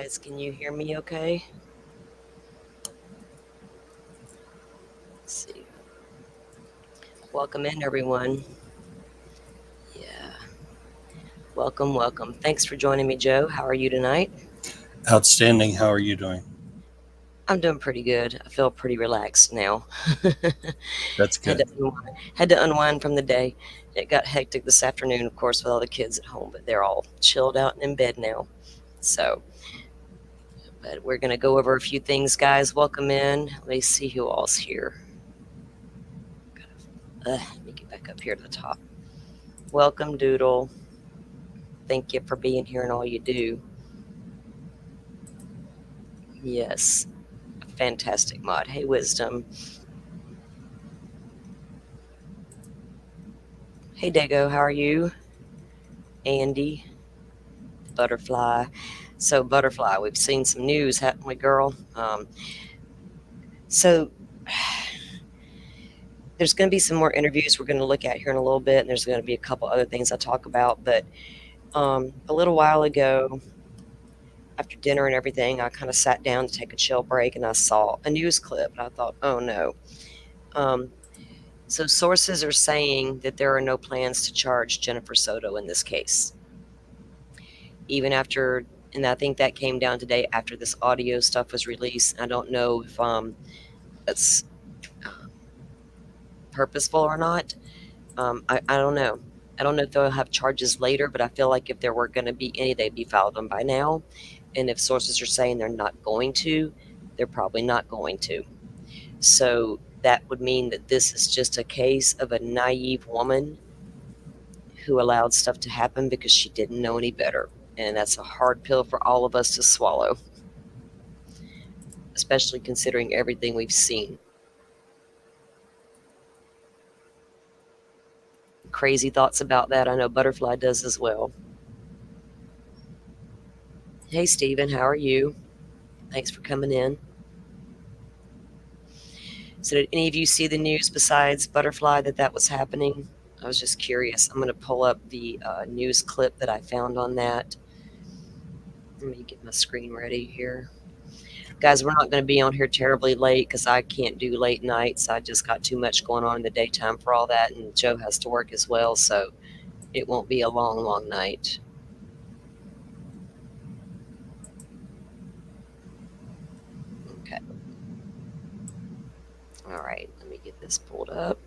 guys, can you hear me okay? Let's see. Welcome in, everyone. Yeah. Welcome. Thanks for joining me, Joe. How are you tonight? Outstanding. How are you doing? I'm doing pretty good. I feel pretty relaxed now. That's had good. to had to unwind from the day. It got hectic this afternoon, of course, with all the kids at home, but they're all chilled out and in bed now. So, but we're gonna go over a few things, guys. Welcome in. Let me see who all's here. Let me get back up here to the top. Welcome, Doodle. Thank you for being here and all you do. Yes, fantastic mod. Hey, Wisdom. Hey, Dago, how are you? Andy, Butterfly. So, Butterfly, we've seen some news, haven't we, girl? So, there's going to be some more interviews we're going to look at here in a little bit, and there's going to be a couple other things I talk about. But a little while ago, after dinner and everything, I kind of sat down to take a chill break, and I saw a news clip, and I thought, oh no. So sources are saying that there are no plans to charge Jennifer Soto in this case. Even after, and I think that came down today after this audio stuff was released. I don't know if that's purposeful or not. I don't know. I don't know if they'll have charges later, but I feel like if there were going to be any, they'd be filed on by now. And if sources are saying they're not going to, they're probably not going to. So that would mean that this is just a case of a naive woman who allowed stuff to happen because she didn't know any better. And that's a hard pill for all of us to swallow, especially considering everything we've seen. Crazy thoughts about that. I know Butterfly does as well. Hey, Steven, how are you? Thanks for coming in. So did any of you see the news besides Butterfly that was happening? I was just curious. I'm going to pull up the news clip that I found on that. Let me get my screen ready here. Guys, we're not going to be on here terribly late because I can't do late nights. I just got too much going on in the daytime for all that, and Joe has to work as well, so it won't be a long night. Okay. All right, let me get this pulled up.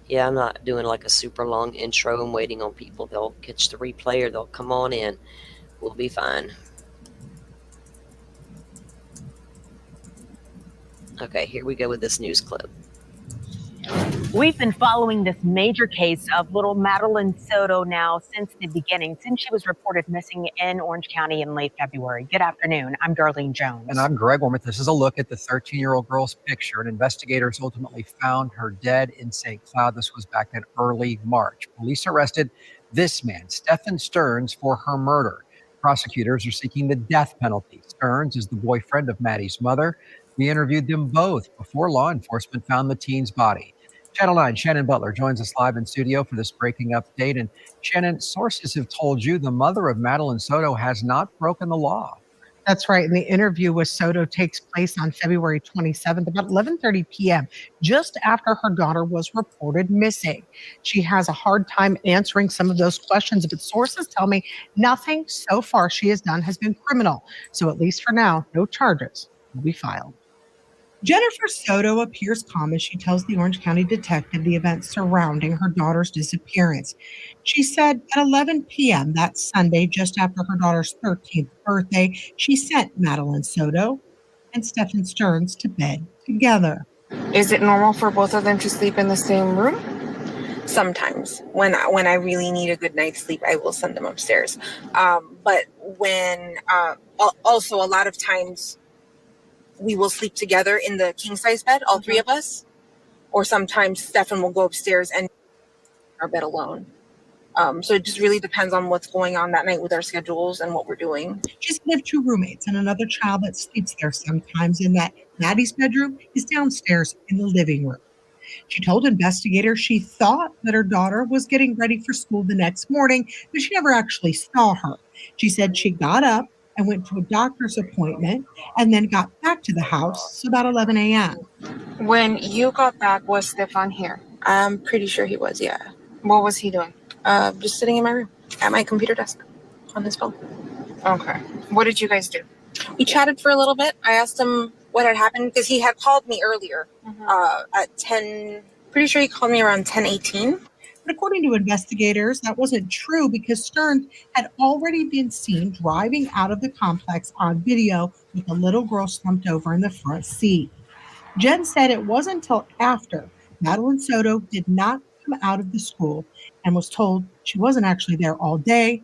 Yeah, I'm not doing like a super long intro. I'm waiting on people. They'll catch the replay or they'll come on in. We'll be fine. Okay, here we go with this news clip. We've been following this major case of little Madeline Soto now since the beginning, since she was reported missing in Orange County in late February. Good afternoon. I'm Darlene Jones. And I'm Greg Ormond. This is a look at the 13-year-old girl's picture, and investigators ultimately found her dead in St. Cloud. This was back in early March. Police arrested this man, Stefan Stearns, for her murder. Prosecutors are seeking the death penalty. Stearns is the boyfriend of Maddie's mother. We interviewed them both before law enforcement found the teen's body. Channel 9, Shannon Butler joins us live in studio for this breaking update. And Shannon, sources have told you the mother of Madeline Soto has not broken the law. That's right. And the interview with Soto takes place on February 27th, about 11:30 p.m., just after her daughter was reported missing. She has a hard time answering some of those questions, but sources tell me nothing so far she has done has been criminal. So at least for now, no charges will be filed. Jennifer Soto appears calm as she tells the Orange County detective the events surrounding her daughter's disappearance. She said at 11 p.m. that Sunday, just after her daughter's 13th birthday, she sent Madeline Soto and Stefan Stearns to bed together. Is it normal for both of them to sleep in the same room? Sometimes when I really need a good night's sleep, I will send them upstairs. But when also a lot of times we will sleep together in the king size bed, all three of us, or sometimes Stefan will go upstairs and our bed alone. So it just really depends on what's going on that night with our schedules and what we're doing. She's lived two roommates and another child that sleeps there sometimes, and that Maddie's bedroom is downstairs in the living room. She told investigators she thought that her daughter was getting ready for school the next morning, but she never actually saw her. She said she got up and went to a doctor's appointment and then got back to the house about 11 a.m. When you got back, was Stefan here? I'm pretty sure he was, yeah. What was he doing? Just sitting in my room at my computer desk on his phone. Okay. What did you guys do? We chatted for a little bit. I asked him what had happened because he had called me earlier at 10. Pretty sure he called me around 10:18. But according to investigators, that wasn't true because Stearns had already been seen driving out of the complex on video with a little girl slumped over in the front seat. Jen said it wasn't until after Madeline Soto did not come out of the school and was told she wasn't actually there all day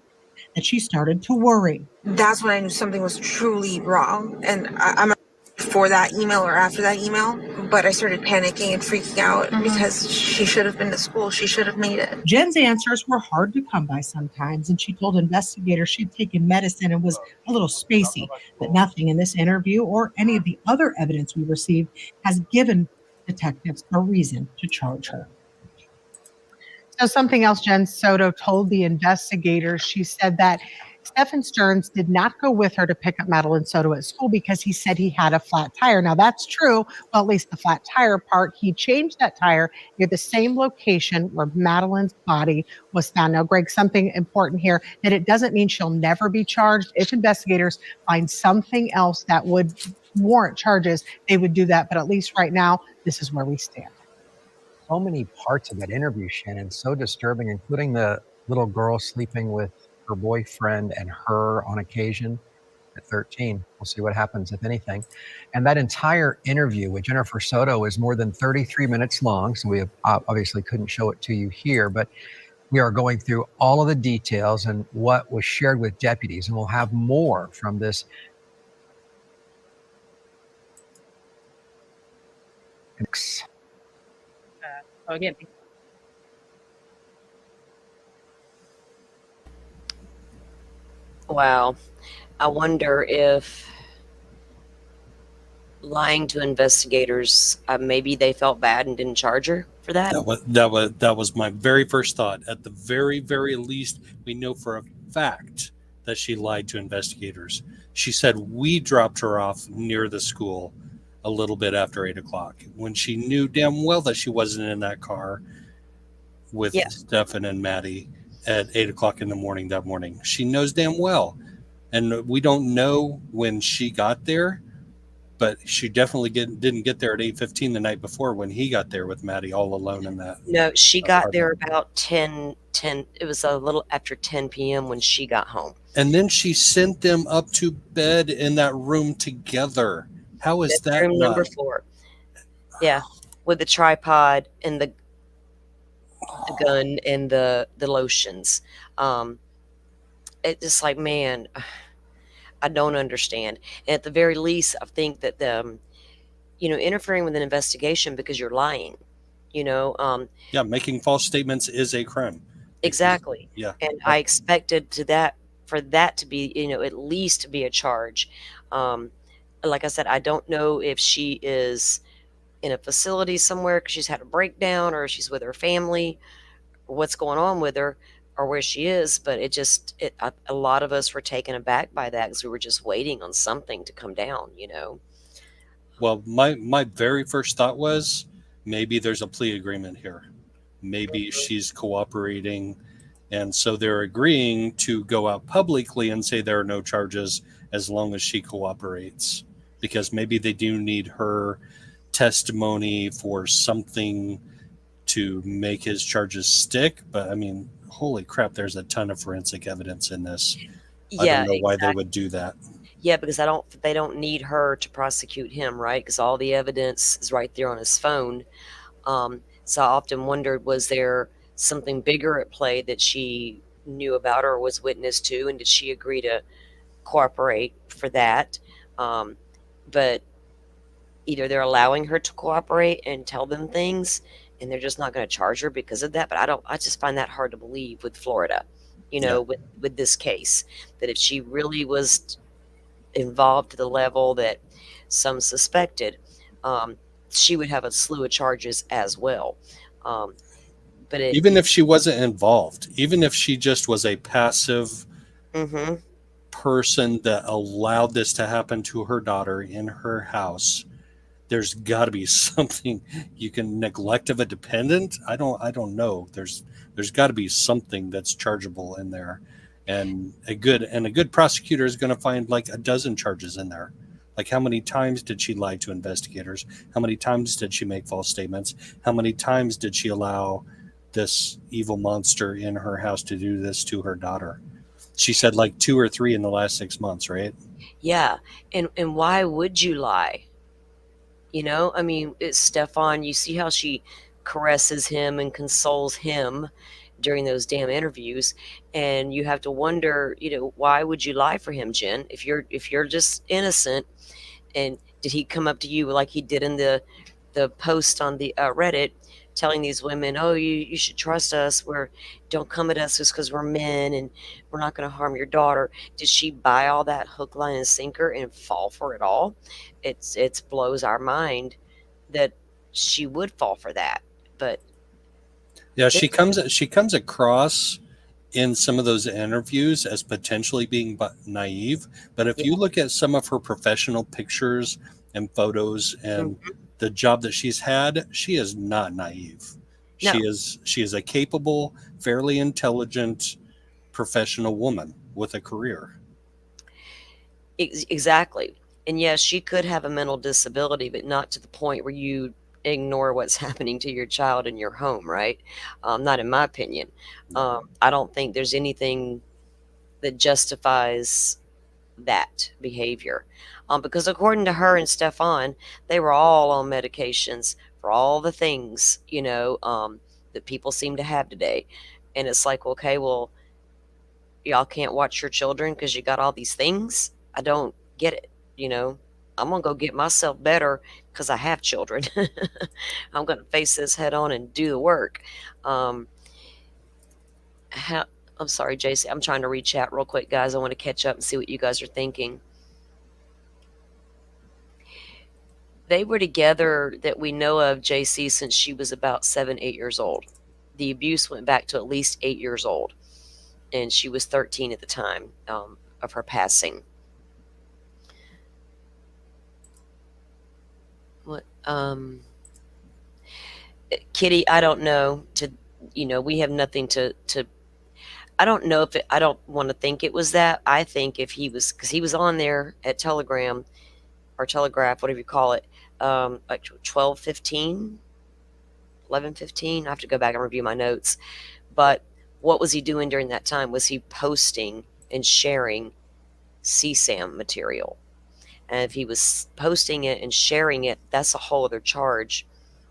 that she started to worry. That's when I knew something was truly wrong. And I'm not for that email or after that email, but I started panicking and freaking out because she should have been to school. She should have made it. Jen's answers were hard to come by sometimes, and she told investigators she'd taken medicine and was a little spacey, but nothing in this interview or any of the other evidence we received has given detectives a reason to charge her. So something else Jen Soto told the investigators, she said that Stefan Stearns did not go with her to pick up Madeline Soto at school because he said he had a flat tire. Now that's true, well, at least the flat tire part. He changed that tire near the same location where Madeline's body was found. Now, Greg, something important here, that it doesn't mean she'll never be charged. If investigators find something else that would warrant charges, they would do that. But at least right now, this is where we stand. So many parts of that interview, Shannon, so disturbing, including the little girl sleeping with her boyfriend and her on occasion at 13. We'll see what happens, if anything. And that entire interview with Jennifer Soto is more than 33 minutes long, so we obviously couldn't show it to you here, but we are going through all of the details and what was shared with deputies, and we'll have more from this. Again, Wow. I wonder if lying to investigators, maybe they felt bad and didn't charge her for that. That was my very first thought. At the very, very least, we know for a fact that she lied to investigators. She said we dropped her off near the school a little bit after 8 o'clock when she knew damn well that she wasn't in that car with Stefan and Maddie at 8 o'clock in the morning that morning. She knows damn well. And we don't know when she got there, but she definitely didn't get there at 8:15 the night before when he got there with Maddie all alone in that. No, she got there about 10. It was a little after 10 p.m. when she got home. And then she sent them up to bed in that room together. How is that room not? Number 4. Yeah, with the tripod and the gun and the lotions. It's just like, man, I don't understand. And at the very least, I think that interfering with an investigation because you're lying, Yeah, making false statements is a crime. exactly. Yeah. And I expected for that to be, at least to be a charge. Like I said, I don't know if she is in a facility somewhere because she's had a breakdown, or she's with her family, or what's going on with her, or where she is. But a lot of us were taken aback by that because we were just waiting on something to come down, Well, my very first thought was maybe there's a plea agreement here. Maybe she's cooperating, and so they're agreeing to go out publicly and say there are no charges as long as she cooperates, because maybe they do need her testimony for something to make his charges stick. But I mean, holy crap, there's a ton of forensic evidence in this. I don't know why they would do that. Yeah, because they don't need her to prosecute him, right? Because all the evidence is right there on his phone. So I often wondered, was there something bigger at play that she knew about or was witness to, and did she agree to cooperate for that? But either they're allowing her to cooperate and tell them things, and they're just not going to charge her because of that. But I just find that hard to believe with Florida, with this case, that if she really was involved to the level that some suspected, she would have a slew of charges as well. Um, but it, Even if she wasn't involved, even if she just was a passive mm-hmm, person that allowed this to happen to her daughter in her house, there's got to be something. You can neglect of a dependent. I don't know. There's got to be something that's chargeable in there, and a good prosecutor is going to find like a dozen charges in there. Like, how many times did she lie to investigators? How many times did she make false statements? How many times did she allow this evil monster in her house to do this to her daughter? She said like 2 or 3 in the last 6 months, right? yeah. And why would you lie? I mean, it's Stefan. You see how she caresses him and consoles him during those damn interviews, and you have to wonder, why would you lie for him, Jen? If you're just innocent, and did he come up to you like he did in the post on the Reddit, telling these women, "Oh, you should trust us. Don't come at us just because we're men, and we're not going to harm your daughter." Did she buy all that hook, line, and sinker and fall for it all? It's blows our mind that she would fall for that. But Yeah, it, she comes across in some of those interviews as potentially being naive, but if yeah, you look at some of her professional pictures and photos and mhm. the job that she's had, she is not naive. She No, is she is a capable, fairly intelligent professional woman with a career. exactly. And yes, she could have a mental disability, but not to the point where you ignore what's happening to your child in your home, right? Not in my opinion. I don't think there's anything that justifies that behavior. Because according to her and Stefan, they were all on medications for all the things, that people seem to have today. And it's like, okay, well, y'all can't watch your children because you got all these things. I don't get it. You know, I'm gonna go get myself better because I have children. I'm gonna face this head on and do the work. Um, how, I'm sorry, JC. I'm trying to read chat real quick, guys. I want to catch up and see what you guys are thinking. They were together that we know of, JC, since she was about 7, 8 years old. The abuse went back to at least 8 years old, and she was 13 at the time of her passing. What, Kitty? I don't know. We have nothing to. I don't know if I don't want to think it was that. I think if he was, because he was on there at Telegram or Telegraph, whatever you call it, like 12:15, 11:15. I have to go back and review my notes. But what was he doing during that time? Was he posting and sharing CSAM material? And if he was posting it and sharing it, that's a whole other charge,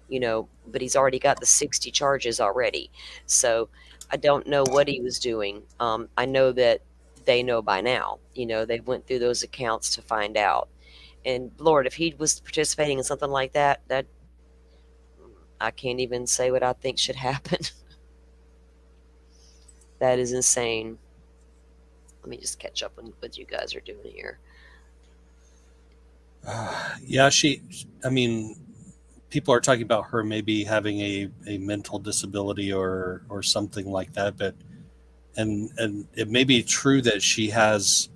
but he's already got the 60 charges already. So I don't know what he was doing. I know that they know by now, they went through those accounts to find out. And Lord, if he was participating in something like that, I can't even say what I think should happen. That is insane. Let me just catch up on what you guys are doing here. Yeah, I mean, people are talking about her maybe having a mental disability or something like that, but and it may be true that she has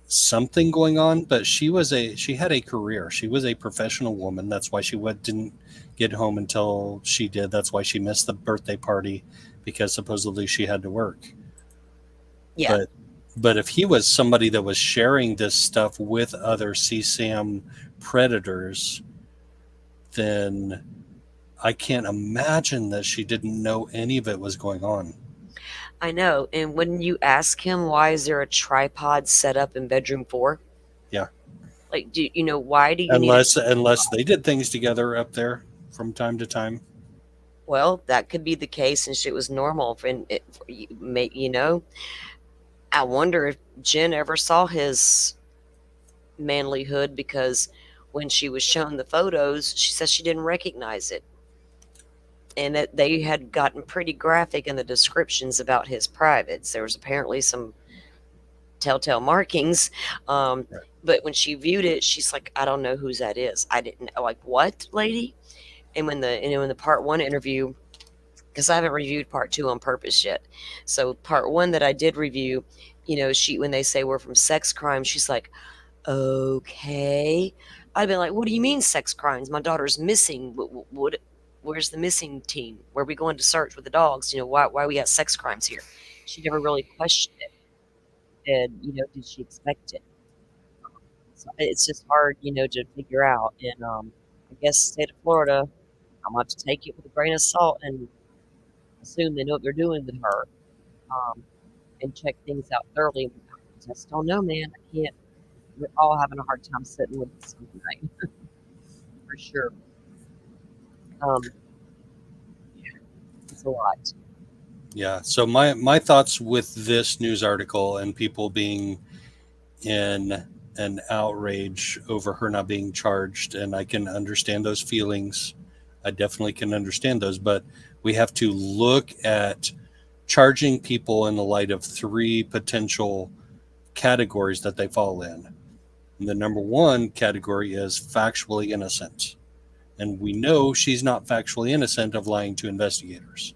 something going on, but she had a career. She was a professional woman. That's why didn't get home until she did. That's why she missed the birthday party, because supposedly she had to work. Yeah, But if he was somebody that was sharing this stuff with other CSAM predators, then I can't imagine that she didn't know any of it was going on. I know. And when you ask him, why is there a tripod set up in bedroom 4? Yeah. Like, why do you need Unless they did things together up there from time to time. Well, that could be the case, and shit was normal. And I wonder if Jen ever saw his manlyhood, because when she was shown the photos, she says she didn't recognize it. And that they had gotten pretty graphic in the descriptions about his privates. There was apparently some telltale markings. Right. But when she viewed it, she's like, I don't know whose that is. I didn't know. Like, what, lady? And when the part one interview, because I haven't reviewed part two on purpose yet. So part one that I did review, when they say we're from sex crime, she's like, okay. I've been like, what do you mean sex crimes? My daughter's missing. Where's the missing team? Where are we going to search with the dogs? Why we got sex crimes here? She never really questioned it. And, did she expect it? So it's just hard, to figure out. And I guess state of Florida, I'm going to have to take it with a grain of salt and assume they know what they're doing with her, um, and check things out thoroughly. I just don't know, man. I can't. We're all having a hard time sitting with this tonight, for sure. It's a lot. Yeah. So my thoughts with this news article and people being in an outrage over her not being charged, and I can understand those feelings. I definitely can understand those, but we have to look at charging people in the light of three potential categories that they fall in. And the number one category is factually innocent. And we know she's not factually innocent of lying to investigators.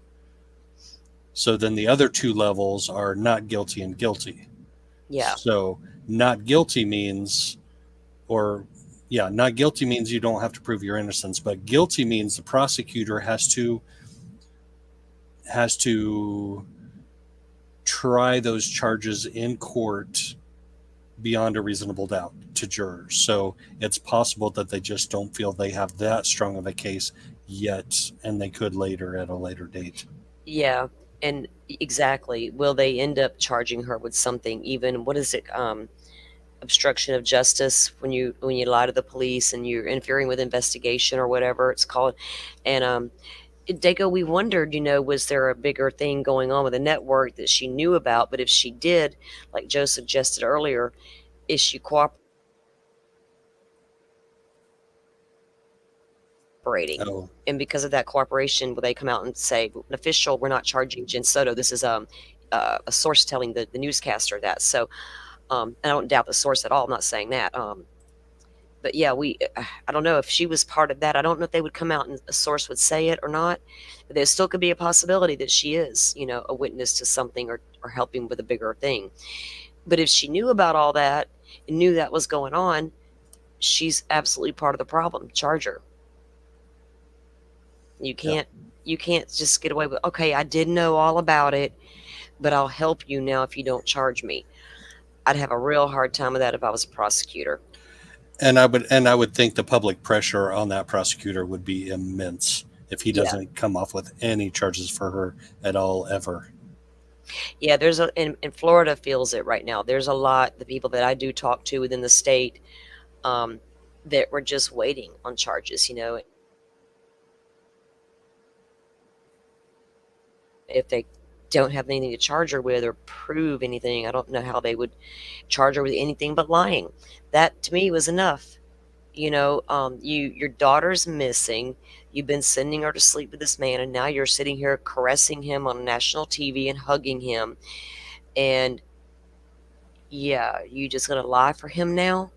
So then the other two levels are not guilty and guilty. Yeah. So not guilty means, not guilty means you don't have to prove your innocence, but guilty means the prosecutor has to try those charges in court beyond a reasonable doubt to jurors. So it's possible that they just don't feel they have that strong of a case yet, and they could later at a later date. Yeah, and exactly. Will they end up charging her with something? Even what is it? Obstruction of justice, when you lie to the police and you're interfering with investigation or whatever it's called. And Dago, we wondered, was there a bigger thing going on with the network that she knew about? But if she did, like Joe suggested earlier, is she cooperating? Oh. And because of that cooperation, will they come out and say, an official, we're not charging Jen Soto? This is a source telling the newscaster that. So, and I don't doubt the source at all. I'm not saying that. But yeah, I don't know if she was part of that. I don't know if they would come out and a source would say it or not. But there still could be a possibility that she is, a witness to something or helping with a bigger thing. But if she knew about all that and knew that was going on, she's absolutely part of the problem. Charge her. You can't just get away with, okay, I did know all about it, but I'll help you now if you don't charge me. I'd have a real hard time with that if I was a prosecutor. And I would think the public pressure on that prosecutor would be immense if he doesn't come off with any charges for her at all ever. Yeah, in Florida feels it right now. There's a lot, the people that I do talk to within the state, that were just waiting on charges, If they don't have anything to charge her with or prove anything, I don't know how they would charge her with anything but lying. That to me was enough. Your daughter's missing. You've been sending her to sleep with this man, and now you're sitting here caressing him on national TV and hugging him. And yeah, you just gonna lie for him now?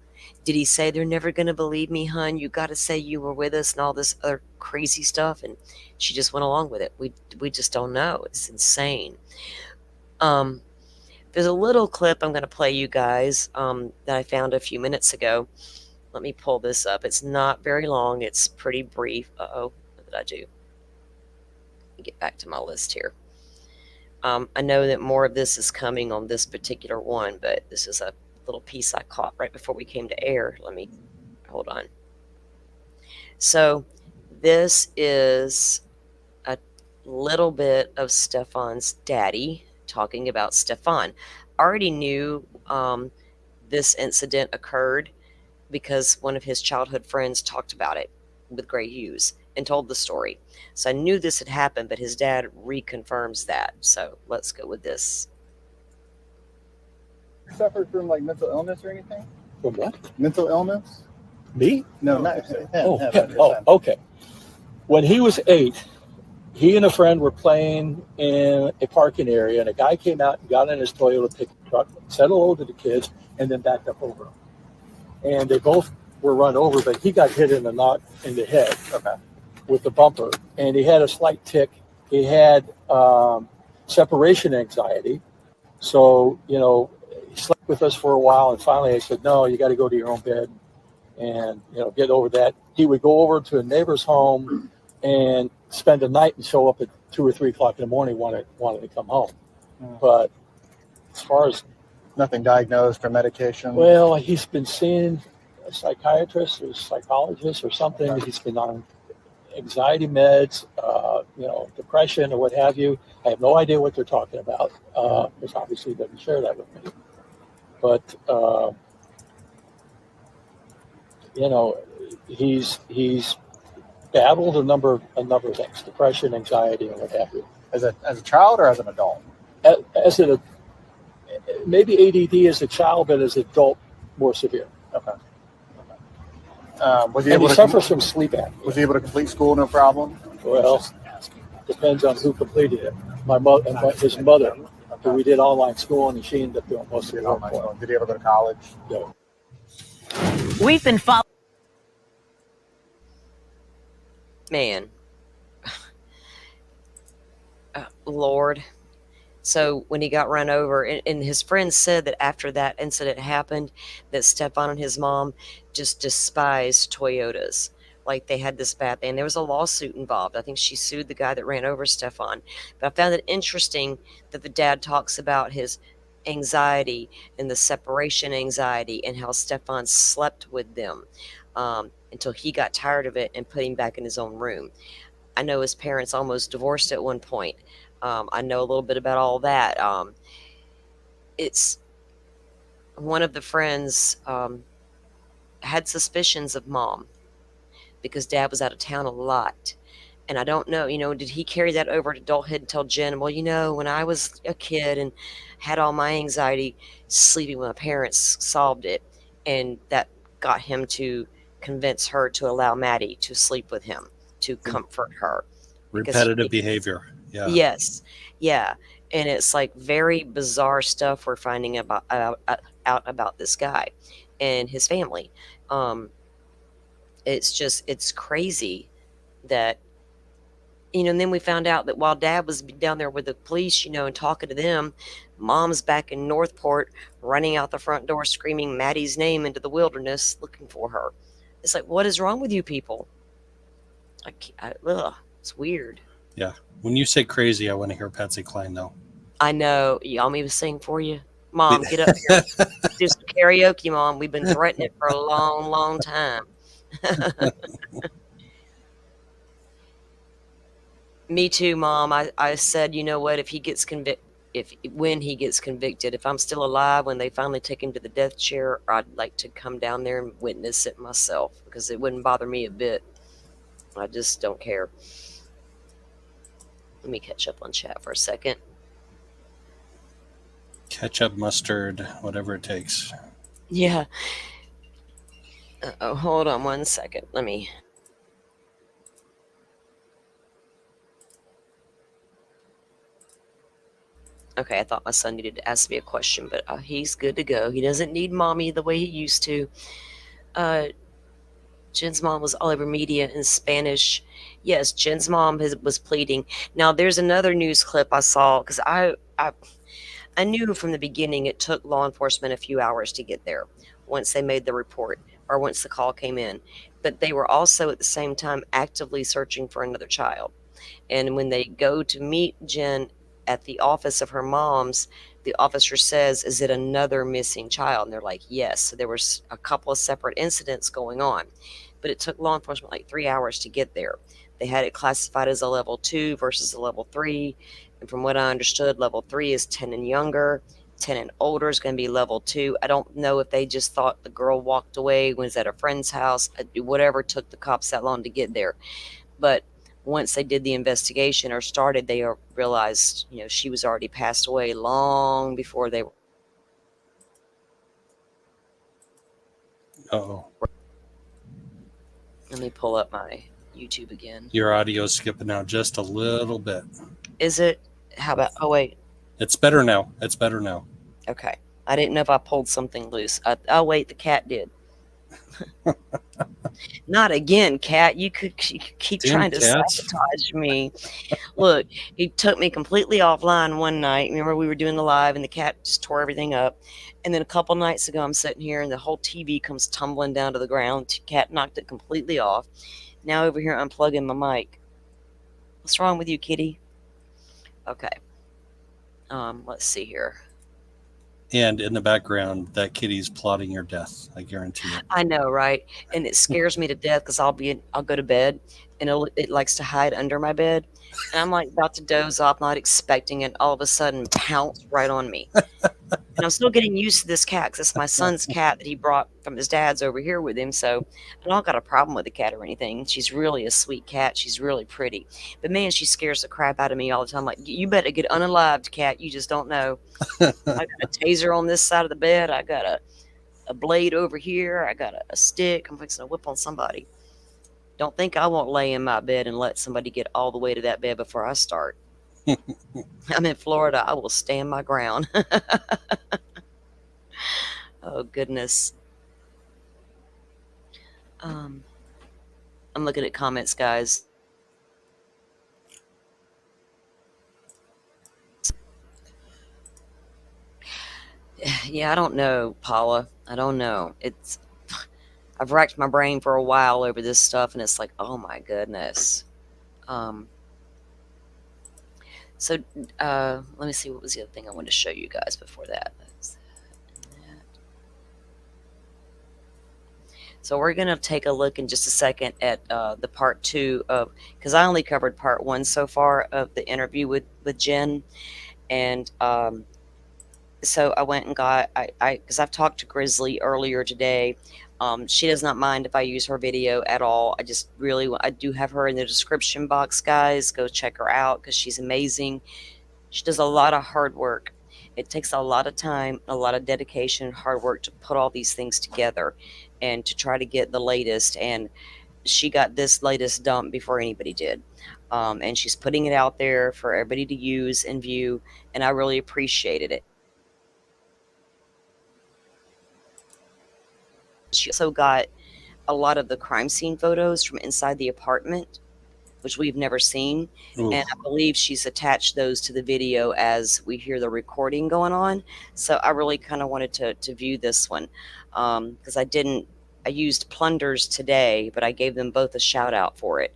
Did he say they're never gonna believe me, hun? You got to say you were with us and all this other crazy stuff? And she just went along with it. We just don't know. It's insane. There's a little clip I'm going to play you guys that I found a few minutes ago. Let me pull this up. It's not very long. It's pretty brief. Uh-oh, what did I do? Let me get back to my list here. I know that more of this is coming on this particular one, but this is a little piece I caught right before we came to air. Hold on. So this is a little bit of Stefan's daddy talking about Stefan. Already knew this incident occurred because one of his childhood friends talked about it with Gray Hughes and told the story. So I knew this had happened, but his dad reconfirms that. So let's go with this. Suffered from like mental illness or anything? From what? Mental illness? Me? No, not him. Okay. When he was 8, he and a friend were playing in a parking area, and a guy came out and got in his Toyota pickup truck, said hello to the kids, and then backed up over them. and they both were run over, but he got hit in the head Okay. with the bumper, and he had a slight tick. He had separation anxiety, so he slept with us for a while, and finally I said, no, you got to go to your own bed and get over that. He would go over to a neighbor's home and spend the night and show up at 2 or 3 o'clock in the morning wanted to come home. But as far as Nothing diagnosed or medication? well, he's been seeing a psychiatrist or psychologist or something. He's been on anxiety meds, depression or what have you. I have no idea what they're talking about, because obviously he doesn't share that with me. But he's battled a number of things: depression, anxiety, and what have you. As a child or as an adult? Maybe ADD as a child, but as an adult, more severe. Okay. And he suffers from sleep apnea. Was he able to complete school no problem? Well, depends on who completed it. My mother and his mother. So we did online schooling, and she ended up doing most of the work for him. Did he ever go to college? No. We've been following. Man. Lord. So when he got run over, and his friends said that after that incident happened, that Stefan and his mom just despised Toyotas. Like they had this bad thing. There was a lawsuit involved. I think she sued the guy that ran over Stefan. But I found it interesting that the dad talks about his anxiety and the separation anxiety and how Stefan slept with them until he got tired of it and put him back in his own room. I know his parents almost divorced at one point. I know a little bit about all that. It's one of the friends had suspicions of mom because dad was out of town a lot. And I don't know, did he carry that over to adulthood and tell Jen, well, when I was a kid and had all my anxiety, sleeping with my parents solved it. And that got him to convince her to allow Maddie to sleep with him, to comfort her. Repetitive behavior. Yeah. Yes. Yeah. And it's like very bizarre stuff we're finding out about this guy and his family. It's crazy that, and then we found out that while dad was down there with the police, and talking to them, mom's back in Northport running out the front door screaming Maddie's name into the wilderness looking for her. It's like, what is wrong with you people? It's weird. Yeah. When you say crazy, I want to hear Patsy Cline, though. I know. You want me to sing for you? Mom, get up here. Do some karaoke, Mom. We've been threatening it for a long, long time. Me too, Mom. I said, you know what? If he gets when he gets convicted, if I'm still alive when they finally take him to the death chair, I'd like to come down there and witness it myself because it wouldn't bother me a bit. I just don't care. Let me catch up on chat for a second. Ketchup, mustard, whatever it takes. Yeah. Hold on one second. Okay, I thought my son needed to ask me a question, but he's good to go. He doesn't need mommy the way he used to. Jen's mom was all over media in Spanish. Yes, Jen's mom was pleading. Now, there's another news clip I saw because I knew from the beginning it took law enforcement a few hours to get there once they made the report or once the call came in. But they were also at the same time actively searching for another child. And when they go to meet Jen at the office of her mom's, the officer says, is it another missing child? And they're like, yes. So there was a couple of separate incidents going on. But it took law enforcement like 3 hours to get there. They had it classified as a level 2 versus a level 3. And from what I understood, level 3 is 10 and younger. 10 and older is going to be level 2. I don't know if they just thought the girl walked away, was at a friend's house, whatever took the cops that long to get there. But once they did the investigation or started, they realized, she was already passed away long before they were. Uh-oh. Let me pull up my YouTube again. Your audio's skipping out just a little bit. Is it? How about, oh, wait. It's better now. Okay. I didn't know if I pulled something loose. Oh, wait, the cat did. Not again, cat. You could keep Damn trying to cats. sabotage me. Look, he took me completely offline one night. Remember, we were doing the live and the cat just tore everything up. And then a couple nights ago, I'm sitting here and the whole TV comes tumbling down to the ground. Cat knocked it completely off. Now over here, unplugging my mic. What's wrong with you, kitty? Okay. Let's see here. And in the background, that kitty's plotting your death. I guarantee it. I know, right? And it scares me to death because I'll go to bed and it likes to hide under my bed. And I'm like about to doze off, not expecting it. All of a sudden, pounce right on me. And I'm still getting used to this cat because it's my son's cat that he brought from his dad's over here with him. So I don't got a problem with the cat or anything. She's really a sweet cat. She's really pretty. But man, she scares the crap out of me all the time. Like, you better get unalived, cat. You just don't know. I got a taser on this side of the bed. I got a blade over here. I got a stick. I'm fixing to whip on somebody. Don't think I won't lay in my bed and let somebody get all the way to that bed before I start. I'm in Florida. I will stand my ground. Oh, goodness. I'm looking at comments, guys. Yeah, I don't know, Paula. I don't know. I've racked my brain for a while over this stuff, and it's like, oh my goodness. So let me see, what was the other thing I wanted to show you guys before that? So we're going to take a look in just a second at the part 2 of, because I only covered part 1 so far of the interview with Jen. And so I went and got, because I've talked to Grizzly earlier today. She does not mind if I use her video at all. I do have her in the description box, guys. Go check her out because she's amazing. She does a lot of hard work. It takes a lot of time, a lot of dedication, and hard work to put all these things together and to try to get the latest. And she got this latest dump before anybody did. And she's putting it out there for everybody to use and view, and I really appreciated it. She also got a lot of the crime scene photos from inside the apartment, which we've never seen. Ooh. And I believe she's attached those to the video as we hear the recording going on. So I really kind of wanted to view this one because I used Plunders today, but I gave them both a shout out for it.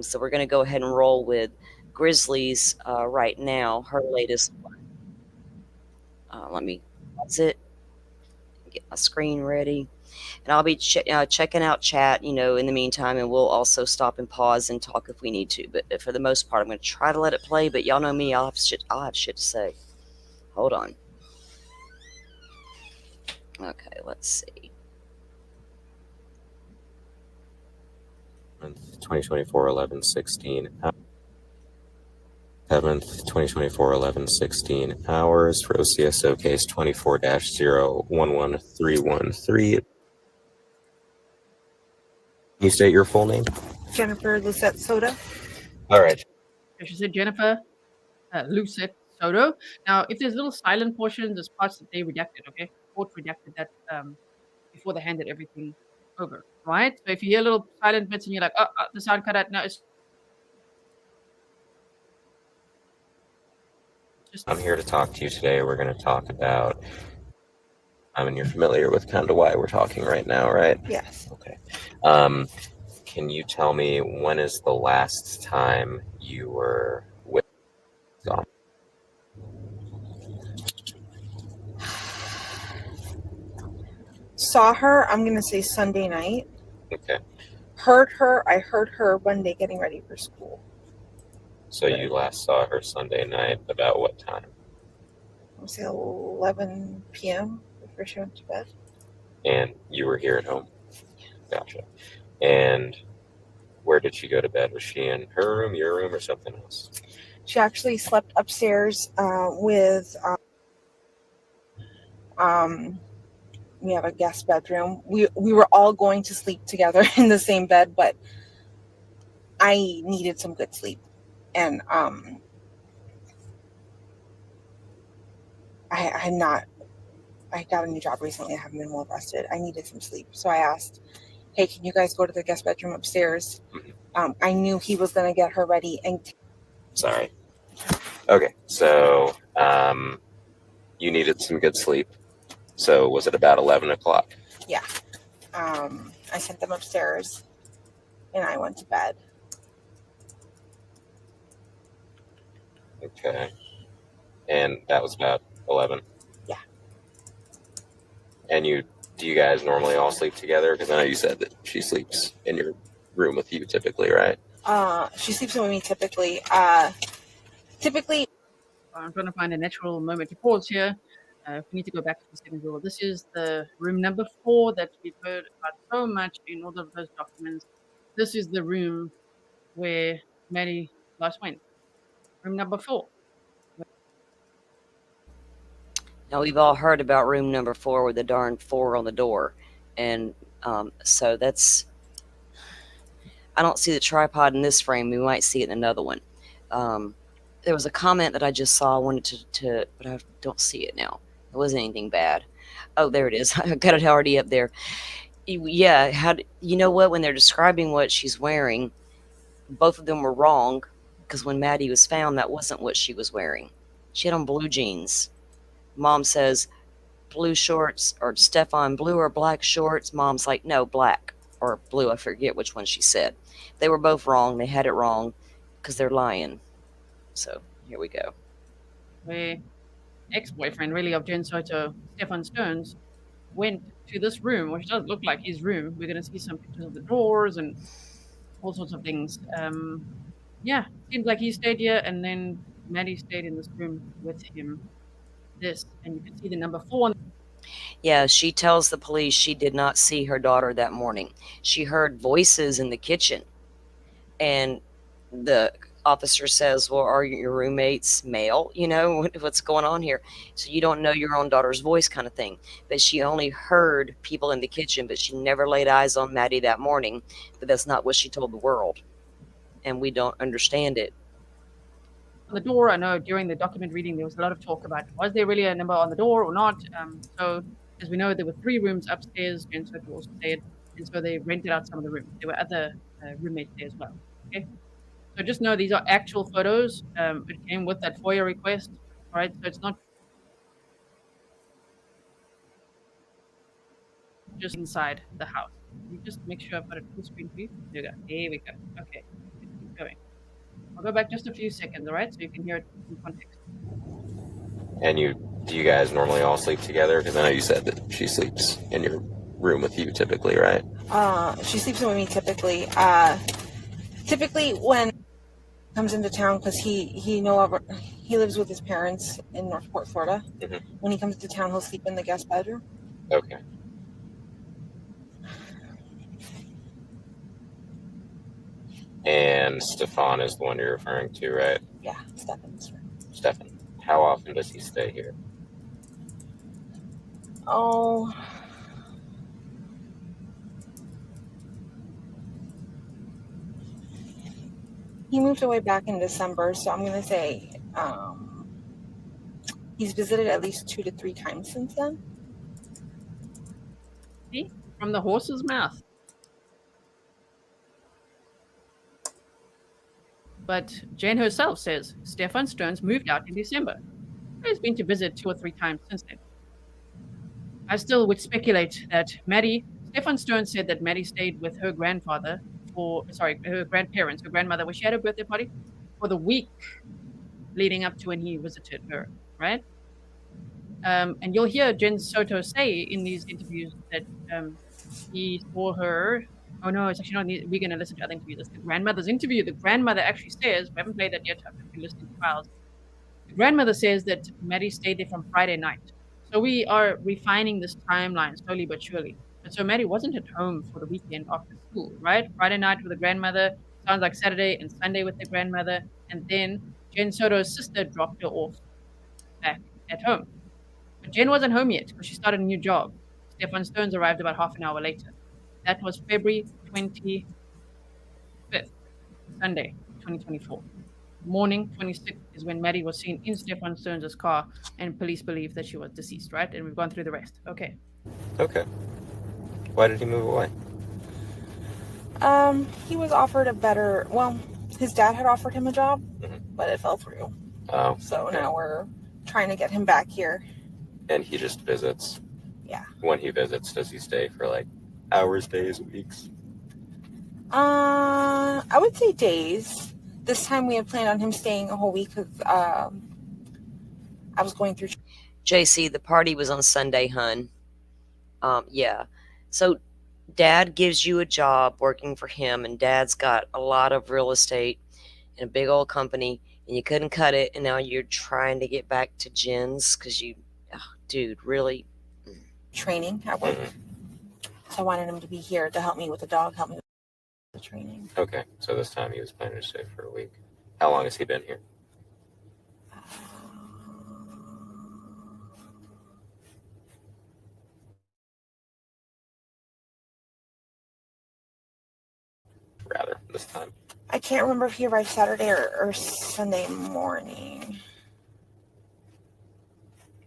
So we're going to go ahead and roll with Grizzly's right now, her latest one. Let me pause it, get my screen ready. And I'll be checking out chat, in the meantime, and we'll also stop and pause and talk if we need to. But for the most part, I'm going to try to let it play. But y'all know me; I'll have shit to say. Hold on. Okay, let's see. 2024 11/16. 7th, 2024 11/16 hours for OCSO case 24-011313. Can you state your full name? Jennifer Lucette Soda. All right. She said Jennifer Lucette Soto. Now, if there's little silent portions, there's parts that they redacted, okay? Court redacted that before they handed everything over, right? So if you hear little silent bits and you're like, the sound cut out, no, it's just... I'm here to talk to you today. We're going to talk about, and you're familiar with kind of why we're talking right now, right? Yes. Okay. Can you tell me when is the last time you were with Dom? Saw her, I'm going to say Sunday night. Okay. I heard her Monday getting ready for school. So you last saw her Sunday night about what time? I would say 11 p.m. before she went to bed. And you were here at home? Gotcha. And where did she go to bed? Was she in her room, your room, or something else? She actually slept upstairs with we have a guest bedroom. We were all going to sleep together in the same bed, but I needed some good sleep. And I had not I got a new job recently. I haven't been well rested. I needed some sleep. So I asked, hey, can you guys go to the guest bedroom upstairs? I knew he was going to get her ready. And Sorry. Okay, so you needed some good sleep. So was it about 11 o'clock? yeah, I sent them upstairs and I went to bed. Okay. And that was about 11? Yeah. And do you guys normally all sleep together? Because I know you said that she sleeps in your room with you typically, right? She sleeps with me typically. I'm trying to find a natural moment to pause here. We need to go back to the second door. This is the room number 4 that we've heard about so much in all of those documents. This is the room where Maddie last went. Room number 4. Now, we've all heard about room number 4 with the darn 4 on the door. And so that's. I don't see the tripod in this frame. We might see it in another one. There was a comment that I just saw. I wanted to but I don't see it now. It wasn't anything bad. Oh, there it is. I got it already up there. Yeah, you know what? When they're describing what she's wearing, both of them were wrong, because when Maddie was found, that wasn't what she was wearing. She had on blue jeans. Mom says blue shorts, or Stefan, blue or black shorts. Mom's like, no, black or blue. I forget which one she said. They were both wrong. They had it wrong because they're lying. So here we go. Where ex-boyfriend, really, of Jen Soto, Stefan Stearns, went to this room, which does look like his room. We're going to see some pictures of the drawers and all sorts of things. Yeah, seems like he stayed here, and then Maddie stayed in this room with him. And you can see the number 4. Yeah, she tells the police she did not see her daughter that morning. She heard voices in the kitchen, and the officer says, well, are your roommates male? You know, what's going on here? So you don't know your own daughter's voice, kind of thing. But she only heard people in the kitchen, but she never laid eyes on Maddie that morning. But that's not what she told the world, and we don't understand it. On the door, I know during the document reading there was a lot of talk about, was there really a number on the door or not? So as we know, there were 3 rooms upstairs. Jen Soto also stayed, and so they rented out some of the rooms. There were other roommates there as well. Okay, so just know these are actual photos. It came with that FOIA request. All right, so it's not just inside the house. Let me just make sure I've got a full screen for you. There we go. There we go. Okay, let's keep going. I'll go back just a few seconds, all right, so you can hear it in context. And do you guys normally all sleep together? Because I know you said that she sleeps in your room with you typically, right? She sleeps with me typically. Typically when he comes into town, because he lives with his parents in Northport, Florida. Mm-hmm. When he comes to town, he'll sleep in the guest bedroom. Okay. And Stefan is the one you're referring to, right? Yeah, Stefan's room. Stefan. How often does he stay here? Oh, he moved away back in December, so I'm gonna say he's visited at least 2 to 3 times since then. See? From the horse's mouth. But Jen herself says Stefan Stearns moved out in December. He's been to visit 2 or 3 times since then. I still would speculate that Stefan Stearns said that Maddie stayed with her grandmother, her grandmother, when she had her birthday party, for the week leading up to when he visited her, right? And you'll hear Jen Soto say in these interviews that he saw her. Oh no, it's actually not. We're going to listen to other interviews. It's the grandmother's interview. The grandmother actually says, we haven't played that yet, I've been listening to files. The grandmother says that Maddie stayed there from Friday night. So we are refining this timeline slowly but surely. And so Maddie wasn't at home for the weekend after school, right? Friday night with the grandmother, sounds like Saturday and Sunday with the grandmother. And then Jen Soto's sister dropped her off back at home. But Jen wasn't home yet because she started a new job. Stefan Stearns arrived about half an hour later. That was February 25th, Sunday, 2024. morning 26th is when Maddie was seen in Stefan Stearns' car, and police believe that she was deceased, right? And we've gone through the rest. Okay. Okay. Why did he move away? He was offered a better, well, his dad had offered him a job, but it fell through. Oh. So okay. now we're trying to get him back here. And he just visits? Yeah. When he visits, does he stay for like hours, days, weeks? I would say days. This time we had planned on him staying a whole week because I was going through. JC, the party was on Sunday, hun. Yeah. So dad gives you a job working for him, and dad's got a lot of real estate in a big old company, and you couldn't cut it, and now you're trying to get back to Jen's because you, dude, really? Training at work. So I wanted him to be here to help me with the dog, help me with the training. Okay, so this time he was planning to stay for a week. How long has he been here? Rather, this time. I can't remember if he arrived Saturday or Sunday morning.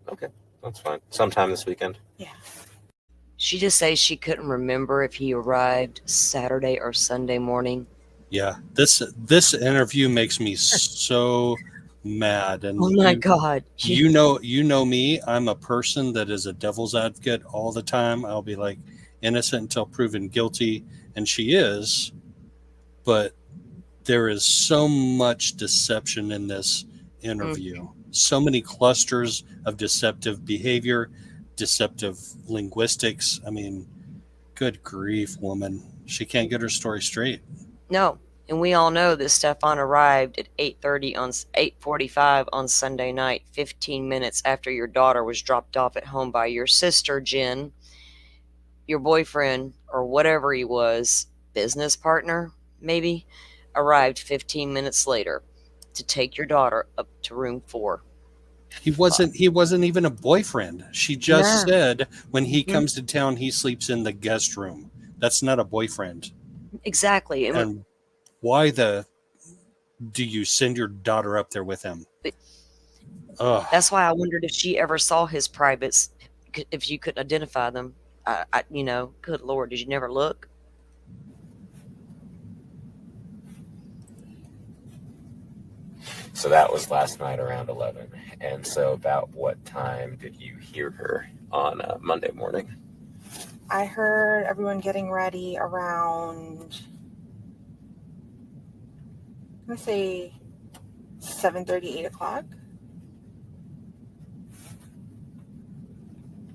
Okay, that's fine. Sometime this weekend? Yeah. She just says she couldn't remember if he arrived Saturday or Sunday morning. Yeah, this interview makes me so mad. And oh my God. You know me. I'm a person that is a devil's advocate all the time. I'll be like innocent until proven guilty, and she is. But there is so much deception in this interview. So many clusters of deceptive behavior, deceptive linguistics. I mean, good grief, woman. She can't get her story straight. No. And we all know that Stefan arrived at 8:45 on Sunday night, 15 minutes after your daughter was dropped off at home by your sister, Jen. Your boyfriend, or whatever he was, business partner, maybe, arrived 15 minutes later to take your daughter up to room 4. He wasn't even a boyfriend. She just said when he comes to town, he sleeps in the guest room. That's not a boyfriend. Exactly. And why do you send your daughter up there with him? That's why I wondered if she ever saw his privates, if you couldn't identify them. Good Lord, did you never look? So that was last night around 11. And so about what time did you hear her on Monday morning? I heard everyone getting ready around, I'm going to say 7:30, 8 o'clock.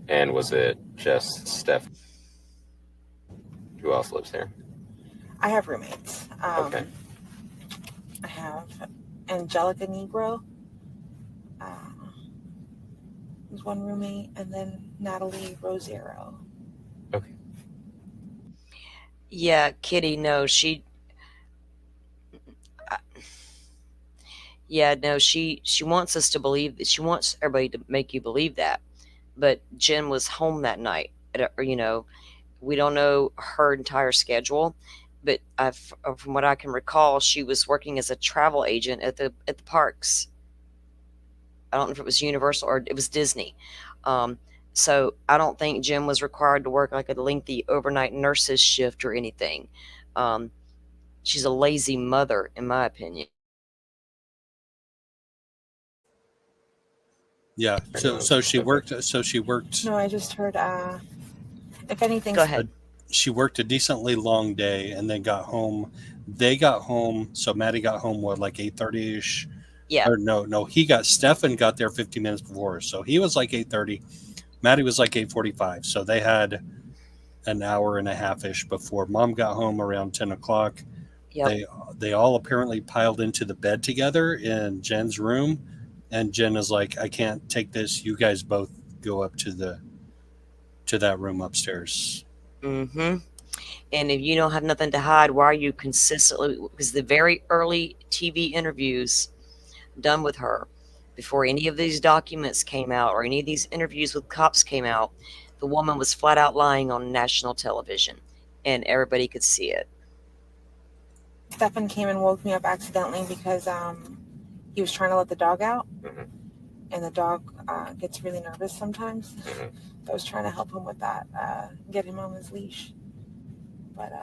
And was it just Steph? Who else lives here? I have roommates. Okay. I have Angelica Negro, who's one roommate, and then Natalie Rosero. Okay. Yeah, Kitty, no, she wants us to believe that. She wants everybody to make you believe that. But Jen was home that night. We don't know her entire schedule, but from what I can recall, she was working as a travel agent at the parks. I don't know if it was Universal or it was Disney. So I don't think Jen was required to work like a lengthy overnight nurse's shift or anything. She's a lazy mother, in my opinion. Yeah. So she worked. No, I just heard. If anything, go ahead. She worked a decently long day and then got home. They got home. So Maddie got home like 8:30ish. Yeah. Or no. Stefan got there 15 minutes before. So he was like 8:30. Maddie was like 8:45. So they had an hour and a half-ish before Mom got home around 10 o'clock. Yep. They all apparently piled into the bed together in Jen's room. And Jen is like, I can't take this. You guys both go up to that room upstairs. Mm-hmm. And if you don't have nothing to hide, why are you consistently, because the very early TV interviews done with her, before any of these documents came out or any of these interviews with cops came out, the woman was flat out lying on national television and everybody could see it. Stefan came and woke me up accidentally because he was trying to let the dog out, Mm-hmm. and the dog gets really nervous sometimes. Mm-hmm. I was trying to help him with that, get him on his leash, but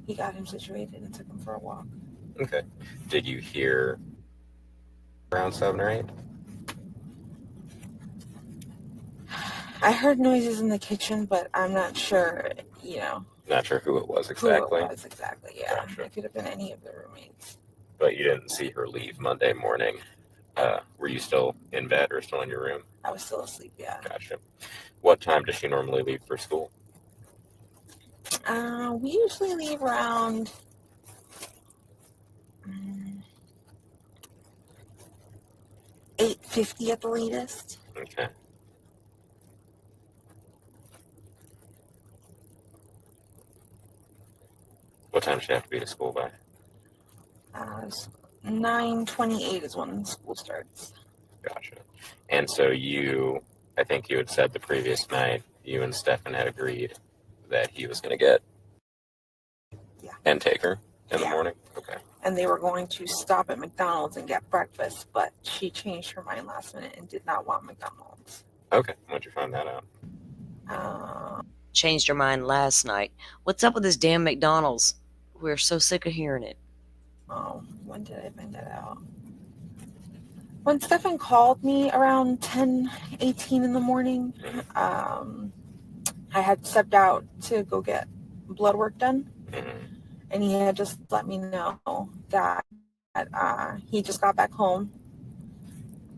he got him situated and took him for a walk. Okay. Did you hear around 7 or 8? I heard noises in the kitchen, but I'm not sure, Not sure who it was exactly. who it was exactly. Yeah, Gotcha. it could have been any of the roommates. But you didn't see her leave Monday morning. Were you still in bed or still in your room? I was still asleep. Yeah. Gotcha. What time does she normally leave for school? We usually leave around 8:50 at the latest. Okay. What time does she have to be to school by? 9:28 is when school starts. Gotcha. And so I think you had said the previous night, you and Stefan had agreed that he was going to get and take her in the morning? Okay. And they were going to stop at McDonald's and get breakfast, but she changed her mind last minute and did not want McDonald's. Okay. When'd you find that out? Changed her mind last night. What's up with this damn McDonald's? We're so sick of hearing it. When did I find that out? When Stefan called me around 10:18 in the morning, I had stepped out to go get blood work done. Mm-hmm. And he had just let me know that he just got back home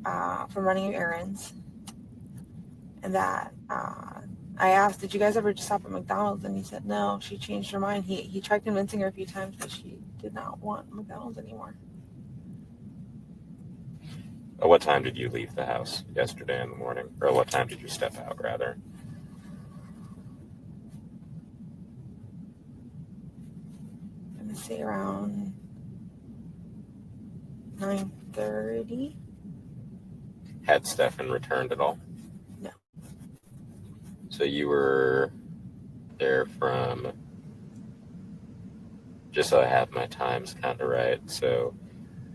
from running errands. And that I asked, did you guys ever just stop at McDonald's? And he said, no, she changed her mind. He tried convincing her a few times, but she did not want McDonald's anymore. What time did you leave the house yesterday in the morning? Or what time did you step out, rather? I'm going to say around 9:30. Had Stefan returned at all? No. So you were there from, just so I have my times kind of right, so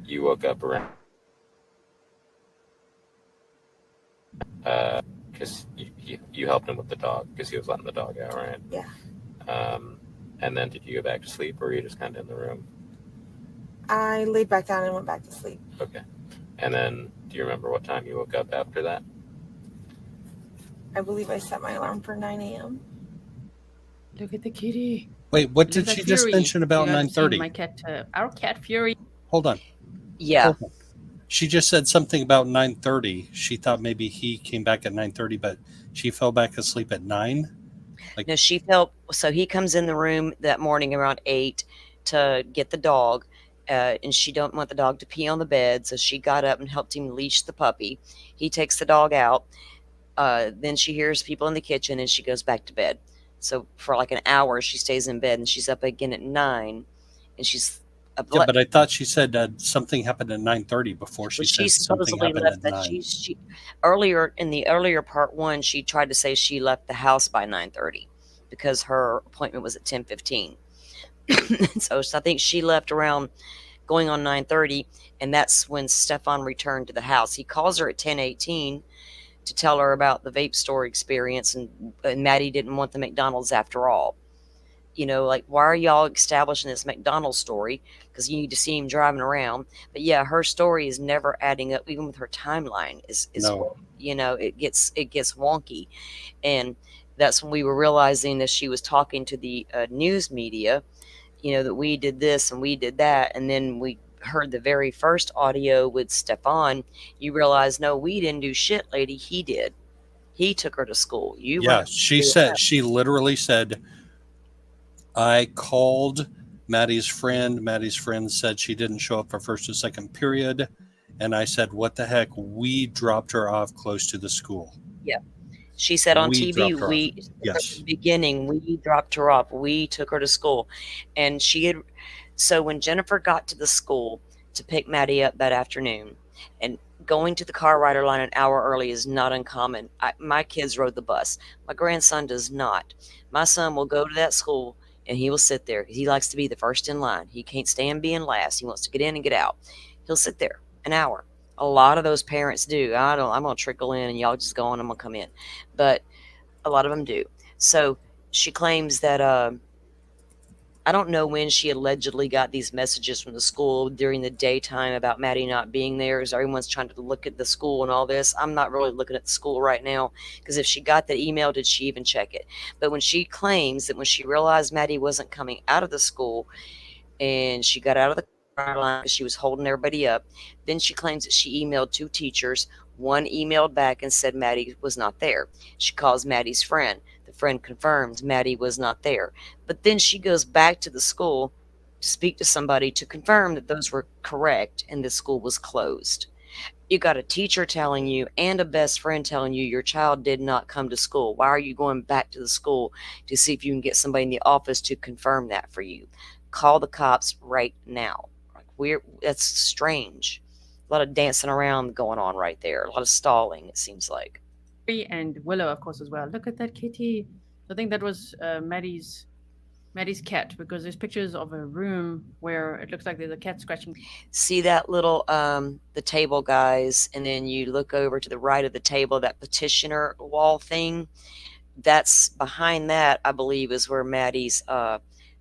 you woke up around, because you helped him with the dog, because he was letting the dog out, right? Yeah. And then did you go back to sleep, or were you just kind of in the room? I laid back down and went back to sleep. Okay. And then, do you remember what time you woke up after that? I believe I set my alarm for 9 a.m. Look at the kitty. Wait, what Look did at she just Fury. mention about You haven't seen 9:30? My cat, our cat Fury. Hold on. Yeah. Hold on. She just said something about 9:30. She thought maybe he came back at 9:30, but she fell back asleep at 9. No, so he comes in the room that morning around 8 to get the dog, and she don't want the dog to pee on the bed, so she got up and helped him leash the puppy. He takes the dog out. Then she hears people in the kitchen, and she goes back to bed. So for like an hour, she stays in bed, and she's up again at 9, and she's up. Yeah, but I thought she said something happened at 9:30 before she said something supposedly happened left at that 9. she earlier in the earlier part 1, she tried to say she left the house by 9:30 because her appointment was at 10:15. So I think she left around going on 9:30, and that's when Stefan returned to the house. He calls her at 10:18 to tell her about the vape store experience, and Maddie didn't want the McDonald's after all. Like, why are y'all establishing this McDonald's story? Because you need to see him driving around. But yeah, her story is never adding up, even with her timeline. No. It gets wonky, and that's when we were realizing that she was talking to the news media. That we did this and we did that, and then we heard the very first audio with Stefan. You realize, no, we didn't do shit, lady. He did. He took her to school. She literally said, I called Maddie's friend. Maddie's friend said she didn't show up for first or second period. And I said, what the heck? We dropped her off close to the school. Yeah. She said on We TV, dropped her off. Yes. at the beginning, we dropped her off. We took her to school. And so when Jennifer got to the school to pick Maddie up that afternoon, and going to the car rider line an hour early is not uncommon. My kids rode the bus. My grandson does not. My son will go to that school and he will sit there. He likes to be the first in line. He can't stand being last. He wants to get in and get out. He'll sit there. an hour. A lot of those parents do. I'm gonna trickle in and y'all just go on. I'm gonna come in, but a lot of them do. So she claims that I don't know when she allegedly got these messages from the school during the daytime about Maddie not being there, as everyone's trying to look at the school and all this. I'm not really looking at the school right now, because if she got that email, did she even check it? But when she claims that when she realized Maddie wasn't coming out of the school and she got out of the car line because she was holding everybody up, then she claims that she emailed 2 teachers. One emailed back and said Maddie was not there. She calls Maddie's friend. The friend confirms Maddie was not there. But then she goes back to the school to speak to somebody to confirm that those were correct and the school was closed. You got a teacher telling you and a best friend telling you your child did not come to school. Why are you going back to the school to see if you can get somebody in the office to confirm that for you? Call the cops right now. That's strange. A lot of dancing around going on right there. A lot of stalling, it seems like. And Willow, of course, as well. Look at that kitty. I think that was Maddie's cat, because there's pictures of a room where it looks like there's a cat scratching. See that little the table, guys, and then you look over to the right of the table, that petitioner wall thing. That's behind that, I believe, is where Maddie's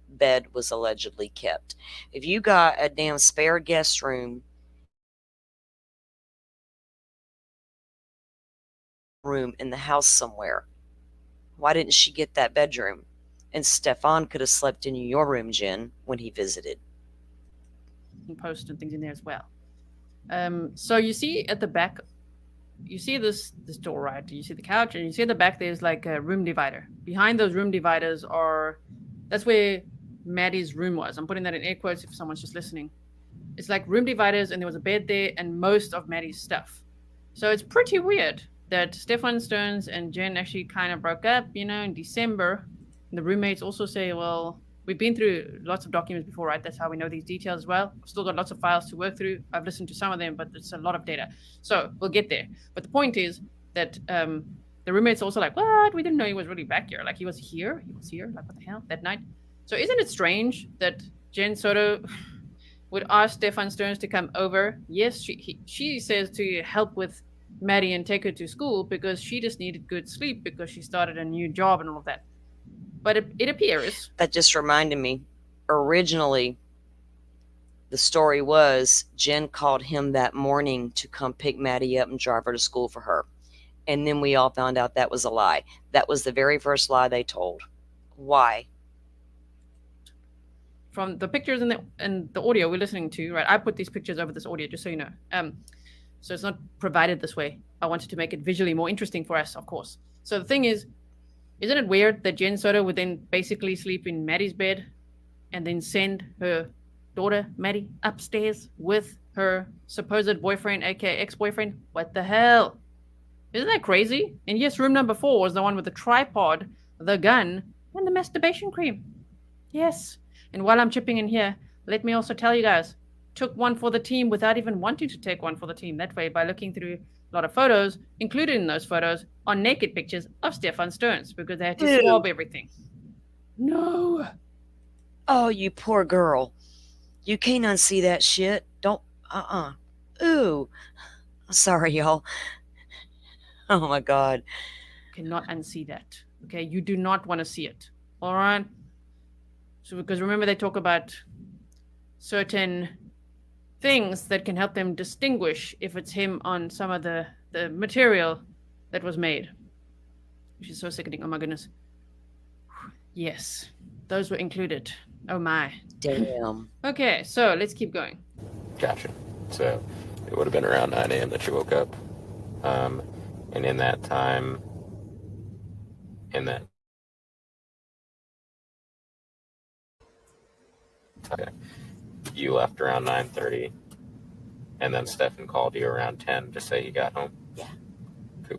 bed was allegedly kept. If you got a damn spare guest room in the house somewhere, why didn't she get that bedroom? And Stefan could have slept in your room, Jen, when he visited. Post and things in there as well. So you see at the back, you see this door, right? You see the couch, and you see at the back there's like a room divider. Behind those room dividers that's where Maddie's room was. I'm putting that in air quotes if someone's just listening. It's like room dividers, and there was a bed there and most of Maddie's stuff. So it's pretty weird that Stefan Stearns and Jen actually kind of broke up, in December. And the roommates also say, well, we've been through lots of documents before, right? That's how we know these details as well. I've still got lots of files to work through. I've listened to some of them, but it's a lot of data. So we'll get there. But the point is that the roommates also like, what? We didn't know he was really back here. Like, he was here. Like, what the hell? That night. So isn't it strange that Jen Soto would ask Stefan Stearns to come over? Yes, she says to help with Maddie and take her to school because she just needed good sleep because she started a new job and all of that. But it appears... That just reminded me, originally, the story was Jen called him that morning to come pick Maddie up and drive her to school for her. And then we all found out that was a lie. That was the very first lie they told. Why? From the pictures and the audio we're listening to, right? I put these pictures over this audio, just so you know. So it's not provided this way. I wanted to make it visually more interesting for us, of course. So the thing is, isn't it weird that Jen Soto would then basically sleep in Maddie's bed and then send her daughter, Maddie, upstairs with her supposed boyfriend, aka ex-boyfriend? What the hell? Isn't that crazy? And yes, room number 4 was the one with the tripod, the gun, and the masturbation cream. Yes. And while I'm chipping in here, let me also tell you guys, took one for the team without even wanting to take one for the team. That way, by looking through a lot of photos, included in those photos are naked pictures of Stefan Stearns because they had to swab everything. No. Oh, you poor girl. You can't unsee that shit. Don't. Ooh. Sorry, y'all. Oh my God. Cannot unsee that. Okay, you do not want to see it. All right. So because remember they talk about certain things that can help them distinguish if it's him on some of the material that was made, which is so sickening. Oh my goodness. Yes, those were included. Oh my. Damn. Okay, so let's keep going. Gotcha. So it would have been around 9 a.m. that you woke up. And in that time, okay, you left around 9:30, and then Stefan called you around 10 to say he got home? Yeah. Cool.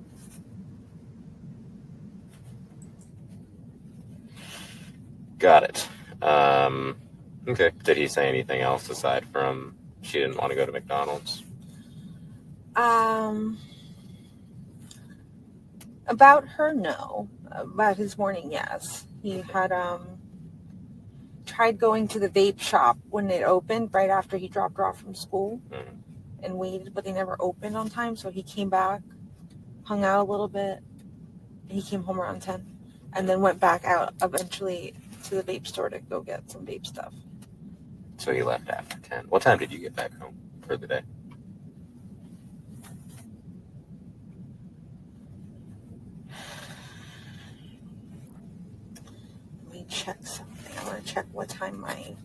Got it. Okay. Did he say anything else aside from she didn't want to go to McDonald's? About her, no. About his morning, yes. He had tried going to the vape shop when it opened right after he dropped her off from school. and waited, but they never opened on time. So he came back, hung out a little bit. He came home around 10 and then went back out eventually to the vape store to go get some vape stuff. So he left after 10. What time did you get back home for the day? Let me check something. I want to check what time my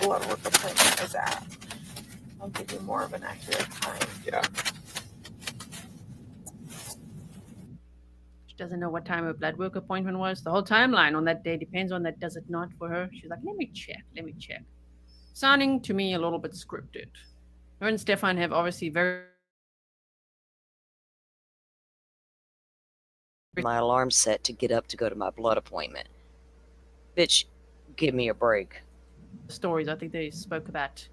blood work appointment is at. I'll give you more of an accurate time. Yeah. She doesn't know what time her blood work appointment was. The whole timeline on that day depends on that, does it not, for her? She's like, let me check. Sounding to me a little bit scripted. Her and Stefan have obviously very... My alarm set to get up to go to my blood appointment. Bitch, give me a break. stories. I think they spoke about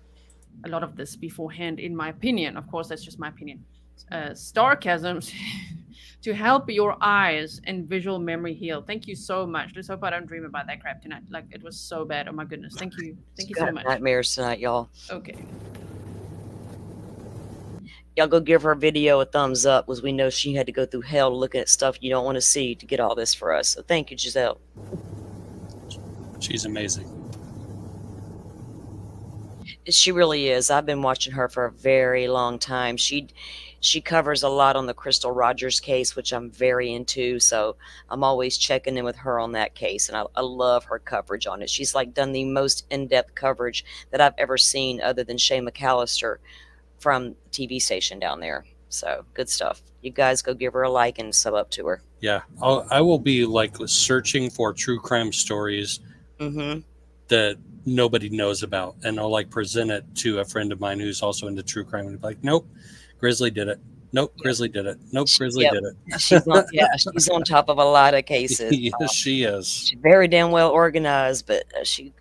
a lot of this beforehand, in my opinion. Of course, that's just my opinion. Sarcasms to help your eyes and visual memory heal. Thank you so much. Let's hope I don't dream about that crap tonight. Like, it was so bad. Oh my goodness. Thank you. Thank you so much. Nightmares tonight, y'all. Okay. Y'all go give her video a thumbs up, because we know she had to go through hell looking at stuff you don't want to see to get all this for us. So thank you, Giselle. She's amazing. She really is. I've been watching her for a very long time. She covers a lot on the Crystal Rogers case, which I'm very into. So I'm always checking in with her on that case. And I love her coverage on it. She's like done the most in-depth coverage that I've ever seen, other than Shay McAllister from the TV station down there. So good stuff. You guys go give her a like and sub up to her. Yeah, I will be like searching for true crime stories that nobody knows about, and I'll like present it to a friend of mine who's also into true crime, and be like, "Nope, Grizzly did it. Nope, Grizzly did it. Nope, Grizzly did it." She's on top of a lot of cases. Yes, she is. She's very damn well organized, but she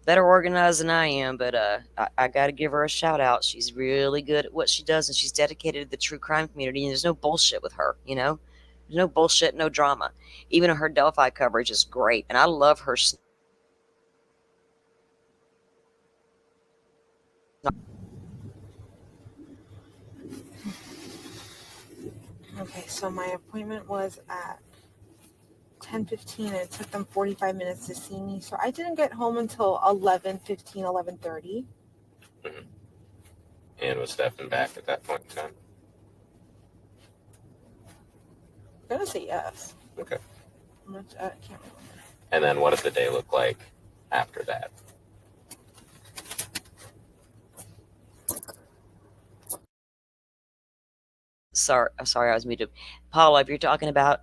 better organized than I am. But I got to give her a shout out. She's really good at what she does, and she's dedicated to the true crime community. And there's no bullshit with her, you know. There's no bullshit, no drama. Even her Delphi coverage is great, and I love her. Okay, so my appointment was at 10:15 and it took them 45 minutes to see me. So I didn't get home until 11:15, 11:30. Mm-hmm. And was Stefan back at that point in time? I'm going to say yes. Okay. I can't remember. And then what did the day look like after that? Sorry, I was muted. Paula, if you're talking about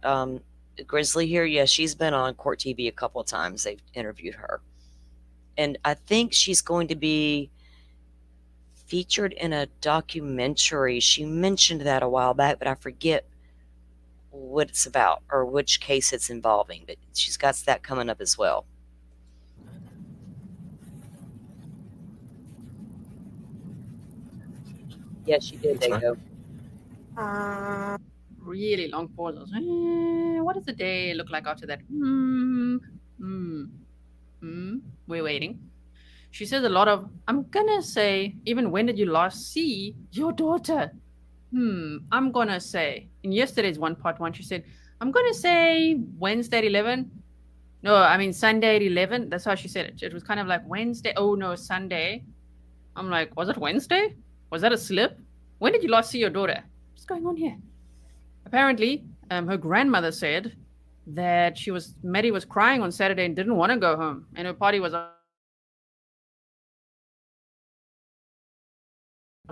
Grizzly here, yes, she's been on Court TV a couple of times. They've interviewed her. And I think she's going to be featured in a documentary. She mentioned that a while back, but I forget what it's about or which case it's involving. But she's got that coming up as well. Yes, she did. There you go. Really long pauses. What does the day look like after that? We're waiting. She says a lot of, I'm gonna say, even when did you last see your daughter? I'm gonna say. In yesterday's part one, she said, I'm gonna say Wednesday at 11. No, I mean Sunday at 11. That's how she said it. It was kind of like Wednesday. Oh no, Sunday. I'm like, was it Wednesday? Was that a slip? When did you last see your daughter? What's going on here? Apparently, her grandmother said that Maddie was crying on Saturday and didn't want to go home, and her party was, of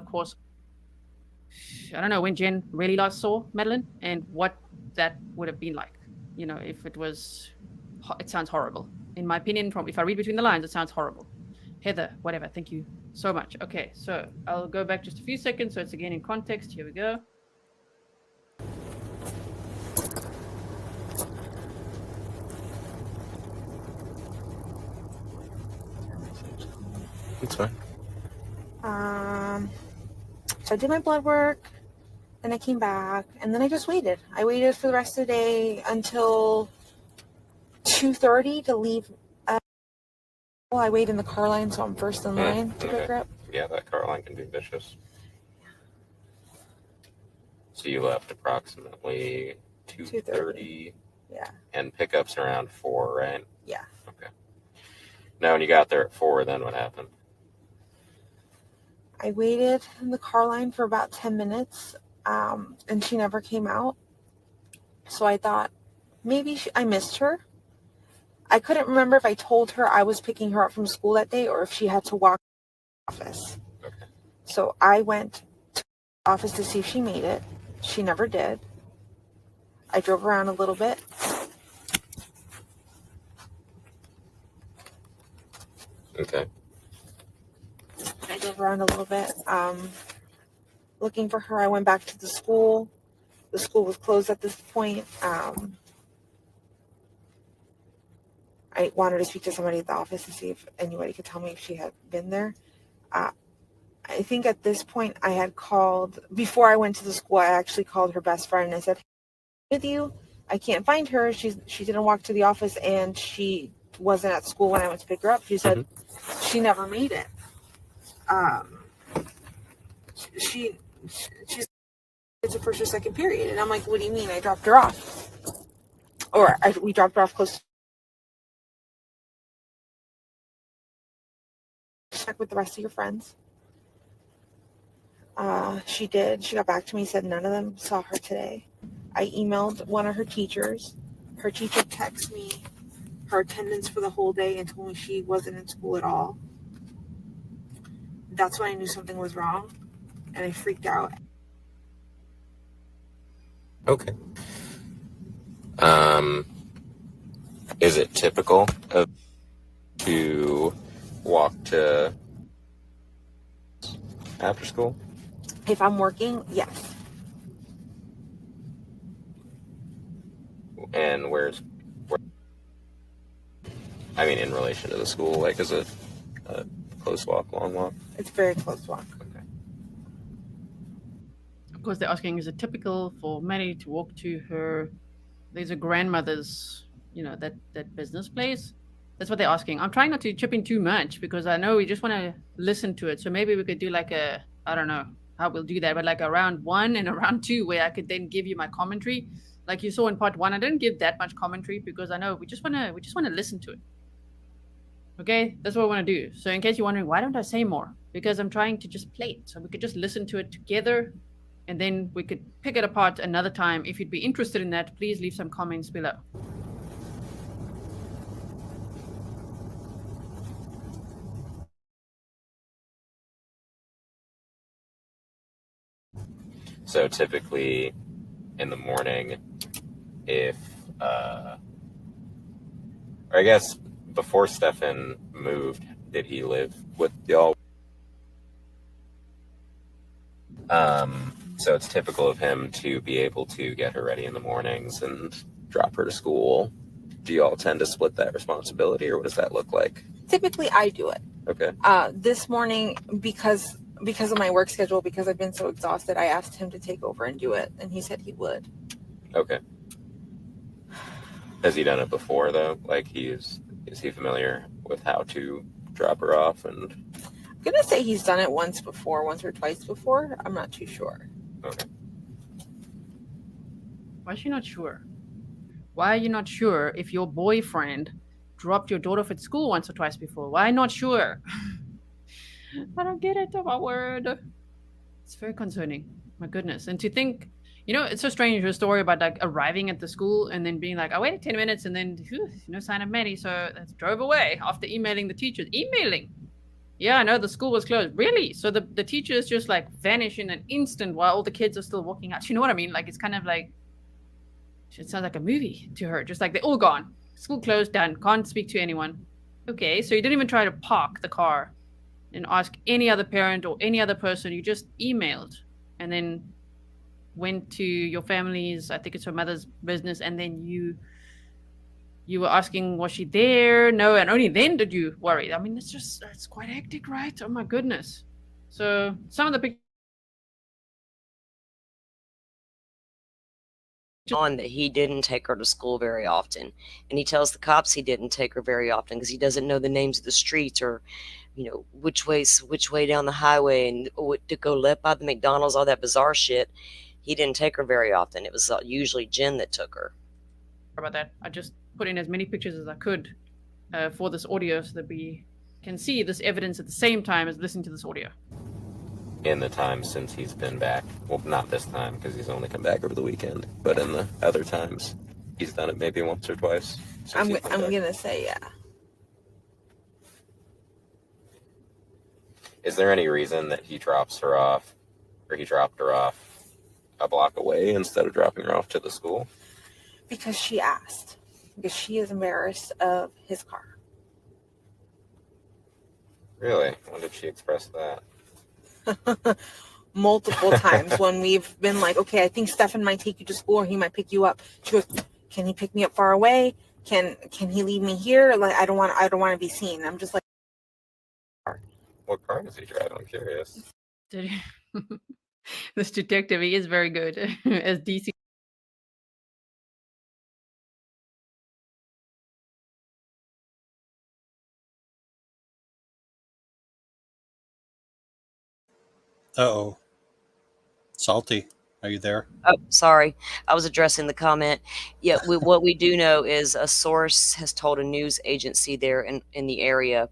course, I don't know when Jen really last saw Madeline and what that would have been like. You know, if it sounds horrible. In my opinion, if I read between the lines, it sounds horrible. Heather, whatever, thank you so much. Okay, so I'll go back just a few seconds so it's again in context. Here we go. That's fine. So I did my blood work, then I came back, and then I just waited. I waited for the rest of the day until 2:30 to leave. I wait in the car line, so I'm first in line to pick her up. Yeah, that car line can be vicious. So you left approximately 2:30. Yeah. And pickups around 4, right? Yeah. Okay. Now, when you got there at 4, then what happened? I waited in the car line for about 10 minutes, and she never came out. So I thought maybe I missed her. I couldn't remember if I told her I was picking her up from school that day or if she had to walk to the office. Okay. So I went to the office to see if she made it. She never did. I drove around a little bit. Okay. I drove around a little bit, looking for her. I went back to the school. The school was closed at this point. I wanted to speak to somebody at the office to see if anybody could tell me if she had been there. I think at this point I had called, before I went to the school, I actually called her best friend and I said, "Hey, with you, I can't find her. She didn't walk to the office and she wasn't at school when I went to pick her up." She said she never made it. She's it's a first or second period. And I'm like, "What do you mean? I dropped her off." Or we dropped her off close. Check with the rest of your friends. She did. She got back to me, said none of them saw her today. I emailed one of her teachers. Her teacher texted me her attendance for the whole day and told me she wasn't in school at all. That's when I knew something was wrong, and I freaked out. Okay. Is it typical of to walk to after school? If I'm working, yes. And where I mean, in relation to the school, like, is it a close walk, long walk? It's a very close walk. Okay. Of course, they're asking, is it typical for Maddie to walk to there's a grandmother's, that business place? That's what they're asking. I'm trying not to chip in too much because I know we just want to listen to it. So maybe we could do like I don't know how we'll do that, but like a round 1 and a round 2 where I could then give you my commentary. Like you saw in part 1, I didn't give that much commentary because I know we just want to listen to it. Okay, that's what I want to do. So in case you're wondering, why don't I say more? Because I'm trying to just play it. So we could just listen to it together and then we could pick it apart another time. If you'd be interested in that, please leave some comments below. So typically in the morning, if, or I guess before Stefan moved, did he live with y'all? So it's typical of him to be able to get her ready in the mornings and drop her to school. Do you all tend to split that responsibility, or what does that look like? Typically, I do it. Okay. This morning, because of my work schedule, because I've been so exhausted, I asked him to take over and do it, and he said he would. Okay. Has he done it before, though? Like, is he familiar with how to drop her off? And I'm gonna say he's done it once or twice before. I'm not too sure. Okay. Why is she not sure? Why are you not sure if your boyfriend dropped your daughter off at school once or twice before? Why not sure? I don't get it, oh my word. It's very concerning. My goodness. And to think, it's so strange, your story about like arriving at the school and then being like, I waited 10 minutes and then no sign of Maddie. So I drove away after emailing the teachers. Yeah, I know the school was closed. Really? So the teachers just like vanish in an instant while all the kids are still walking out. You know what I mean? Like, it's kind of like, it sounds like a movie to her. Just like they're all gone. School closed, done. Can't speak to anyone. Okay, so you didn't even try to park the car and ask any other parent or any other person. You just emailed and then went to your family's, I think it's her mother's business, and then you were asking, was she there? No, and only then did you worry. I mean, it's quite hectic, right? Oh my goodness. So some of the pictures on that he didn't take her to school very often, and he tells the cops he didn't take her very often because he doesn't know the names of the streets or which way down the highway and what to go left by the McDonald's, all that bizarre shit. He didn't take her very often. It was usually Jen that took her. About that, I just put in as many pictures as I could for this audio so that we can see this evidence at the same time as listening to this audio. In the time since he's been back, well, not this time because he's only come back over the weekend, but in the other times, he's done it maybe once or twice. I'm gonna say yeah. Is there any reason that he drops her off, or he dropped her off a block away instead of dropping her off to the school? Because she asked. Because she is embarrassed of his car. Really? When did she express that? Multiple times when we've been like, okay, I think Stefan might take you to school or he might pick you up. She goes, can he pick me up far away? Can he leave me here? Like I don't want to be seen. I'm just like, What car does he drive? I'm curious. This detective, he is very good as DC. Uh-oh. Salty, are you there? Oh, sorry. I was addressing the comment. Yeah, what we do know is a source has told a news agency there in the area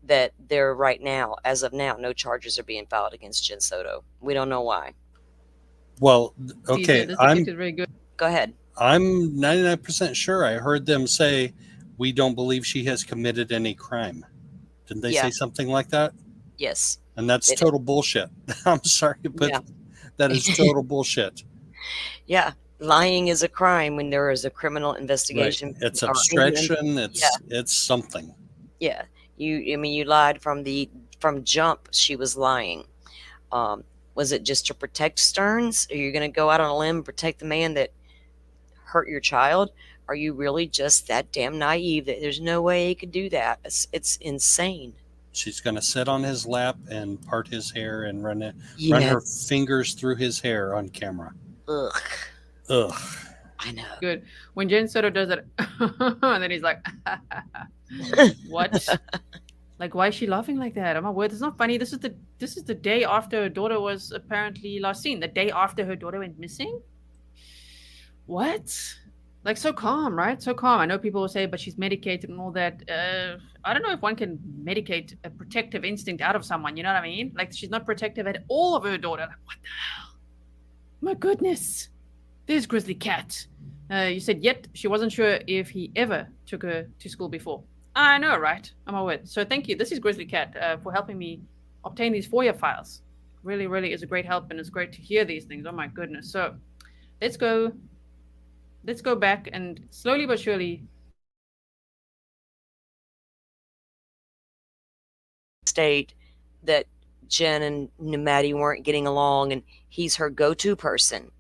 that there right now, as of now, no charges are being filed against Jen Soto. We don't know why. Well, He okay, said this detective is very good. Go ahead. I'm 99% sure I heard them say we don't believe she has committed any crime. Didn't they Yeah. say something like that? Yes. And that's It- total bullshit. I'm sorry, but Yeah. that is total bullshit. Yeah. Lying is a crime when there is a criminal investigation. Right. It's or- obstruction. It's something. Yeah. You lied from jump. She was lying. Was it just to protect Stearns? Are you going to go out on a limb and protect the man that hurt your child? Are you really just that damn naive that there's no way he could do that? It's insane. She's going to sit on his lap and part his hair and run her Yes. fingers through his hair on camera. Ugh. Ugh. I know. Good. When Jen Soto does it, and then he's like, what? Like, why is she laughing like that? Oh my word, it's not funny. This is the day after her daughter was apparently last seen. The day after her daughter went missing. What? Like, so calm, right? So calm. I know people will say, but she's medicated and all that. I don't know if one can medicate a protective instinct out of someone. You know what I mean? Like, she's not protective at all of her daughter. Like, what the hell? My goodness. There's Grizzly Cat. You said yet she wasn't sure if he ever took her to school before. I know, right? I'm my word. So thank you. This is Grizzly Cat for helping me obtain these FOIA files. Really, really is a great help, and it's great to hear these things. Oh my goodness. So let's go back and slowly but surely state that Jen and Maddie weren't getting along, and he's her go-to person.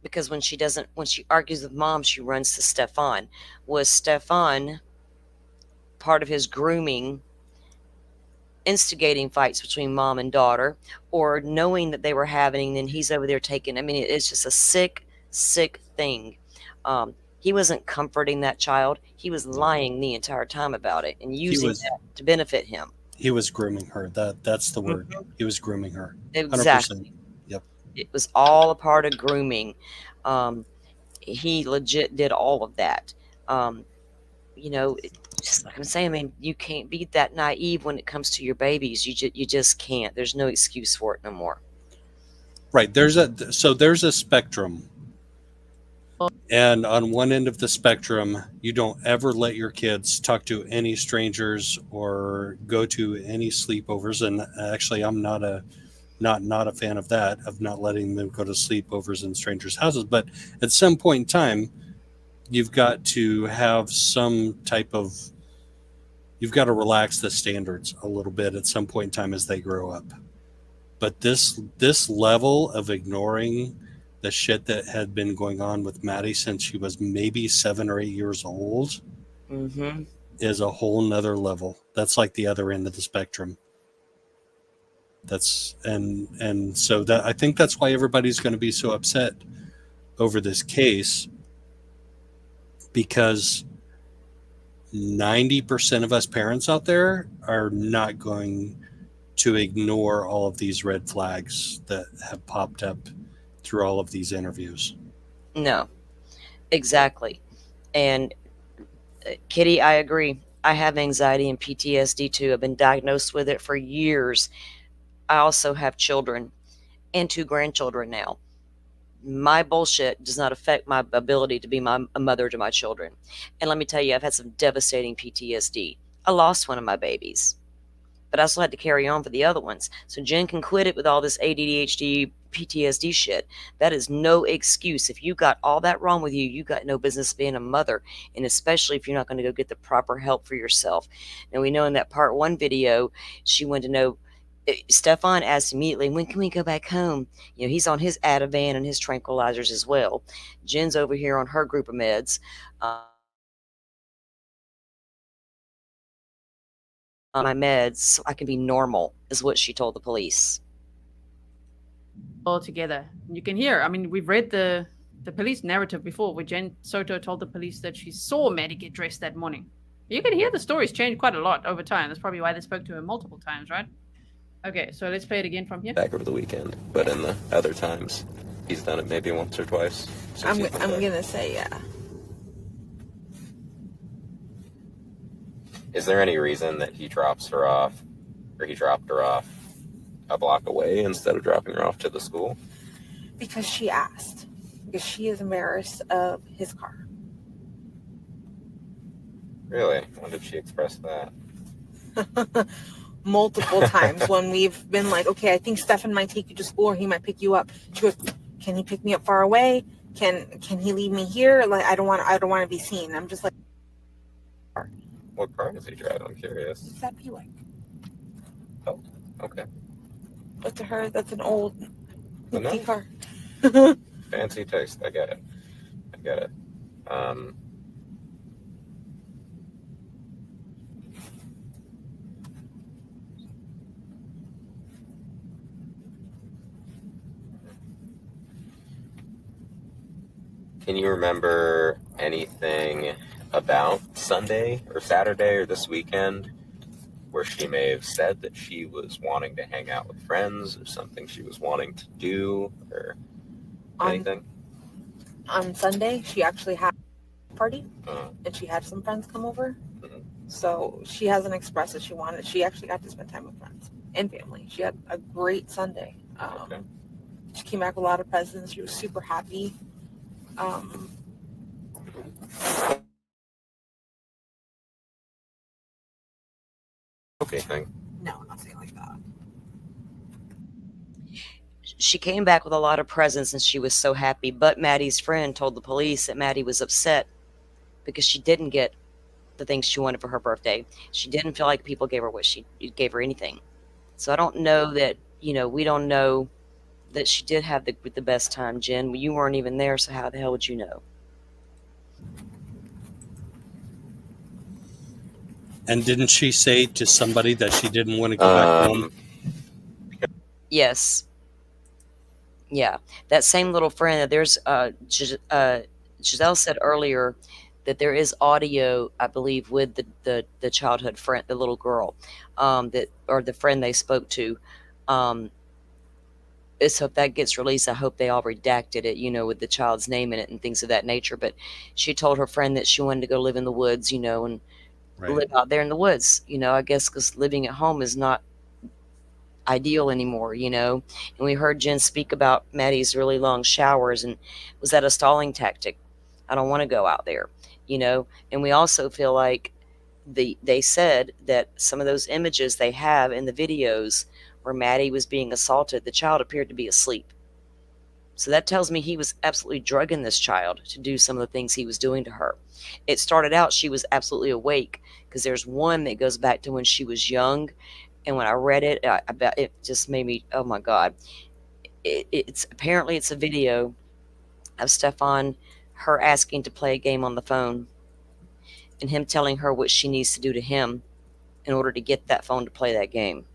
Because when she argues with mom, she runs to Stefan. Was Stefan part of his grooming, instigating fights between mom and daughter, or knowing that they were having, and then he's over there taking? I mean, it's just a sick thing. He wasn't comforting that child. He was lying the entire time about it and using that to benefit him. He was grooming her. That's the word. Mm-hmm. He was grooming her. 100%. Exactly. Yep. It was all a part of He legit did all of that. Just like I'm saying, I mean, you can't be that naive when it comes to your babies. You just can't. There's no excuse for it no more. Right. There's a spectrum. And on one end of the spectrum, you don't ever let your kids talk to any strangers or go to any sleepovers. And actually, I'm not a fan of that, of not letting them go to sleepovers in strangers' houses. But at some point in time, you've got to have you've got to relax the standards a little bit at some point in time as they grow up. But this level of ignoring the shit that had been going on with Maddie since she was maybe 7 or 8 years old Mm-hmm. is a whole nother level. That's like the other end of the spectrum. And so that I think that's why everybody's going to be so upset over this case, because 90% of us parents out there are not going to ignore all of these red flags that have popped up through all of these interviews. No, exactly. And Kitty, I agree. I have anxiety and PTSD too. I've been diagnosed with it for years. I also have children and 2 grandchildren now. My bullshit does not affect my ability to be a mother to my children. And let me tell you, I've had some devastating PTSD. I lost one of my babies, but I still had to carry on for the other ones. So Jen can quit it with all this ADHD, PTSD shit. That is no excuse. If you got all that wrong with you, you got no business being a mother, and especially if you're not going to go get the proper help for yourself. Now, we know in that part 1 video, she wanted to know, Stefan asked immediately, when can we go back home? He's on his Ativan and his tranquilizers as well. Jen's over here on her group of meds. My meds so I can be normal, is what she told the police. All together. You can hear, I mean, we've read the police narrative before, where Jen Soto told the police that she saw Maddie get dressed that morning. You can hear the stories change quite a lot over time. That's probably why they spoke to her multiple times, right? Okay, so let's play it again from here. Back over the weekend, but in the other times, he's done it maybe once or twice. I'm gonna say yeah. Is there any reason that he drops her off, or he dropped her off a block away instead of dropping her off to the school? Because she asked. Because she is embarrassed of his car. Really? When did she express that? Multiple times when we've been like, okay, I think Stefan might take you to school or he might pick you up. She goes, can he pick me up far away? Can he leave me here? Like, I don't want to be seen. I'm just like, What car does he drive? I'm curious. what's that be like? Oh, okay. But to her, that's an old empty car. Fancy taste. I get it. Can you remember anything about Sunday or Saturday or this weekend where she may have said that she was wanting to hang out with friends or something she was wanting to do or anything? On Sunday, she actually had a party and she had some friends come over. Mhm. So she hasn't expressed that she wanted. She actually got to spend time with friends and family. She had a great Sunday. Okay. She came back with a lot of presents. She was super happy. Okay, thing. No, nothing like that. She came back with a lot of presents and she was so happy, but Maddie's friend told the police that Maddie was upset because she didn't get the things she wanted for her birthday. She didn't feel like people gave her what she gave her anything. So I don't know that, we don't know that she did have the best time, Jen. You weren't even there, so how the hell would you know? And didn't she say to somebody that she didn't want to go back home? Yes. Yeah. That same little friend that there's Giselle said earlier that there is audio, I believe, with the childhood friend, the little girl, that, or the friend they spoke to. So if that gets released, I hope they all redacted it, with the child's name in it and things of that nature. But she told her friend that she wanted to go live in the woods, and live out there in the woods, I guess, because living at home is not ideal anymore, and we heard Jen speak about Maddie's really long showers, and was that a stalling tactic? I don't want to go out there, and we also feel like they said that some of those images they have in the videos where Maddie was being assaulted, the child appeared to be asleep. So that tells me he was absolutely drugging this child to do some of the things he was doing to her. It started out she was absolutely awake, because there's one that goes back to when she was young, and when I read it, it just made me, oh my God. It's apparently it's a video of Stefan, her asking to play a game on the phone, and him telling her what she needs to do to him in order to get that phone to play that game.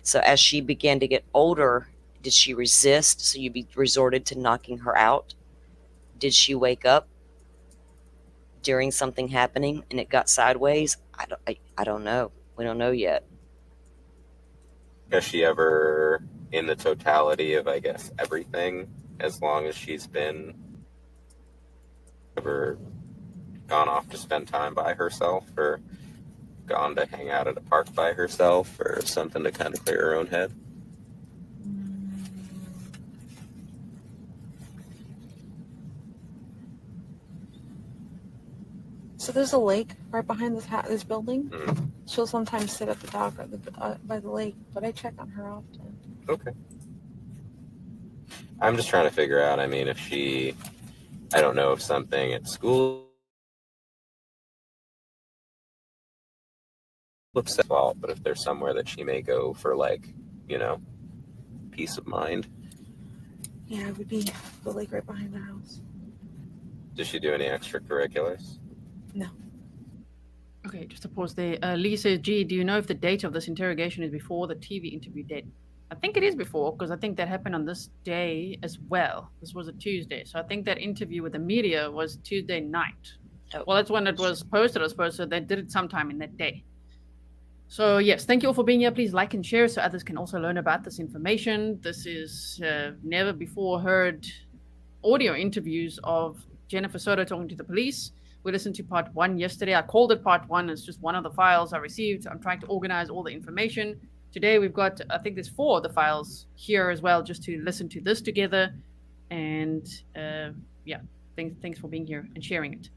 So as she began to get older, did she resist? So you resorted to knocking her out? Did she wake up during something happening and it got sideways? I don't know. We don't know yet. Has she ever, in the totality of, I guess, everything, as long as she's been ever gone off to spend time by herself or gone to hang out at a park by herself or something to kind of clear her own head? So there's a lake right behind this building. Mm-hmm. She'll sometimes sit at the dock by the lake, but I check on her often. Okay. I'm just trying to figure out, I mean, if she, I don't know if something at school upset fault, but if there's somewhere that she may go for, like, you know, peace of mind. Yeah, it would be the lake right behind the house. Does she do any extracurriculars? No. Okay, just a pause there. Lee says, "Gee, do you know if the date of this interrogation is before the TV interview date?" I think it is before, because I think that happened on this day as well. This was a Tuesday, so I think that interview with the media was Tuesday night. Oh. Well, that's when it was posted, I suppose. So they did it sometime in that day. So yes, thank you all for being here. Please like and share so others can also learn about this information. This is never before heard audio interviews of Jennifer Soto talking to the police. We listened to part 1 yesterday. I called it part 1. It's just one of the files I received. I'm trying to organize all the information. Today we've got, I think there's 4 of the files here as well, just to listen to this together. And yeah, thanks for being here and sharing it.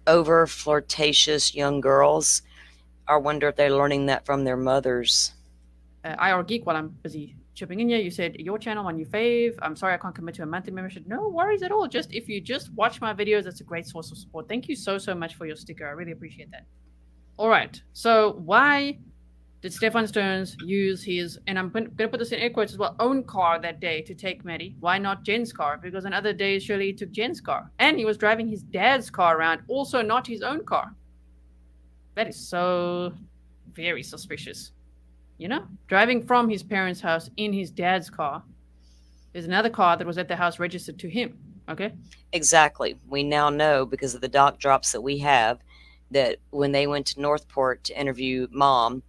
Over flirtatious young girls. I wonder if they're learning that from their mothers. IR Geek, while I'm busy chipping in here, you said your channel on your fave. I'm sorry I can't commit to a monthly membership. No worries at all. Just if you just watch my videos, that's a great source of support. Thank you so much for your sticker. I really appreciate that. All right. So why did Stefan Stearns use his, and I'm going to put this in air quotes as well, own car that day to take Maddie? Why not Jen's car? Because on other days, surely he took Jen's car. And he was driving his dad's car around, also not his own car. That is so very suspicious. You know, driving from his parents' house in his dad's car. There's another car that was at the house registered to him. Okay. Exactly. We now know because of the doc drops that we have that when they went to Northport to interview mom,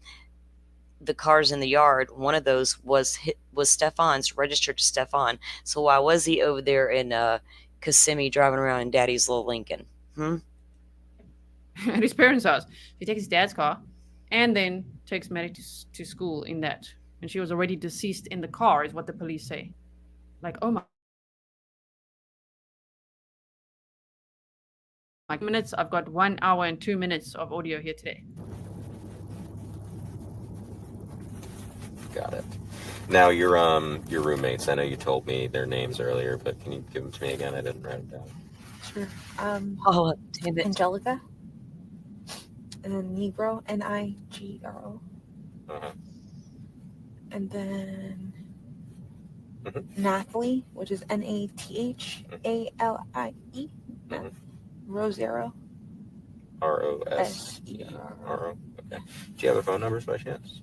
the cars in the yard, one of those was Stefan's, registered to Stefan. So why was he over there in Kissimmee driving around in daddy's little Lincoln? At his parents' house. He takes his dad's car and then takes Maddie to school in that. And she was already deceased in the car, is what the police say. Like, oh my minutes. I've got 1 hour and 2 minutes of audio here today. Got it. Now your roommates, I know you told me their names earlier, but can you give them to me again? I didn't write them down. Sure. Oh, damn it. Angelica. And then Negro, Nigro. Uh-huh. And then Nathalie, which is Nathalie. Mm-hmm. Rosero. Rosero. Okay. Do you have their phone numbers by chance?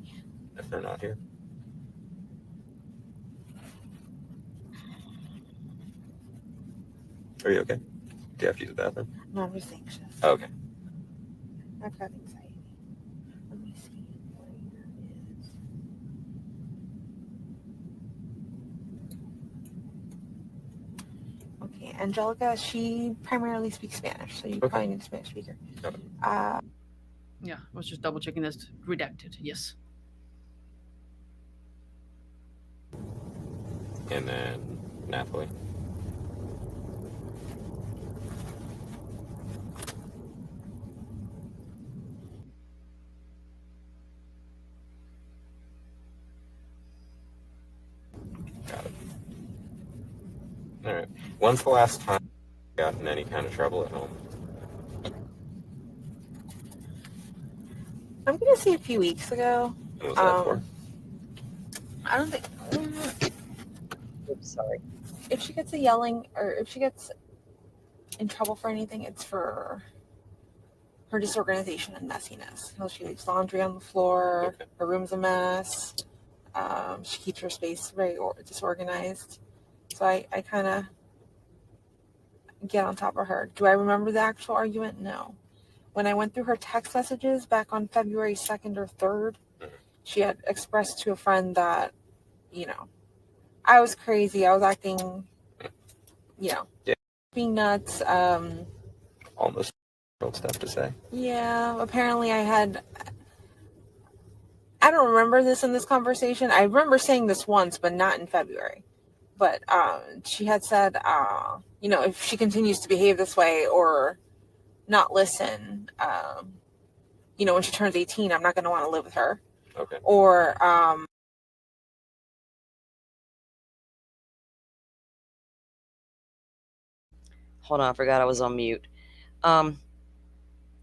If they're not here. Are you okay? Do you have to use the bathroom? No, I'm just anxious. Oh, okay. I've got anxiety. Let me see where it is. Okay, Angelica, she primarily speaks Spanish, so you probably need a Spanish speaker. Got it. Yeah, I was just double checking this. Redacted, yes. And then Nathalie. Got it. All right. When's the last time you got in any kind of trouble at home? I'm gonna say a few weeks ago. What was that for? I don't think. Oops, sorry. If she gets a yelling, or if she gets in trouble for anything, it's for her disorganization and messiness. She leaves laundry on the floor. Okay. Her room's a mess. She keeps her space very disorganized. So I kind of get on top of her. Do I remember the actual argument? No. When I went through her text messages back on February 2nd or 3rd, she had expressed to a friend that, I was crazy. I was acting, Yeah. being nuts. Almost stuff to say. Yeah, apparently I don't remember this in this conversation. I remember saying this once, but not in February. But she had said, if she continues to behave this way or not listen, when she turns 18, I'm not going to want to live with her. Okay. Or Hold on, I forgot I was on mute. Um,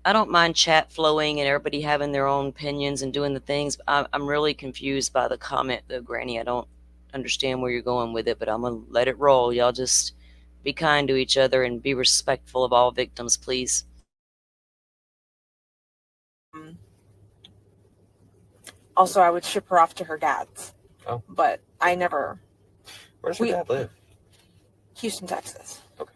I don't mind chat flowing and everybody having their own opinions and doing the things. But I'm really confused by the comment, though, Granny. I don't understand where you're going with it, but I'm gonna let it roll. Y'all just be kind to each other and be respectful of all victims, please. also, I would ship her off to her dad's. Oh. But I never. Where's your dad live? Houston, Texas. Okay.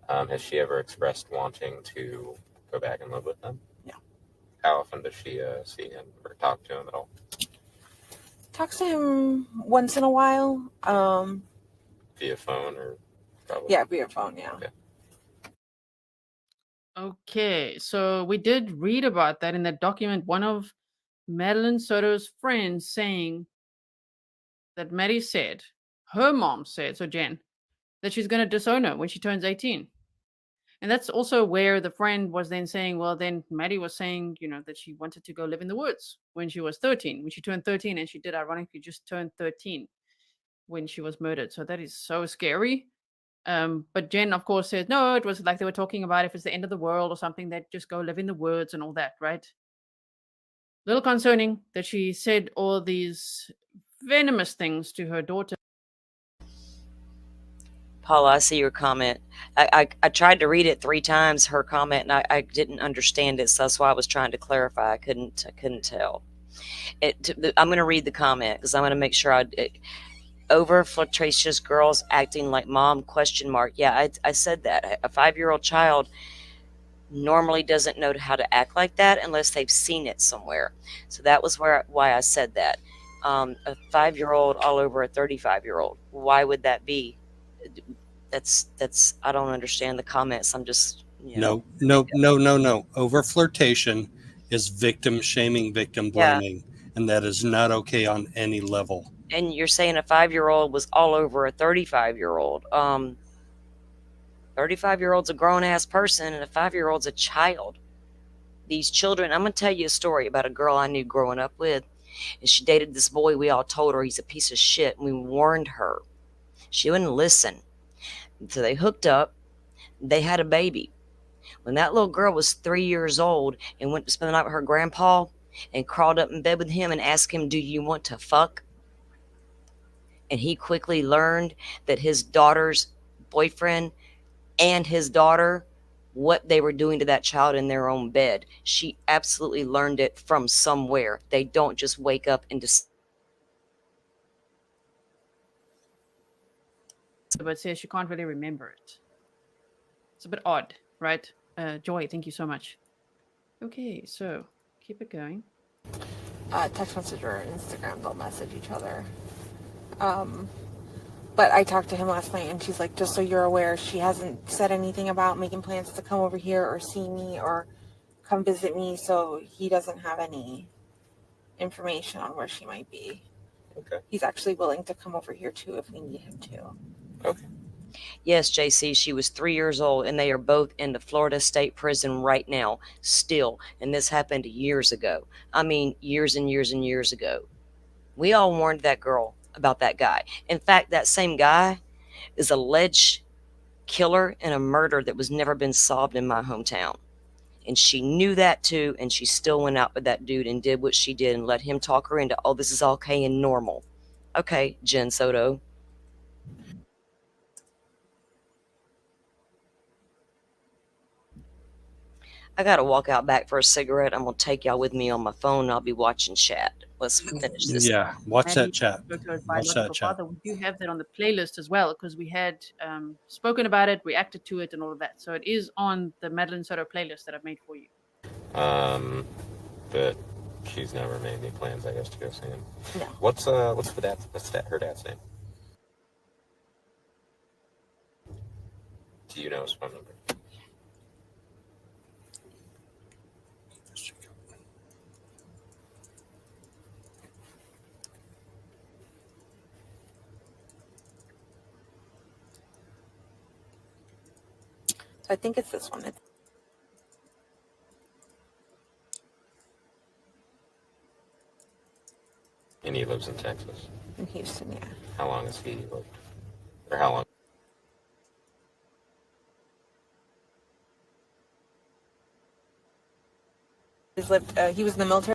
Has she ever expressed wanting to go back and live with them? No. How often does she see him or talk to him at all? Talks to him once in a while. Via phone or probably? Yeah, via phone, yeah. Okay. Okay, so we did read about that in that document. One of Madeline Soto's friends saying that Maddie said, her mom said, so Jen, that she's going to disown her when she turns 18. And that's also where the friend was then saying, well, then Maddie was saying, that she wanted to go live in the woods when she was 13, when she turned 13, and she did ironically just turn 13 when she was murdered. So that is so scary. But Jen, of course, said, no, it was like they were talking about if it's the end of the world or something, they'd just go live in the woods and all that, right? Little concerning that she said all these venomous things to her daughter. Paula, I see your comment. I tried to read it 3 times, her comment, and I didn't understand it, so that's why I was trying to clarify. I couldn't tell. I'm going to read the comment because I'm going to make sure over flirtatious girls acting like mom, question mark. Yeah, I said that. A 5-year-old child normally doesn't know how to act like that unless they've seen it somewhere. So that was why I said that. A 5-year-old all over a 35-year-old. Why would that be? That's I don't understand the comments. I'm just No. Over flirtation is victim shaming, victim Yeah. blaming, and that is not okay on any level. And you're saying a 5-year-old was all over a 35-year-old. 35-year-old's a grown ass person and a 5-year-old's a child. These children, I'm going to tell you a story about a girl I knew growing up with. And she dated this boy. We all told her he's a piece of shit. And we warned her. She wouldn't listen. So they hooked up. They had a baby. When that little girl was 3 years old and went to spend the night with her grandpa and crawled up in bed with him and asked him, do you want to fuck? And he quickly learned that his daughter's boyfriend and his daughter, what they were doing to that child in their own bed. She absolutely learned it from somewhere. They don't just wake up and just. But says she can't really remember it. It's a bit odd, right? Joy, thank you so much. Okay, so keep it going. Text message or Instagram, they'll message each other. But I talked to him last night and she's like, just so you're aware, she hasn't said anything about making plans to come over here or see me or come visit me, so he doesn't have any information on where she might be. Okay. He's actually willing to come over here too if we need him to. Okay. Yes, JC, she was 3 years old and they are both in the Florida State Prison right now, still. And this happened years ago. I mean, years and years and years ago. We all warned that girl about that guy. In fact, that same guy is alleged killer in a murder that was never been solved in my hometown. And she knew that too, and she still went out with that dude and did what she did and let him talk her into, oh, this is okay and normal. Okay, Jen Soto. I gotta walk out back for a cigarette. I'm gonna take y'all with me on my phone. I'll be watching chat. Let's finish this. Yeah, watch that chat. Soto's Watch that biological chat. father. We do have that on the playlist as well because we had spoken about it, reacted to it, and all of that. So it is on the Madeline Soto playlist that I've made for you. But she's never made any plans, I guess, to go see him. No. What's her dad's name? Do you know his phone number? So I think it's this one. It's And he lives in Texas. in Houston, yeah. How long has he lived? Or how long? He's lived. He was in the military.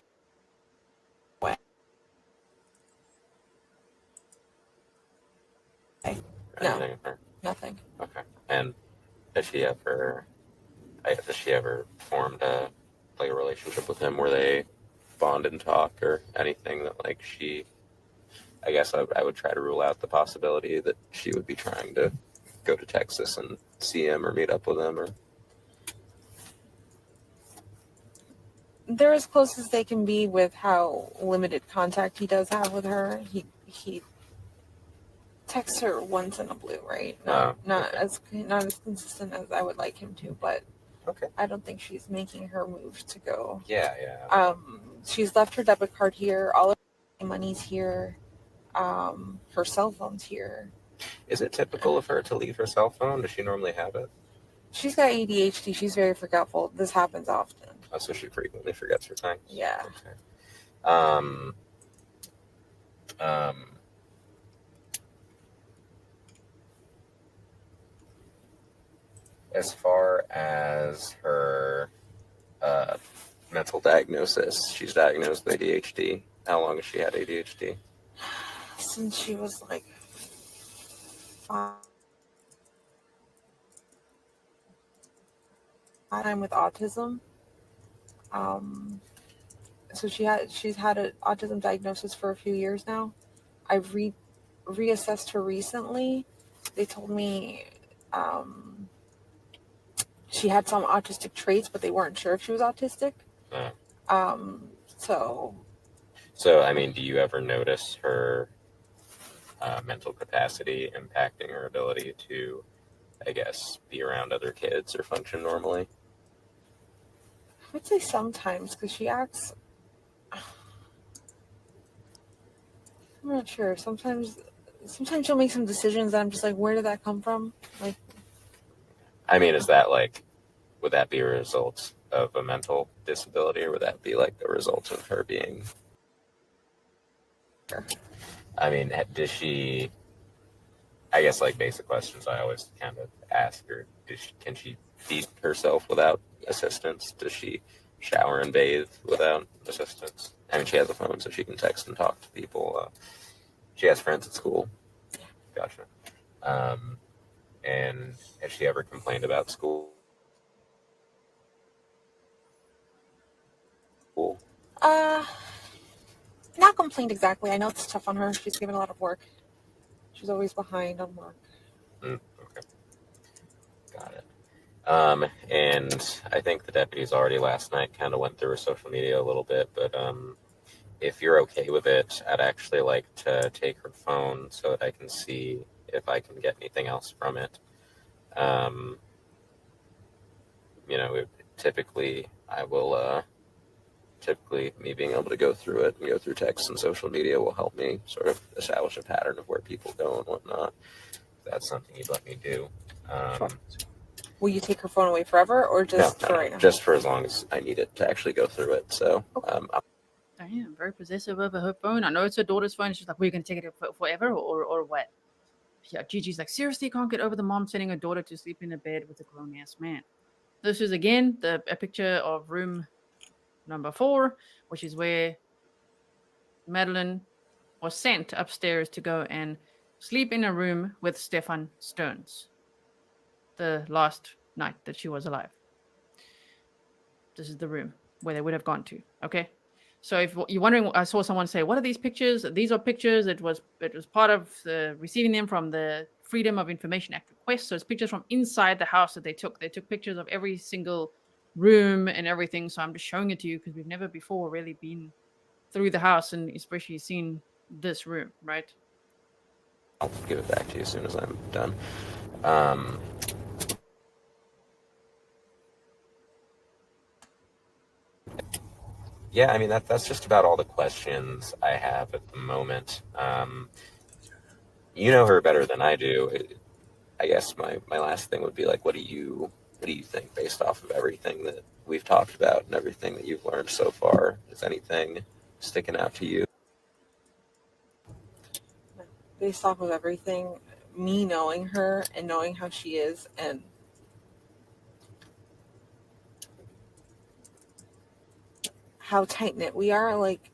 No. Anything with her? Nothing. Okay. And has she ever formed a relationship with him where they bond and talk or anything that like she? I guess I would try to rule out the possibility that she would be trying to go to Texas and see him or meet up with him or. They're as close as they can be with how limited contact he does have with her. He texts her once in a blue, right? Not as consistent as I would like him to, but okay. I don't think she's making her move to go. Yeah. She's left her debit card here. All of her money's here. Her cell phone's here. Is it typical of her to leave her cell phone? Does she normally have it? She's got ADHD. She's very forgetful. This happens often. Oh, so she frequently forgets her things? Yeah. Okay. As far as her mental diagnosis, she's diagnosed with ADHD. How long has she had ADHD? Since she was like 5. I'm with autism. So she's had an autism diagnosis for a few years now. I've reassessed her recently. They told me she had some autistic traits, but they weren't sure if she was autistic. So I mean, do you ever notice her mental capacity impacting her ability to, I guess, be around other kids or function normally? I would say sometimes, because she acts. I'm not sure. Sometimes she'll make some decisions that I'm just like, where did that come from? Like, I mean, is that like, would that be a result of a mental disability, or would that be like a result of her being? I mean, does she? I guess like basic questions I always kind of ask her. Can she feed herself without assistance? Does she shower and bathe without assistance? I mean, she has a phone, so she can text and talk to people. She has friends at school. Gotcha. And has she ever complained about school? Not complained exactly. I know it's tough on her. She's given a lot of work. She's always behind on work. Okay. Got it. And I think the deputies already last night kind of went through her social media a little bit, but if you're okay with it, I'd actually like to take her phone so that I can see if I can get anything else from it. Typically me being able to go through it and go through text and social media will help me sort of establish a pattern of where people go and whatnot. If that's something you'd let me do. Sure. Will you take her phone away forever, or just for right now? Just for as long as I need it to actually go through it. So, Damn, very possessive over her phone. I know it's her daughter's phone. She's like, we're going to take it forever or what? Yeah, Gigi's like, seriously, can't get over the mom sending her daughter to sleep in a bed with a grown-ass man. This is, again, a picture of room number 4, which is where Madeline was sent upstairs to go and sleep in a room with Stefan Stearns the last night that she was alive. This is the room where they would have gone to, okay? So if you're wondering, I saw someone say, what are these pictures? These are pictures. It was part of receiving them from the Freedom of Information Act request. So it's pictures from inside the house that they took. They took pictures of every single room and everything. So I'm just showing it to you because we've never before really been through the house and especially seen this room, right? I'll give it back to you as soon as I'm done. Yeah, I mean, that's just about all the questions I have at the moment. You know her better than I do. I guess my last thing would be like, what do you think based off of everything that we've talked about and everything that you've learned so far? Is anything sticking out to you? Based off of everything, me knowing her and knowing how she is, and how tight knit we are, like,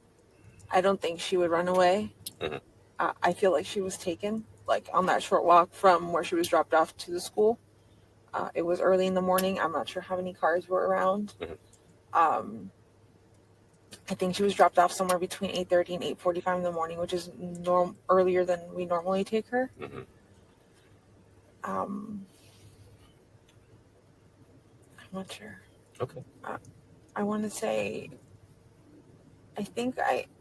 I don't think she would run away. Mhm. I feel like she was taken, like, on that short walk from where she was dropped off to the school. It was early in the morning. I'm not sure how many cars were around. Mhm. I think she was dropped off somewhere between 8:30 and 8:45 in the morning, which is earlier than we normally take her. Mhm. I'm not sure. Okay. I want to say,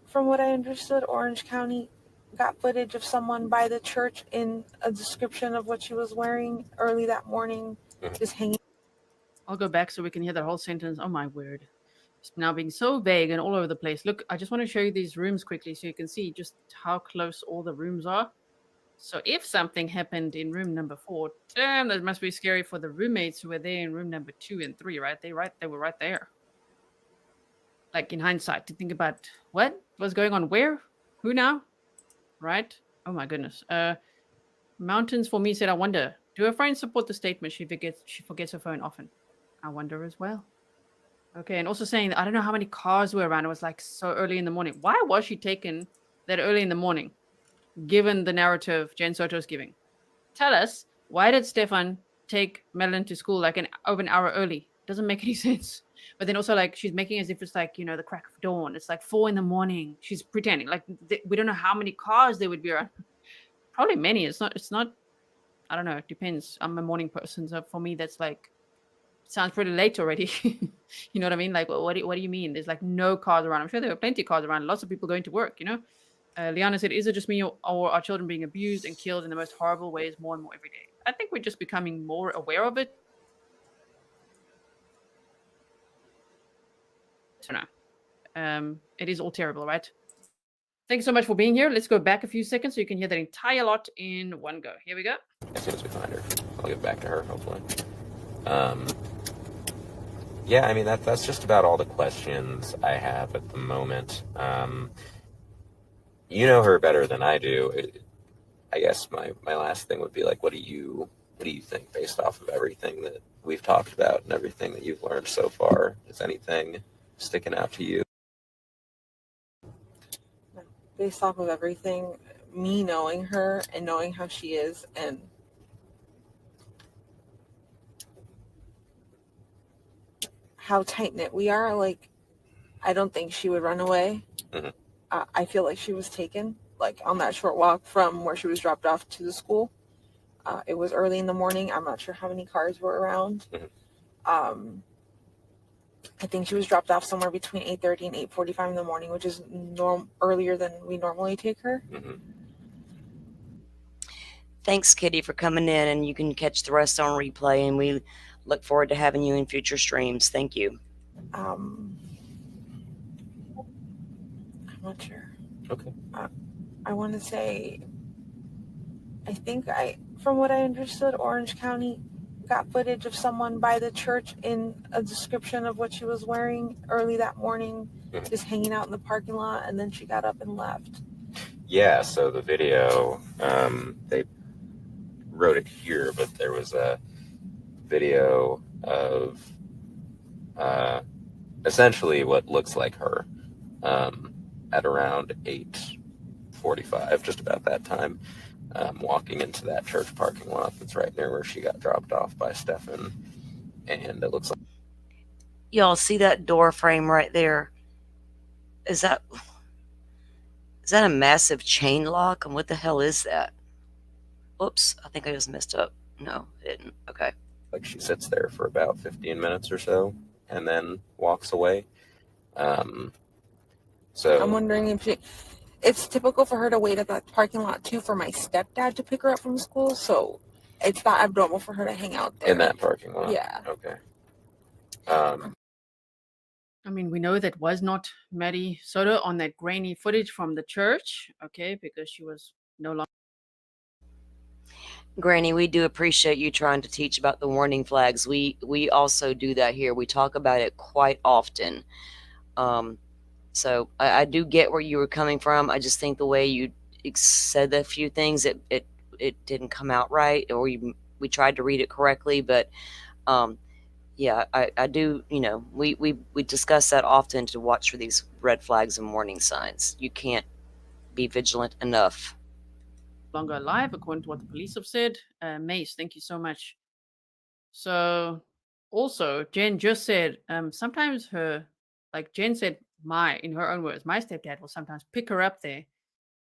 from what I understood, Orange County got footage of someone by the church in a description of what she was wearing early that morning, Mhm. just hanging. I'll go back so we can hear that whole sentence. Oh my word. It's now being so vague and all over the place. Look, I just want to show you these rooms quickly so you can see just how close all the rooms are. So if something happened in room number 4, damn, that must be scary for the roommates who were there in room number 2 and 3, right? They were right there. Like in hindsight, to think about what was going on where, who now, right? Oh my goodness. Mountains for me said, I wonder, do her friends support the statement she forgets her phone often? I wonder as well. Okay, and also saying, I don't know how many cars were around. It was like so early in the morning. Why was she taken that early in the morning, given the narrative Jen Soto's giving? Tell us, why did Stefan take Madeline to school like over an hour early? Doesn't make any sense. But then also, like, she's making as if it's like, the crack of dawn. It's like 4 in the morning. She's pretending. Like, we don't know how many cars there would be around. Probably many. It's not, I don't know. It depends. I'm a morning person. So for me, that's like, sounds pretty late already. You know what I mean? Like, what do you mean? There's like no cars around. I'm sure there were plenty of cars around. Lots of people going to work. Liana said, is it just me or are children being abused and killed in the most horrible ways more and more every day? I think we're just becoming more aware of it. So no. It is all terrible, right? Thank you so much for being here. Let's go back a few seconds so you can hear that entire lot in one go. Here we go. As soon as we find her, I'll get back to her, hopefully. Yeah, I mean, that's just about all the questions I have at the moment. You know her better than I do. I guess my last thing would be like, what do you think based off of everything that we've talked about and everything that you've learned so far? Is anything sticking out to you? Based off of everything, me knowing her and knowing how she is, and how tight knit we are, like, I don't think she would run away. Mhm. I feel like she was taken, like, on that short walk from where she was dropped off to the school. It was early in the morning. I'm not sure how many cars were around. Mhm. I think she was dropped off somewhere between 8:30 and 8:45 in the morning, which is earlier than we normally take her. Mhm. Thanks, Kitty, for coming in, and you can catch the rest on replay, and we look forward to having you in future streams. Thank you. I'm not sure. Okay. I want to say, from what I understood, Orange County got footage of someone by the church in a description of what she was wearing early that morning, Mhm. just hanging out in the parking lot, and then she got up and left. Yeah, so the video, they wrote it here, but there was a video of essentially what looks like her at around 8:45, just about that time, walking into that church parking lot that's right near where she got dropped off by Stefan. And it looks like, Y'all see that door frame right there? Is that a massive chain lock? And what the hell is that? Oops, I think I just messed up. No, I didn't. Okay. like she sits there for about 15 minutes or so and then walks away. So I'm wondering if it's typical for her to wait at that parking lot too for my stepdad to pick her up from school, so it's not abnormal for her to hang out there in that parking lot. Yeah. Okay. I mean, we know that was not Maddie Soto on that grainy footage from the church, okay, because she was no longer. Granny, we do appreciate you trying to teach about the warning flags. We also do that here. We talk about it quite often. So I do get where you were coming from. I just think the way you said a few things, it didn't come out right, or we tried to read it correctly. But yeah, I do. You know, we discuss that often to watch for these red flags and warning signs. You can't be vigilant enough. Longer alive, according to what the police have said. Mace, thank you so much. So, also, Jen just said sometimes like Jen said, in her own words, my stepdad will sometimes pick her up there.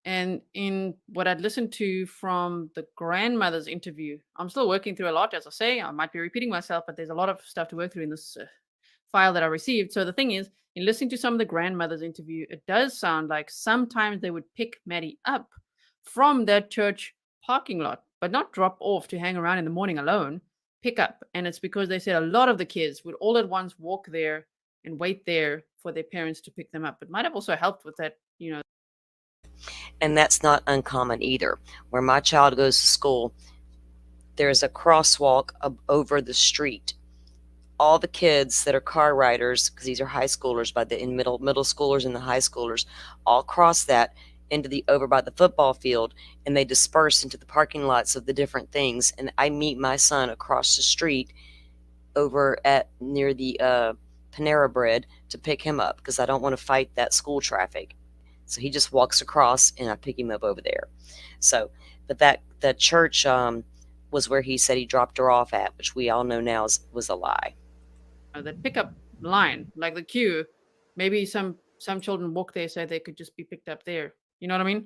And in what I'd listened to from the grandmother's interview, I'm still working through a lot, as I say. I might be repeating myself, but there's a lot of stuff to work through in this file that I received. So the thing is, in listening to some of the grandmother's interview, it does sound like sometimes they would pick Maddie up from that church parking lot, but not drop off to hang around in the morning alone. Pick up. And it's because they said a lot of the kids would all at once walk there and wait there for their parents to pick them up. It might have also helped with that, And that's not uncommon either. Where my child goes to school, there's a crosswalk over the street. All the kids that are car riders, because these are high schoolers, in middle schoolers and the high schoolers, all cross that into over by the football field, and they disperse into the parking lots of the different things. And I meet my son across the street over at near the Panera Bread to pick him up because I don't want to fight that school traffic. So he just walks across, and I pick him up over there. So, but that church was where he said he dropped her off at, which we all know now was a lie. that pickup line, like the queue. Maybe some children walk there so they could just be picked up there. You know what I mean?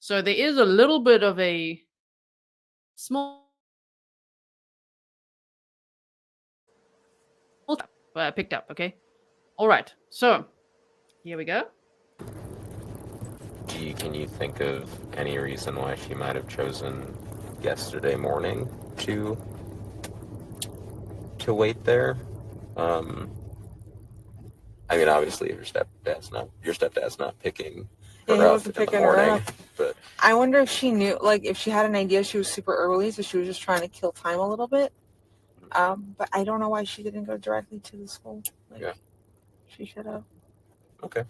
So there is a little bit of a small picked up. Okay. All right. So here we go. Can you think of any reason why she might have chosen yesterday morning to wait there? I mean, obviously, your stepdad's not picking her up in the morning, but I wonder if she knew, like, if she had an idea she was super early, so she was just trying to kill time a little bit. But I don't know why she didn't go directly to the school. Yeah. She should have. Okay.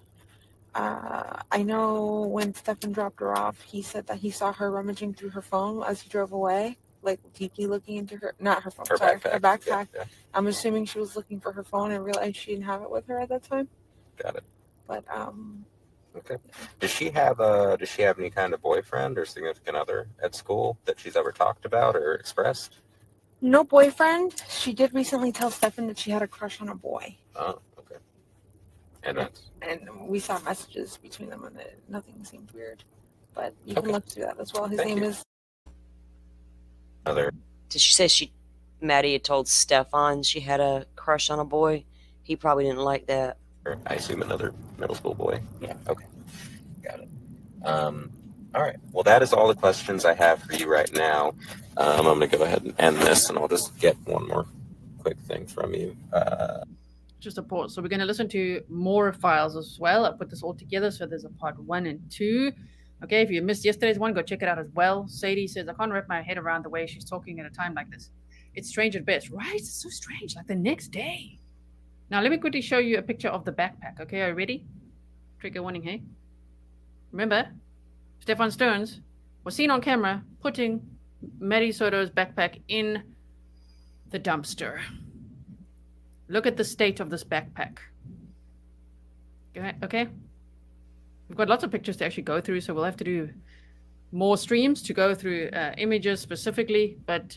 I know when Stefan dropped her off, he said that he saw her rummaging through her phone as he drove away, like deeply looking into her backpack. Yeah. I'm assuming she was looking for her phone and realized she didn't have it with her at that time. Got it. But Okay. Does she have any kind of boyfriend or significant other at school that she's ever talked about or expressed? No boyfriend. She did recently tell Stefan that she had a crush on a boy. Oh, okay. And we saw messages between them, and nothing seemed weird. But you can look through that as well. His name is. Did she say Maddie had told Stefan she had a crush on a boy? He probably didn't like that. I assume another middle school boy. Yeah. Okay. Got it. All right. Well, that is all the questions I have for you right now. I'm going to go ahead and end this, and I'll just get one more quick thing from you. Just a pause. So we're going to listen to more files as well. I put this all together, so there's a part 1 and 2. Okay, if you missed yesterday's one, go check it out as well. Sadie says, I can't wrap my head around the way she's talking at a time like this. It's strange at best. Right? It's so strange. Like the next day. Now, let me quickly show you a picture of the backpack. Okay, are you ready? Trigger warning, hey? Remember, Stefan Stearns was seen on camera putting Maddie Soto's backpack in the dumpster. Look at the state of this backpack. Okay? We've got lots of pictures to actually go through, so we'll have to do more streams to go through images specifically. But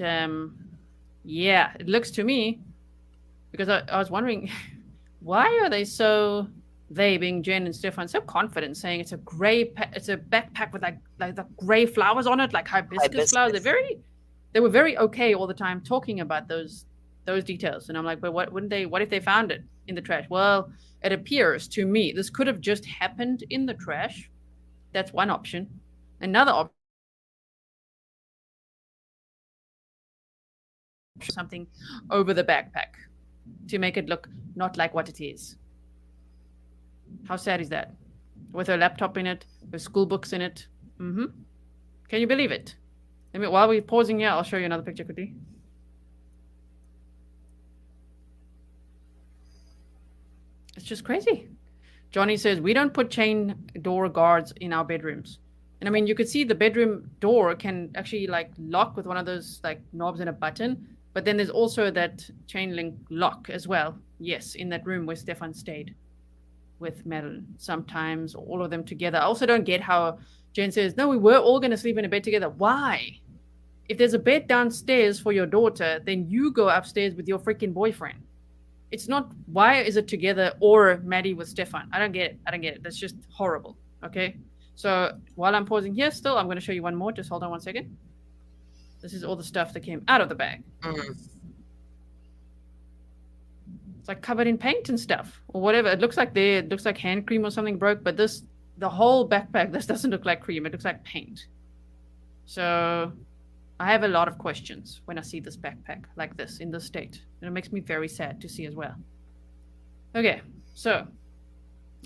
yeah, it looks to me, because I was wondering, why are they being Jen and Stefan so confident saying it's a backpack with like the gray flowers on it, like hibiscus flowers. They were very okay all the time talking about those details. And I'm like, but what if they found it in the trash? Well, it appears to me this could have just happened in the trash. That's one option. Another option, something over the backpack to make it look not like what it is. How sad is that? With her laptop in it, her school books in it. Can you believe it? While we're pausing here, I'll show you another picture quickly. It's just crazy. Johnny says, we don't put chain door guards in our bedrooms. And I mean, you could see the bedroom door can actually like lock with one of those like knobs and a button. But then there's also that chain link lock as well. Yes, in that room where Stefan stayed with Madeline. Sometimes all of them together. I also don't get how Jen says, no, we were all going to sleep in a bed together. Why? If there's a bed downstairs for your daughter, then you go upstairs with your freaking boyfriend. It's not, why is it together or Maddie with Stefan? I don't get it. That's just horrible. Okay. So while I'm pausing here still, I'm going to show you one more. Just hold on one second. This is all the stuff that came out of the bag. It's like covered in paint and stuff or whatever. It looks like hand cream or something broke, but the whole backpack, this doesn't look like cream. It looks like paint. So I have a lot of questions when I see this backpack like this in this state. And it makes me very sad to see as well. Okay, so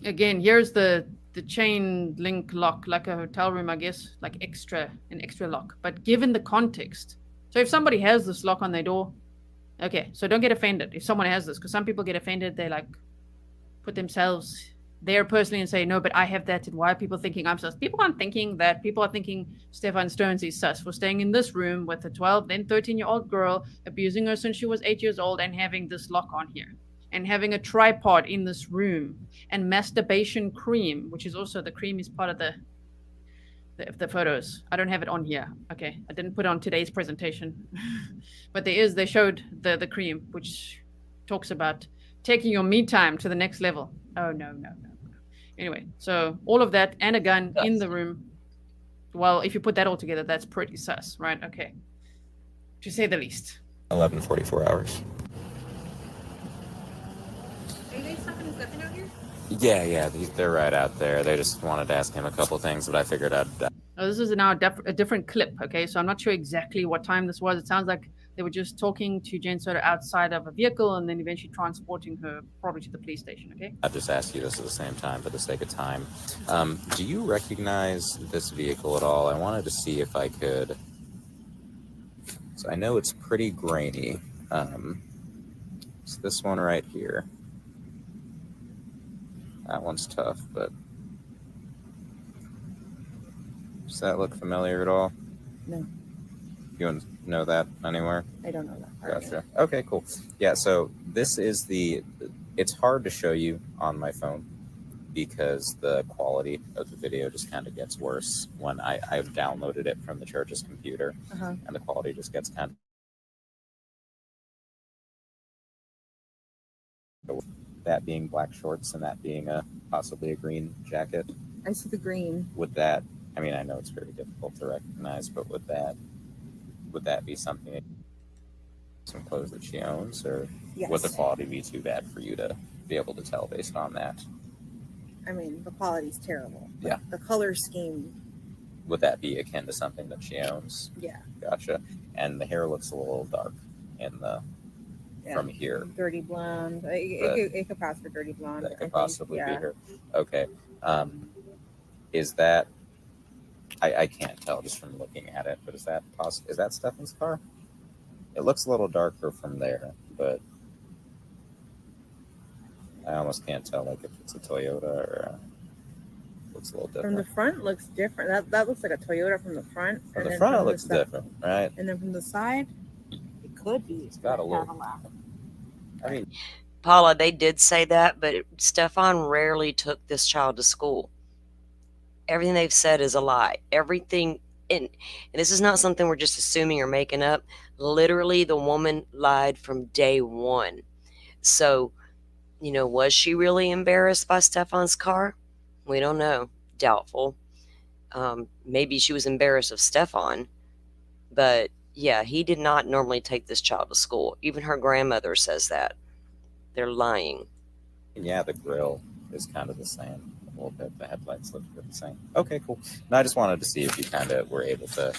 again, here's the chain link lock, like a hotel room, I guess, like an extra lock. But given the context, so if somebody has this lock on their door, okay, so don't get offended if someone has this, because some people get offended. They like put themselves there personally and say, no, but I have that, and why are people thinking I'm sus? People aren't thinking that. People are thinking Stefan Stearns is sus for staying in this room with a 12, then 13-year-old girl, abusing her since she was 8 years old, and having this lock on here, and having a tripod in this room, and masturbation cream, which is also, the cream is part of the photos. I don't have it on here. Okay, I didn't put it on today's presentation. But they showed the cream, which talks about taking your me time to the next level. Oh, no. Anyway, so all of that and a gun in the room. Well, if you put that all together, that's pretty sus, right? Okay. To say the least. 11:44 hours. Are you guys talking to Stefan out here? Yeah, they're right out there. They just wanted to ask him a couple things, but I figured I'd... Oh, this is now a different clip, okay? So I'm not sure exactly what time this was. It sounds like they were just talking to Jen Soda outside of a vehicle and then eventually transporting her probably to the police station, okay? I'll just ask you this at the same time for the sake of time. Do you recognize this vehicle at all? I wanted to see if I could... So I know it's pretty grainy. It's this one right here. That one's tough, but... Does that look familiar at all? No. You wouldn't know that anywhere? I don't know that part. Gotcha. Okay, cool. Yeah, so this is it's hard to show you on my phone because the quality of the video just kind of gets worse when I've downloaded it from the church's computer, and the quality just gets kind of... That being black shorts and that being possibly a green jacket. I see the green. Would that, I mean, I know it's very difficult to recognize, but would that be something, some clothes that she owns, or would the quality be too bad for you to be able to tell based on that? I mean, the quality's terrible. Yeah. The color scheme. Would that be akin to something that she owns? Yeah. Gotcha. And the hair looks a little dark in the from here. Dirty blonde. It could pass for dirty blonde. That could possibly be her. Okay. Is that... I can't tell just from looking at it, but is that possible? Is that Stefan's car? It looks a little darker from there, but I almost can't tell like if it's a Toyota or looks a little different. From the front looks different. That looks like a Toyota from the front. From the front it looks different, right? And then from the side, it could be. It's got a look. I mean, Paula, they did say that, but Stefan rarely took this child to school. Everything they've said is a lie. Everything, and this is not something we're just assuming or making up. Literally, the woman lied from day one. So, was she really embarrassed by Stefan's car? We don't know. Doubtful. Maybe she was embarrassed of Stefan. But, yeah, he did not normally take this child to school. Even her grandmother says that. They're lying. Yeah, the grill is kind of the same. A little bit. The headlights look the same. Okay, cool. And I just wanted to see if you kind of were able to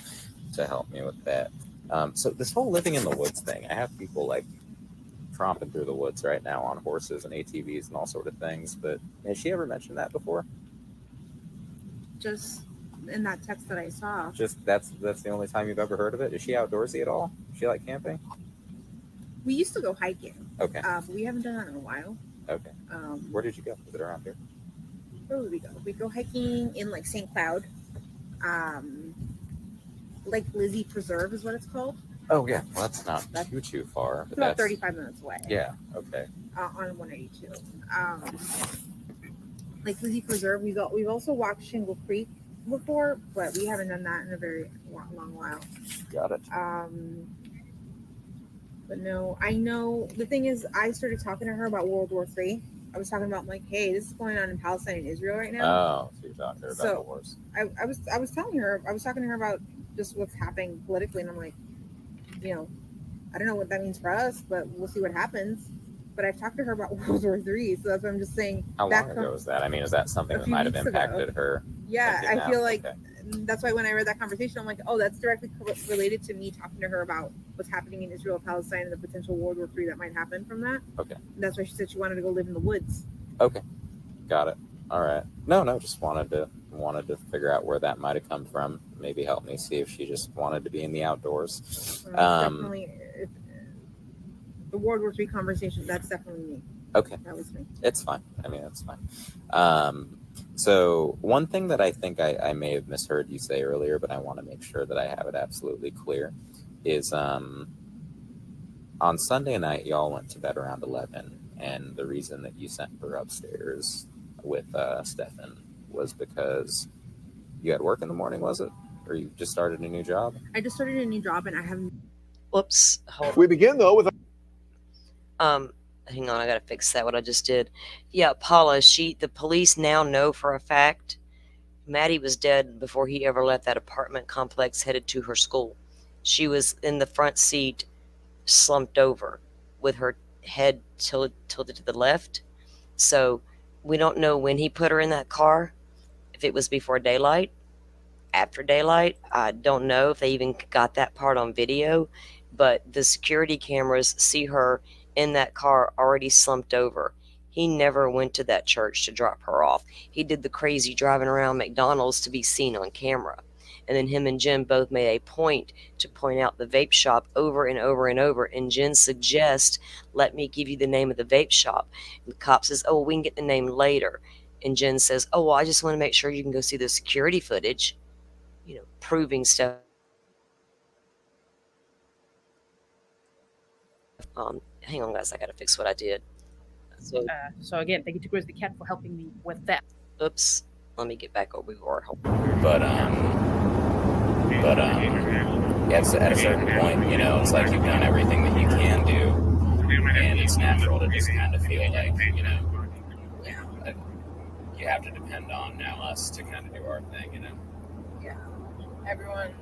help me with that. So this whole living in the woods thing, I have people like tromping through the woods right now on horses and ATVs and all sort of things. But has she ever mentioned that before? Just in that text that I saw. Just that's the only time you've ever heard of it? Is she outdoorsy at all? Does she like camping? We used to go hiking. Okay. But we haven't done that in a while. Okay. Where did you go? Was it around here? Where would we go? We go hiking in like St. Cloud. Lake Lizzie Preserve is what it's called. Oh yeah, well that's not too far. It's about 35 minutes away. Yeah. Okay. On 182. Lake Lizzie Preserve. We've also walked Shingle Creek before, but we haven't done that in a very long while. Got it. But no, I know the thing is, I started talking to her about World War III. I was talking about like, hey, this is going on in Palestine and Israel right now. Oh, so you're talking to her about the wars. I was telling her, I was talking to her about just what's happening politically, and I'm like, you know, I don't know what that means for us, but we'll see what happens. But I've talked to her about World War III, so that's what I'm just saying. How long ago was that? I mean, is that something that might have impacted her? Yeah, I feel like that's why when I read that conversation, I'm like, oh, that's directly related to me talking to her about what's happening in Israel, Palestine, and the potential World War III that might happen from that. Okay. And that's why she said she wanted to go live in the woods. Okay, got it. All right. No, just wanted to figure out where that might have come from. Maybe help me see if she just wanted to be in the outdoors. Definitely, the World War III conversation. That's definitely me. Okay, that was me. It's fine. I mean, it's fine. So one thing that I think I may have misheard you say earlier, but I want to make sure that I have it absolutely clear, is on Sunday night, y'all went to bed around 11, and the reason that you sent her upstairs with Stefan was because you had work in the morning, was it? Or you just started a new job? I just started a new job, and I haven't. Whoops. We begin, though, with... Hang on, I gotta fix that, what I just did. Yeah, Paula, the police now know for a fact Maddie was dead before he ever left that apartment complex headed to her school. She was in the front seat, slumped over, with her head tilted to the left. So we don't know when he put her in that car, if it was before daylight, after daylight. I don't know if they even got that part on video, but the security cameras see her in that car already slumped over. He never went to that church to drop her off. He did the crazy driving around McDonald's to be seen on camera. And then him and Jen both made a point to point out the vape shop over and over and over. And Jen suggests, let me give you the name of the vape shop. And the cop says, oh, we can get the name later. And Jen says, oh, well, I just want to make sure you can go see the security footage, proving stuff. Hang on, guys, I gotta fix what I did. So again, thank you to Grizz the Cat for helping me with that. Oops. Let me get back where we were. But at a certain point, it's like you've done everything that you can do, and it's natural to just kind of feel like, you have to depend on now us to kind of do our thing, Yeah. Everyone,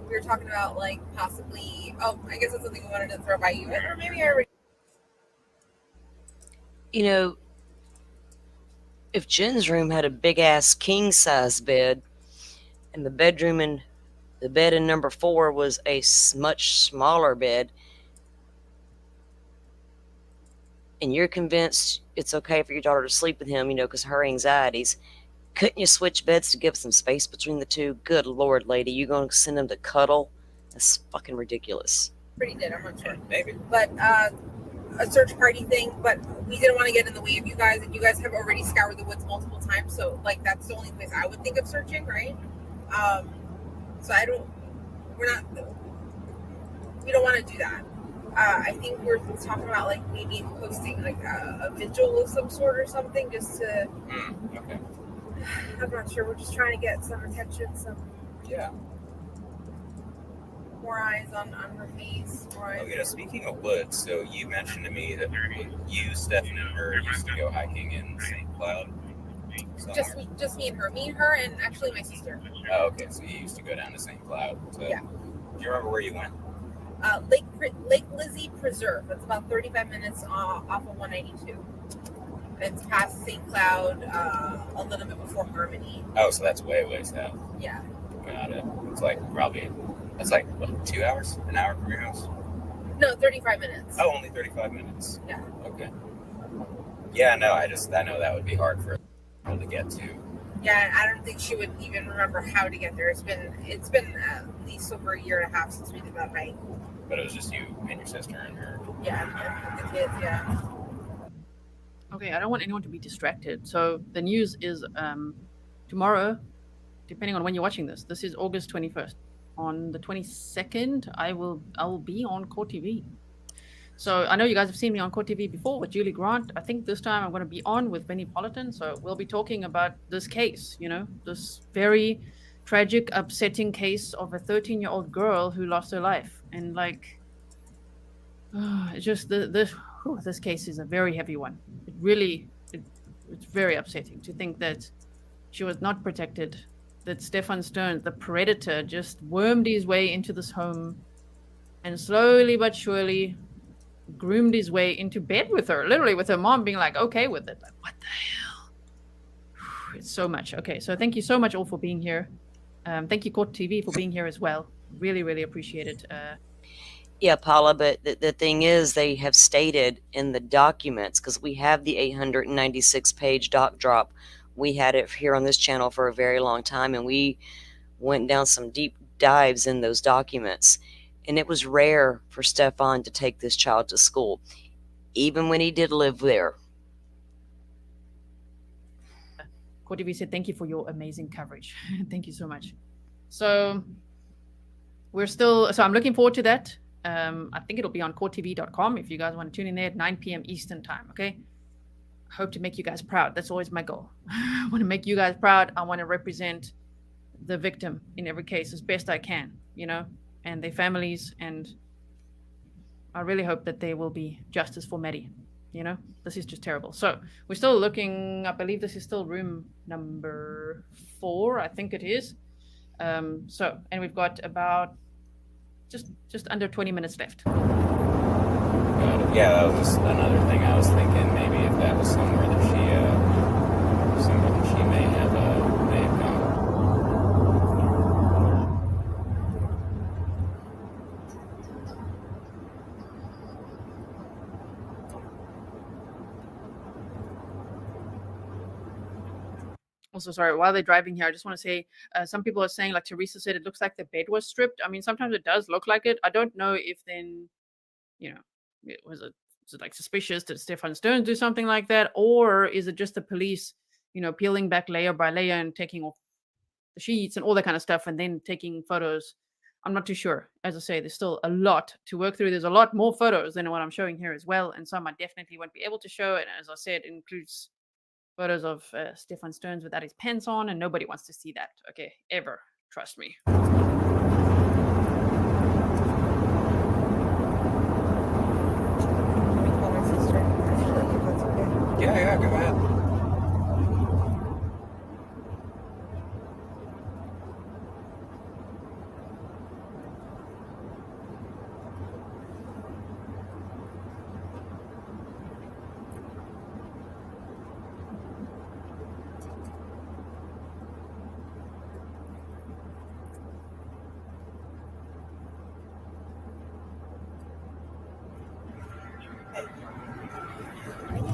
we were talking about like possibly. Oh, I guess that's something we wanted to throw by you, or maybe I already. If Jen's room had a big ass king size bed, and the bed in number 4 was a much smaller bed, and you're convinced it's okay for your daughter to sleep with him, because her anxieties, couldn't you switch beds to give some space between the two? Good Lord, lady, you gonna send him to cuddle? That's fucking ridiculous. Pretty did, I'm not sure. Maybe. But a search party thing, but we didn't want to get in the way of you guys, and you guys have already scoured the woods multiple times, so like that's the only place I would think of searching, right? So we don't want to do that. I think we're talking about like maybe hosting like a vigil of some sort or something, just to. Okay. I'm not sure. We're just trying to get some attention, more eyes on her face. Speaking of woods, so you mentioned to me that you, Stefan, and her used to go hiking in St. Cloud. Just me and her, and actually my sister. Oh, okay. So you used to go down to St. Cloud. Yeah. Do you remember where you went? Lake Lizzie Preserve. It's about 35 minutes off of 192. It's past St. Cloud, a little bit before Harmony. Oh, so that's way south. Yeah. Got it. It's like what, 2 hours? An hour from your house? No, 35 minutes. Oh, only 35 minutes. Yeah. Okay. Yeah, no, I know that would be hard for people to get to. Yeah, I don't think she would even remember how to get there. It's been at least over a year and a half since we did that hike. But it was just you and your sister and her. Yeah, and the kids. Yeah. Okay, I don't want anyone to be distracted. So the news is tomorrow, depending on when you're watching this. This is August 21st. On the 22nd, I will be on Court TV. So I know you guys have seen me on Court TV before with Julie Grant. I think this time I'm going to be on with Benny Politan. So we'll be talking about this case, this very tragic, upsetting case of a 13-year-old girl who lost her life. And it's just this case is a very heavy one. It's very upsetting to think that she was not protected, that Stefan Stearns, the predator, just wormed his way into this home and slowly but surely groomed his way into bed with her, literally with her mom being like, okay with it. Like, what the hell? It's so much. Okay, so thank you so much all for being here. Thank you, Court TV, for being here as well. Really, really appreciate it. Yeah, Paula, but the thing is, they have stated in the documents, because we have the 896-page doc drop. We had it here on this channel for a very long time, and we went down some deep dives in those documents. And it was rare for Stefan to take this child to school, even when he did live there. Court TV said, thank you for your amazing coverage. Thank you so much. So I'm looking forward to that. I think it'll be on courttv.com if you guys want to tune in there at 9 p.m. Eastern time, okay? I hope to make you guys proud. That's always my goal. I want to make you guys proud. I want to represent the victim in every case as best I can, and their families, and I really hope that there will be justice for Maddie. This is just terrible. So we're still looking, I believe this is still room number 4, I think it is. And we've got about just under 20 minutes left. Yeah, that was just another thing I was thinking. Maybe if that was somewhere that she may have gone. Also, sorry, while they're driving here, I just want to say, some people are saying, like Teresa said, it looks like the bed was stripped. I mean, sometimes it does look like it. I don't know if then, was it like suspicious? Did Stefan Stearns do something like that? Or is it just the police, peeling back layer by layer and taking off the sheets and all that kind of stuff and then taking photos? I'm not too sure. As I say, there's still a lot to work through. There's a lot more photos than what I'm showing here as well. And some I definitely won't be able to show. And as I said, it includes photos of Stefan Stearns without his pants on, and nobody wants to see that, okay, ever. Trust me. Yeah, go ahead.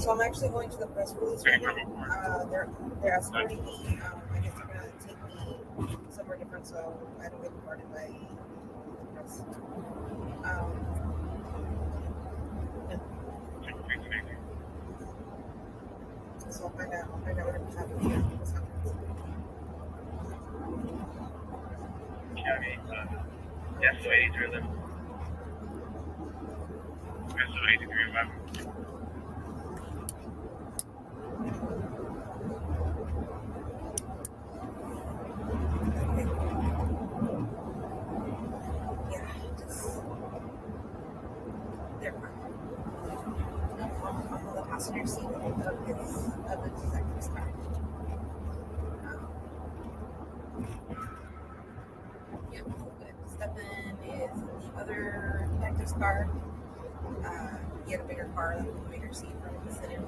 So I'm actually going to the press release right now. They're escorting me. I guess they're gonna take me somewhere different so I don't get bombarded by the press. So I'll find out what's happening. Yeah, so 83 of them. Yeah, so 83 of them. On the passenger seat of the detective's car. Yeah, good. Stefan is in the other detective's car. He had a bigger car, like a bigger seat for him to sit in.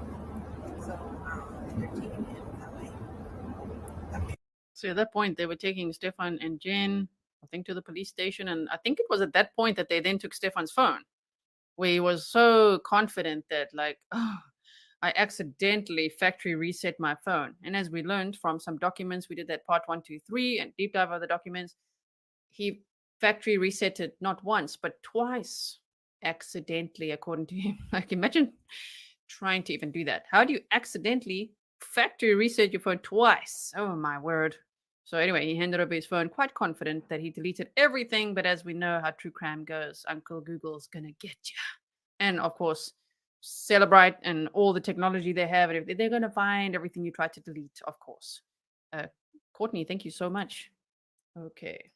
So they're taking him that way. So at that point, they were taking Stefan and Jen, I think, to the police station. And I think it was at that point that they then took Stefan's phone. where he was so confident that, like, oh, I accidentally factory reset my phone. And as we learned from some documents, we did that part 1, 2, 3 and deep dive of the documents. He factory reset it not once, but twice accidentally, according to him. Like, imagine trying to even do that. How do you accidentally factory reset your phone twice? Oh, my word. So, anyway, he handed over his phone quite confident that he deleted everything. But as we know how true crime goes, Uncle Google's going to get you. And of course, Celebrite and all the technology they have, and they're going to find everything you tried to delete, of course. Courtney, thank you so much. Okay.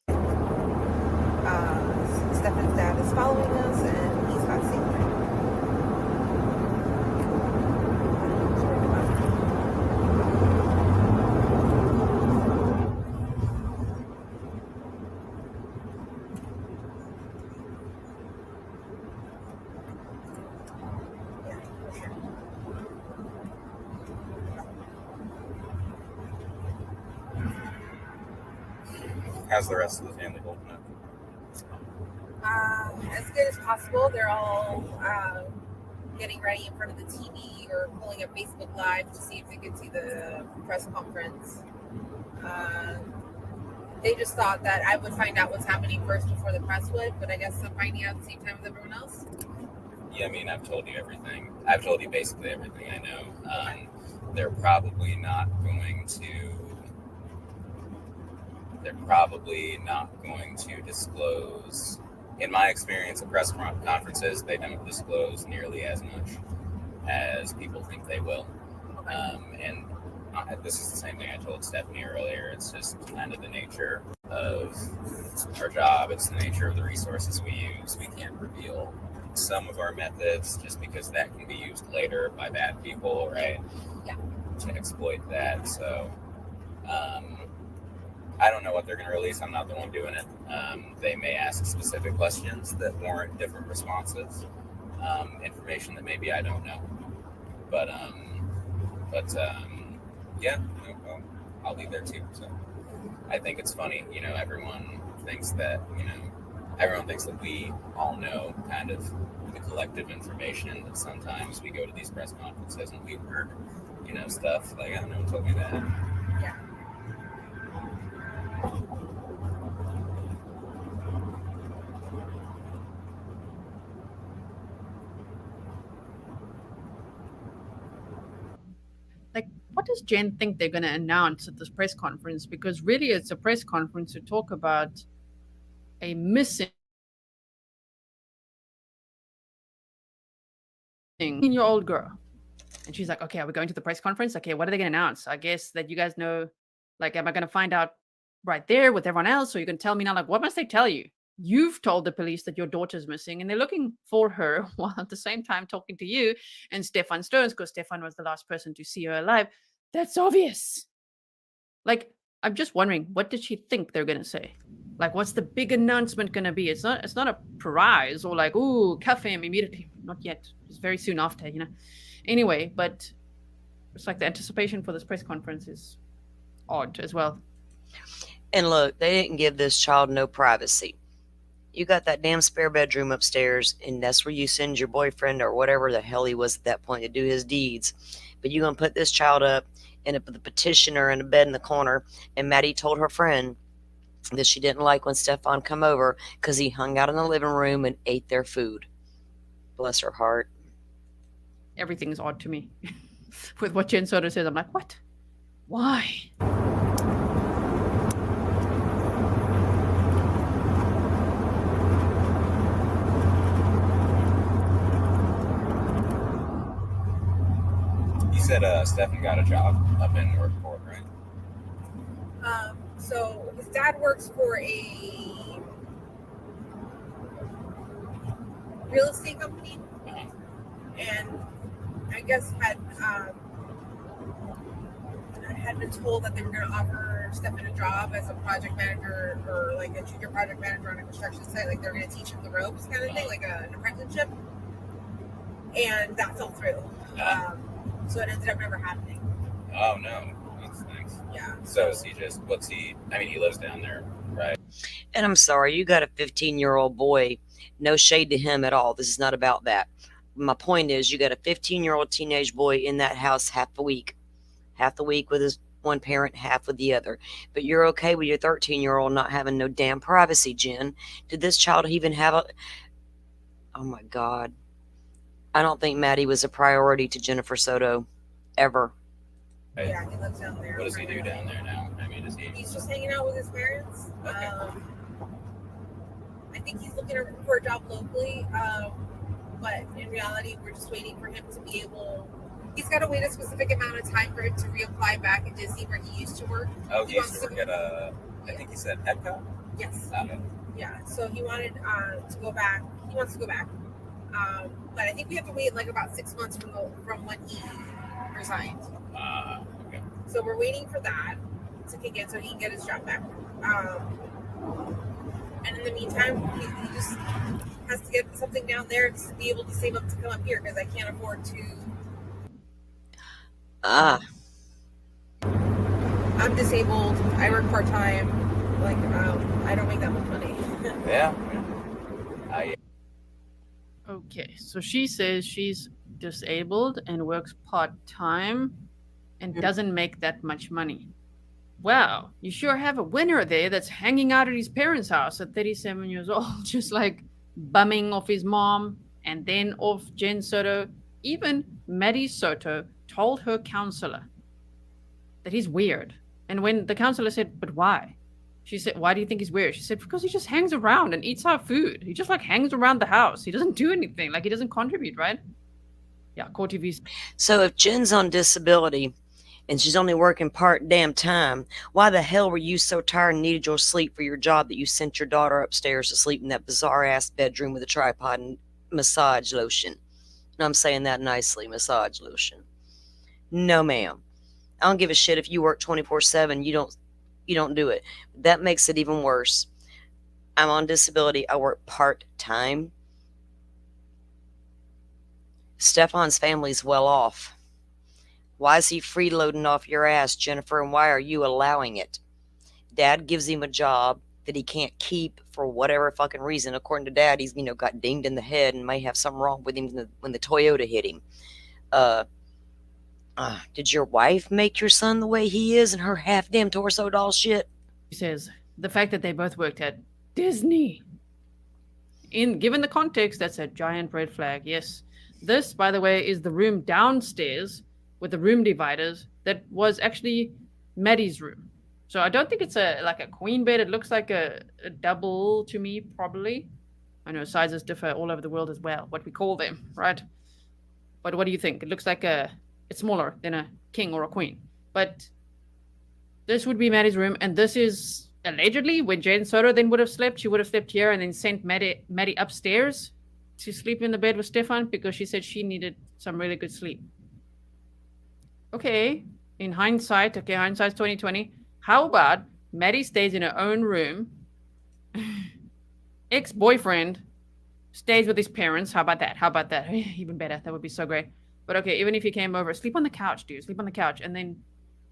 Stefan's dad is following us, and he's got secret. How's the rest of the family holding up? As good as possible. They're all getting ready in front of the TV or pulling up Facebook Live to see if they could see the press conference. They just thought that I would find out what's happening first before the press would, but I guess I'm finding out at the same time as everyone else. Yeah, I mean, I've told you everything. I've told you basically everything I know. They're probably not going to disclose. In my experience at press conferences, they don't disclose nearly as much as people think they will. And this is the same thing I told Stephanie earlier. It's just kind of the nature of our job. It's the nature of the resources we use. We can't reveal some of our methods just because that can be used later by bad people, right? Yeah. To exploit that. So I don't know what they're going to release. I'm not the one doing it. They may ask specific questions that warrant different responses, information that maybe I don't know. But yeah, well, I'll be there too. So I think it's funny, everyone thinks that we all know kind of the collective information, that sometimes we go to these press conferences and we've heard, stuff like, I don't know, told me that. Yeah. Like, what does Jen think they're going to announce at this press conference? Because really, it's a press conference to talk about a missing 18-year-old girl. And she's like, okay, are we going to the press conference? Okay, what are they going to announce? I guess that you guys know, like, am I going to find out right there with everyone else? Or you can tell me now, like, what must they tell you? You've told the police that your daughter's missing and they're looking for her while at the same time talking to you and Stefan Stearns, because Stefan was the last person to see her alive. That's obvious. Like, I'm just wondering, what did she think they're going to say? Like, what's the big announcement going to be? It's not a prize or like, ooh, cuff him immediately. Not yet. It's very soon after, Anyway, but it's like the anticipation for this press conference is odd as well. And look, they didn't give this child no privacy. You got that damn spare bedroom upstairs, and that's where you send your boyfriend or whatever the hell he was at that point to do his deeds. But you're going to put this child up in the petitioner in a bed in the corner, and Maddie told her friend that she didn't like when Stefan come over because he hung out in the living room and ate their food. Bless her heart. Everything's odd to me. With what Jen Soto says, I'm like, what? Why? You said Stefan got a job up in North Port, right? So his dad works for a real estate company, and I guess had been told that they were going to offer Stefan a job as a project manager or like a junior project manager on a construction site. Like they're going to teach him the ropes, kind of thing, like an apprenticeship. And that fell through. So it ended up never happening. Oh no, that's nice. Yeah. So is he he lives down there, right? And I'm sorry, you got a 15-year-old boy. No shade to him at all. This is not about that. My point is, you got a 15-year-old teenage boy in that house half the week with his one parent, half with the other. But you're okay with your 13-year-old not having no damn privacy, Jen. Did this child even have a. Oh my God. I don't think Maddie was a priority to Jennifer Soto ever. Yeah, he lives down there. What does he do down there now? I mean, is he? He's just hanging out with his parents. Okay. I think he's looking for a job locally, but in reality, we're just waiting for him to be able. He's got to wait a specific amount of time for him to reapply back at Disney where he used to work. Oh, he used to work at I think he said Epcot. Yes. Okay. Yeah. So he wanted to go back. He wants to go back, but I think we have to wait like about 6 months from when he resigned. Okay. So we're waiting for that to kick in so he can get his job back. And in the meantime, he just has to get something down there to be able to save up to come up here because I can't afford to. I'm disabled. I work part time. Like I don't make that much money. Yeah. Okay, so she says she's disabled and works part time and doesn't make that much money. Wow, you sure have a winner there that's hanging out at his parents' house at 37 years old, just like bumming off his mom and then off Jen Soto. Even Maddie Soto told her counselor that he's weird. And when the counselor said, "But why?" She said, "Why do you think he's weird?" She said, "Because he just hangs around and eats our food. He just like hangs around the house. He doesn't do anything. Like he doesn't contribute, right?" Yeah, Core TV's. So if Jen's on disability and she's only working part damn time, why the hell were you so tired and needed your sleep for your job that you sent your daughter upstairs to sleep in that bizarre ass bedroom with a tripod and massage lotion? And I'm saying that nicely, massage lotion. No, ma'am. I don't give a shit if you work 24/7. You don't do it. That makes it even worse. I'm on disability. I work part time. Stefan's family's well off. Why is he freeloading off your ass, Jennifer, and why are you allowing it? Dad gives him a job that he can't keep for whatever fucking reason. According to Dad, he's got dinged in the head and may have something wrong with him when the Toyota hit him. Did your wife make your son the way he is and her half damn torso doll shit? She says the fact that they both worked at Disney. Given the context, that's a giant red flag. Yes. This, by the way, is the room downstairs with the room dividers that was actually Maddie's room. So I don't think it's like a queen bed. It looks like a double to me, probably. I know sizes differ all over the world as well, what we call them, right? But what do you think? It looks like it's smaller than a king or a queen. But this would be Maddie's room, and this is allegedly when Jen Soto then would have slept. She would have slept here and then sent Maddie upstairs to sleep in the bed with Stefan because she said she needed some really good sleep. Okay, in hindsight, hindsight's 2020. How about Maddie stays in her own room? Ex-boyfriend stays with his parents. How about that? Even better. That would be so great. But okay, even if he came over, sleep on the couch, dude. Sleep on the couch. And then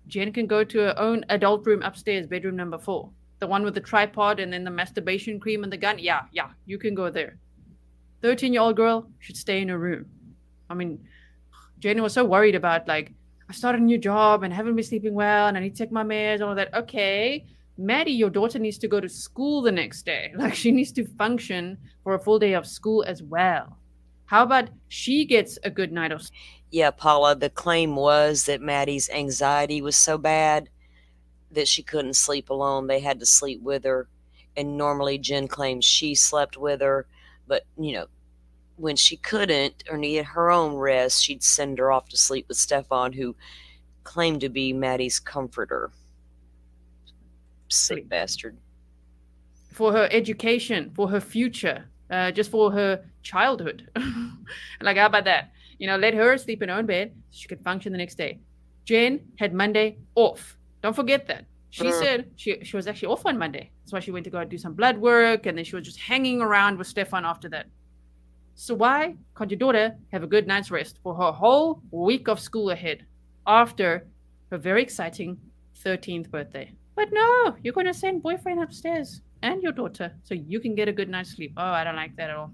Jen can go to her own adult room upstairs, bedroom number 4. The one with the tripod and then the masturbation cream and the gun. Yeah, you can go there. 13-year-old girl should stay in her room. I mean, Jen was so worried about, like, I started a new job and haven't been sleeping well and I need to take my meds, all of that. Okay, Maddie, your daughter needs to go to school the next day. Like, she needs to function for a full day of school as well. How about she gets a good night of sleep? Yeah, Paula, the claim was that Maddie's anxiety was so bad that she couldn't sleep alone. They had to sleep with her. And normally Jen claims she slept with her. But, when she couldn't or needed her own rest, she'd send her off to sleep with Stefan, who claimed to be Maddie's comforter. Sick bastard. For her education, for her future, just for her childhood. Like, how about that? Let her sleep in her own bed so she could function the next day. Jen had Monday off. Don't forget that. She said she was actually off on Monday. That's why she went to go do some blood work, and then she was just hanging around with Stefan after that. So why can't your daughter have a good night's rest for her whole week of school ahead after her very exciting 13th birthday? But no, you're going to send boyfriend upstairs. and your daughter, so you can get a good night's sleep. Oh, I don't like that at all.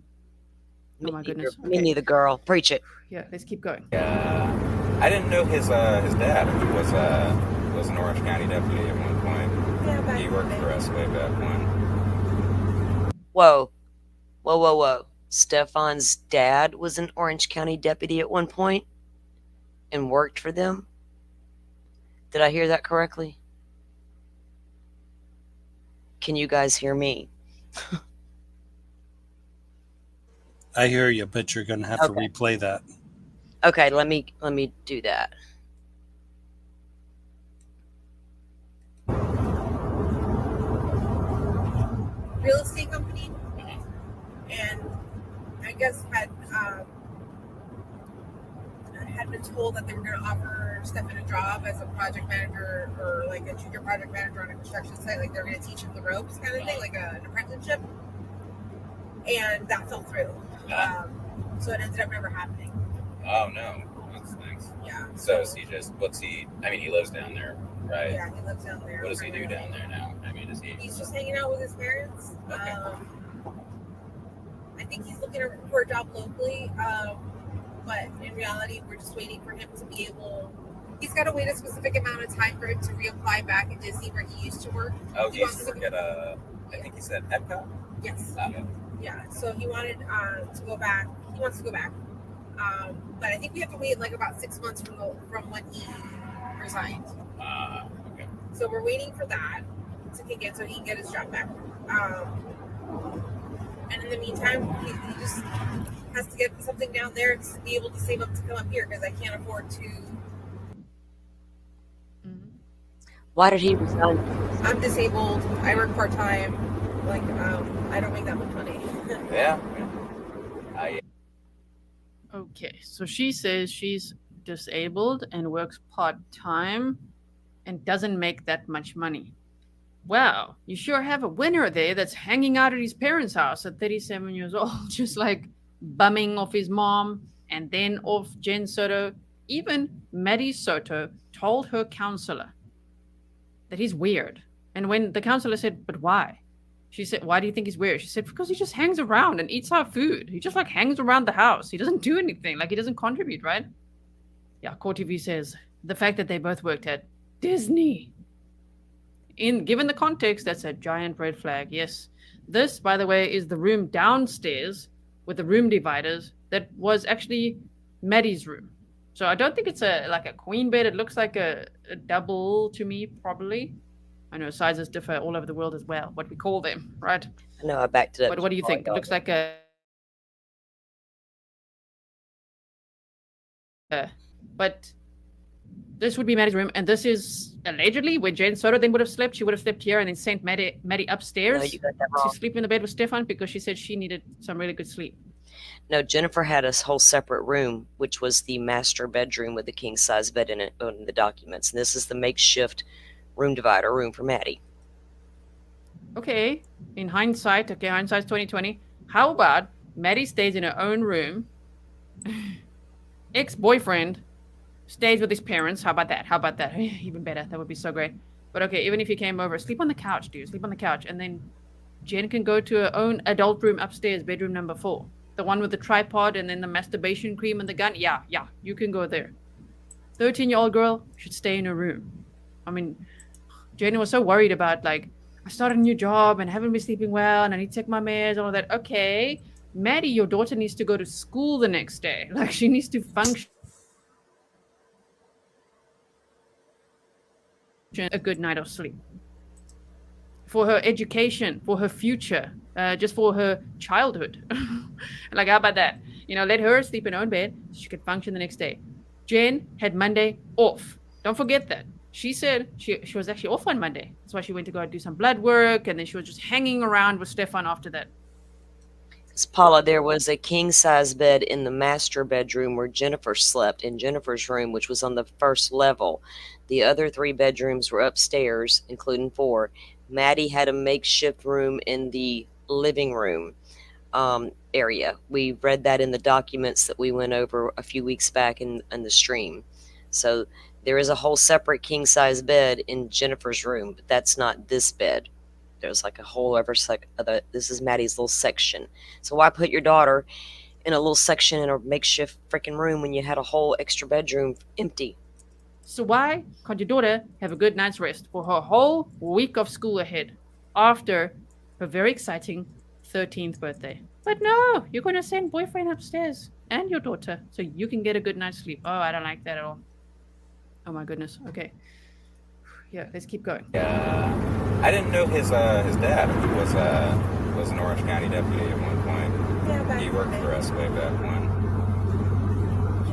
Oh my goodness. Me Okay. neither, girl. Preach it. Yeah, let's keep going. I didn't know his dad was an Orange County deputy at one point. Yeah, He worked for us way back when. Whoa. Whoa, whoa, whoa. Stefan's dad was an Orange County deputy at one point and worked for them? Did I hear that correctly? Can you guys hear me? I hear you, but you're going to have to Okay. replay that. Okay, let me do that. Real estate company, and I guess had been told that they were going to offer Stefan a job as a project manager or like a junior project manager on a construction site. Like they're going to teach him the ropes, kind of thing, like an apprenticeship. And that fell through. So it ended up never happening. Oh no, that stinks. Yeah. So is he just I mean, he lives down there, right? Yeah, he lives down there. What does he do down there now? I mean, He's just hanging out with his parents. Okay. I think he's looking for a job locally. But in reality, we're just waiting for him to be able. He's got to wait a specific amount of time for him to reapply back at Disney where he used to work. Oh, he used to work at I think he said Epcot. Yes. Okay. Yeah. So he wanted to go back. He wants to go back. But I think we have to wait like about 6 months from when he resigned. Okay. So we're waiting for that to kick in so he can get his job back. And in the meantime, he just has to get something down there to be able to save up to come up here because I can't afford to. Why did he resign? I'm disabled. I work part time. Like I don't make that much money. Yeah. Okay, so she says she's disabled and works part-time and doesn't make that much money. Wow, you sure have a winner there that's hanging out at his parents' house at 37 years old, just like bumming off his mom and then off Jen Soto. Even Maddie Soto told her counselor that he's weird. And when the counselor said, "But why?" She said, "Why do you think he's weird?" She said, "Because he just hangs around and eats our food. He just like hangs around the house. He doesn't do anything. Like he doesn't contribute, right?" Yeah, Core TV says the fact that they both worked at Disney. Given the context, that's a giant red flag. Yes. This, by the way, is the room downstairs with the room dividers that was actually Maddie's room. So I don't think it's like a queen bed. It looks like a double to me, probably. I know sizes differ all over the world as well, what we call them, right? I know I backed it up. What do you think? It looks like a... But this would be Maddie's room, and this is allegedly where Jen Soto then would have slept. She would have slept here and then sent Maddie upstairs No, you got that wrong. to sleep in the bed with Stefan because she said she needed some really good sleep. No, Jennifer had a whole separate room, which was the master bedroom with the king-size bed in it in the documents. And this is the makeshift room divider room for Maddie. Okay, in hindsight, hindsight's 2020. How about Maddie stays in her own room, ex-boyfriend stays with his parents. How about that? Even better. That would be so great. But okay, even if he came over, sleep on the couch, dude. Sleep on the couch. And then Jen can go to her own adult room upstairs, bedroom number 4. The one with the tripod and then the masturbation cream and the gun. Yeah, you can go there. 13-year-old girl should stay in her room. I mean, Jen was so worried about, like, I started a new job and haven't been sleeping well and I need to take my meds and all that. Okay, Maddie, your daughter needs to go to school the next day. Like, she needs to function a good night of sleep. For her education, for her future, just for her childhood. Like, how about that? Let her sleep in her own bed so she could function the next day. Jen had Monday off. Don't forget that. She said she was actually off on Monday. That's why she went to go do some blood work, and then she was just hanging around with Stefan after that. Paula, there was a king-size bed in the master bedroom where Jennifer slept, in Jennifer's room, which was on the first level. The other 3 bedrooms were upstairs, including 4. Maddie had a makeshift room in the living room area. We read that in the documents that we went over a few weeks back in the stream. So there is a whole separate king-size bed in Jennifer's room, but that's not this bed. There's like a whole other this is Maddie's little section. So why put your daughter in a little section in a makeshift freaking room when you had a whole extra bedroom empty? So why can't your daughter have a good night's rest for her whole week of school ahead after her very exciting 13th birthday? But no, you're going to send boyfriend upstairs and your daughter so you can get a good night's sleep. Oh, I don't like that at all. Oh my goodness. Okay. Yeah, let's keep going. I didn't know his dad was an Orange County deputy at one point. Yeah, He worked for us way back when.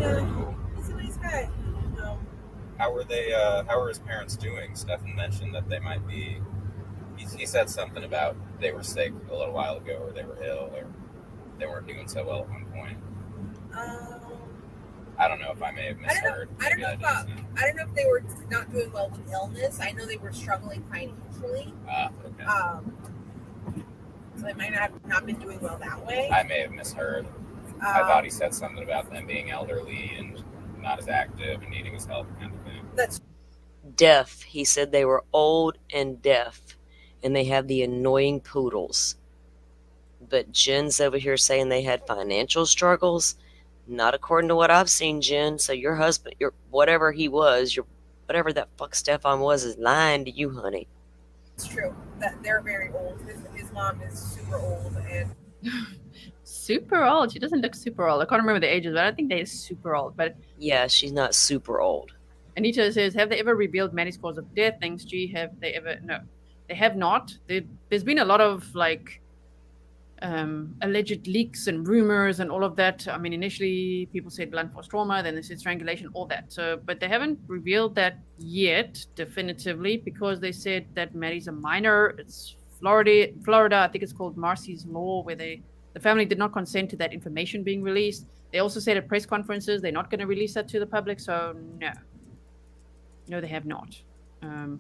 Yeah, he's a nice guy. How were his parents doing? Stefan mentioned that they might be. He said something about they were sick a little while ago, or they were ill, or they weren't doing so well at one point. I don't know if I may have misheard. I don't know if they were not doing well with illness. I know they were struggling financially. Okay. So they might not have not been doing well that way. I may have misheard. I thought he said something about them being elderly and not as active and needing his help, kind of thing. That's Deaf. He said they were old and deaf, and they have the annoying poodles. But Jen's over here saying they had financial struggles. Not according to what I've seen, Jen. So your husband, whatever he was, whatever that fuck Stefan was, is lying to you, honey. It's true. That they're very old. His mom is super old and Super old. She doesn't look super old. I can't remember the ages, but I think they're super old. But yeah, she's not super old. Anita says, have they ever revealed Maddie's cause of death? Thanks, G. Have they ever? No, they have not. There's been a lot of like alleged leaks and rumors and all of that. I mean, initially people said blunt force trauma, then they said strangulation, all that. So, but they haven't revealed that yet definitively because they said that Maddie's a minor. It's Florida. I think it's called Marcy's Law, where the family did not consent to that information being released. They also said at press conferences they're not going to release that to the public. So no, they have not. So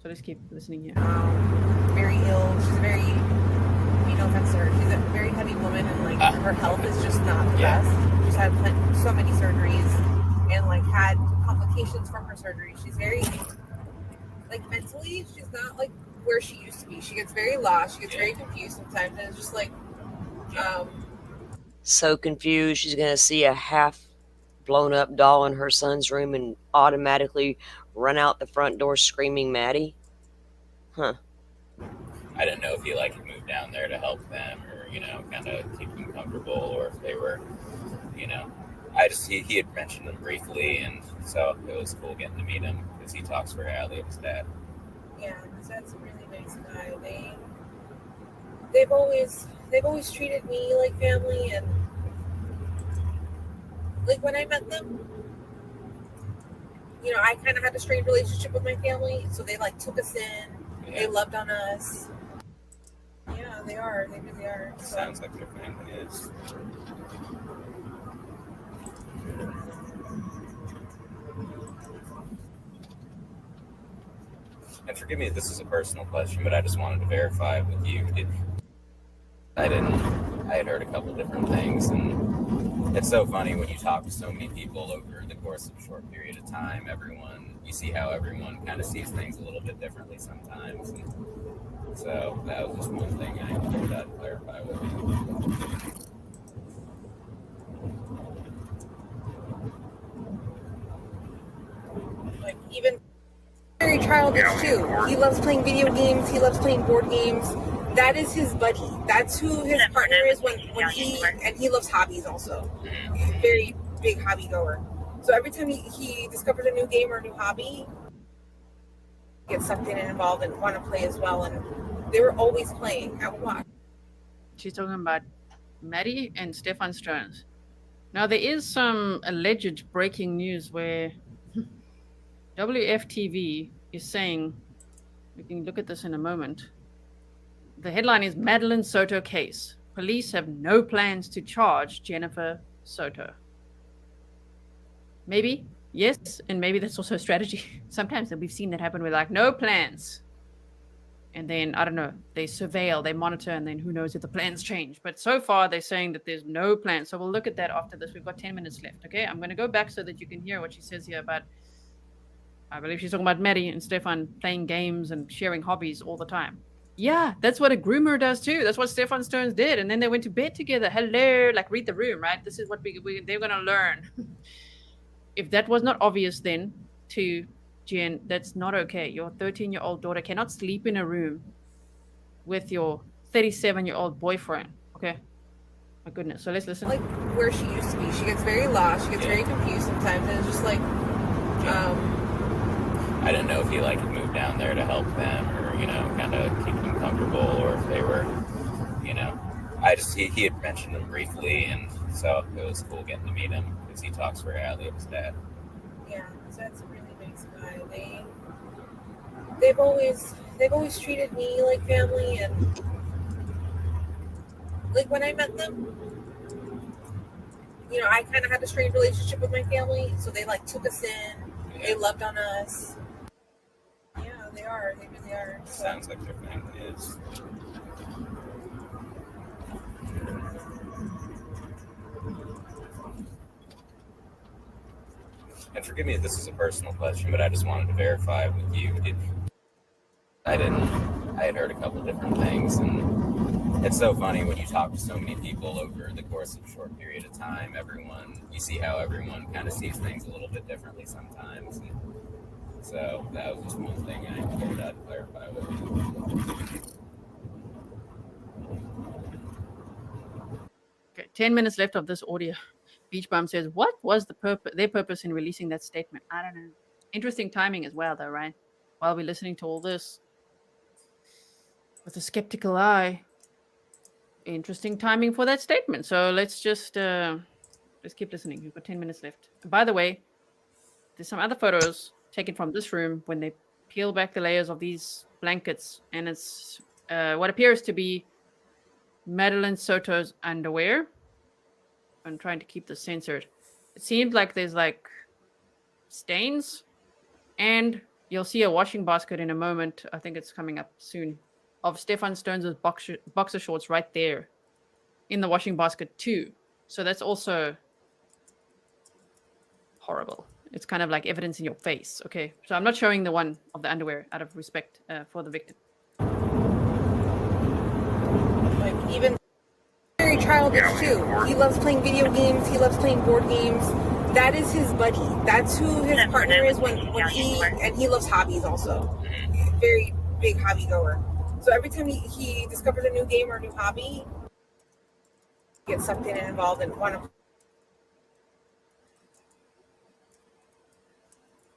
let's keep listening here. very ill. She's a very, no offense to her, she's a very heavy woman, and like her health is just not the best. She's had so many surgeries and like had complications from her surgery. She's very like mentally, she's not like where she used to be. She gets very lost. She gets very confused sometimes, and it's just like so confused. She's gonna see a half blown up doll in her son's room and automatically run out the front door screaming Maddie. Huh. I didn't know if he like moved down there to help them or, kind of keep them comfortable, or if they were, he had mentioned them briefly, and so it was cool getting to meet him because he talks very highly of his dad. Yeah, his dad's a really nice guy. They've always treated me like family, and like when I met them, I kind of had a strained relationship with my family, so they like took us in. They loved on us. Yeah, they are. They really are. So. Sounds like their family is. And forgive me if this is a personal question, but I just wanted to verify with you. I had heard a couple different things, and it's so funny when you talk to so many people over the course of a short period of time. You see how everyone kind of sees things a little bit differently sometimes. And so that was just one thing I wanted to clarify with you. Like even very childish too. He loves playing video games. He loves playing board games. That is his buddy. That's who his partner is when he loves hobbies also. He's a very big hobby goer. So every time he discovers a new game or a new hobby, he gets sucked in and involved and want to play as well. And they were always playing. I would watch. She's talking about Maddie and Stefan Stearns. Now there is some alleged breaking news where WFTV is saying, we can look at this in a moment. The headline is Madeline Soto case. Police have no plans to charge Jennifer Soto. Maybe, yes, and maybe that's also a strategy. Sometimes we've seen that happen with like no plans. And then, I don't know, they surveil, they monitor, and then who knows if the plans change. But so far, they're saying that there's no plan. So we'll look at that after this. We've got 10 minutes left, okay? I'm going to go back so that you can hear what she says here about, I believe she's talking about Maddie and Stefan playing games and sharing hobbies all the time. Yeah, that's what a groomer does too. That's what Stefan Stearns did. And then they went to bed together. Hello, like read the room, right? This is what they're going to learn. If that was not obvious then to Jen, that's not okay. Your 13-year-old daughter cannot sleep in a room with your 37-year-old boyfriend. Okay. My goodness. So let's listen. Like where she used to be. She gets very lost. She gets very confused sometimes. And it's just like, I didn't know if he like moved down there to help them or, you know, kind of keep them comfortable, or if they were, you know, he had mentioned him briefly, and so it was cool getting to meet him because he talks very highly of his dad. Yeah, so that's a really nice guy. They've always treated me like family, and like when I met them, you know, I kind of had a strange relationship with my family, so they like took us in. They loved on us. Yeah, they are. They really are. So. Sounds like their family is. And forgive me if this is a personal question, but I just wanted to verify with you. I had heard a couple different things, and it's so funny when you talk to so many people over the course of a short period of time. You see how everyone kind of sees things a little bit differently sometimes. And so that was just one thing I figured I'd clarify with you. Okay, 10 minutes left of this audio. Beach Bum says, what was their purpose in releasing that statement? I don't know. Interesting timing as well, though, right? While we're listening to all this with a skeptical eye. Interesting timing for that statement. So let's just let's keep listening. We've got 10 minutes left. And by the way, there's some other photos taken from this room when they peel back the layers of these blankets, and it's what appears to be Madeline Soto's underwear. I'm trying to keep this censored. It seems like there's like stains, and you'll see a washing basket in a moment. I think it's coming up soon, of Stefan Stearns' boxer shorts right there in the washing basket too. So that's also horrible. It's kind of like evidence in your face. Okay, so I'm not showing the one of the underwear out of respect for the victim. Like even very childish too. He loves playing video games. He loves playing board games. That is his buddy. That's who his partner is when he loves hobbies also. Very big hobby goer. So every time he discovers a new game or a new hobby, he gets sucked in and involved and want to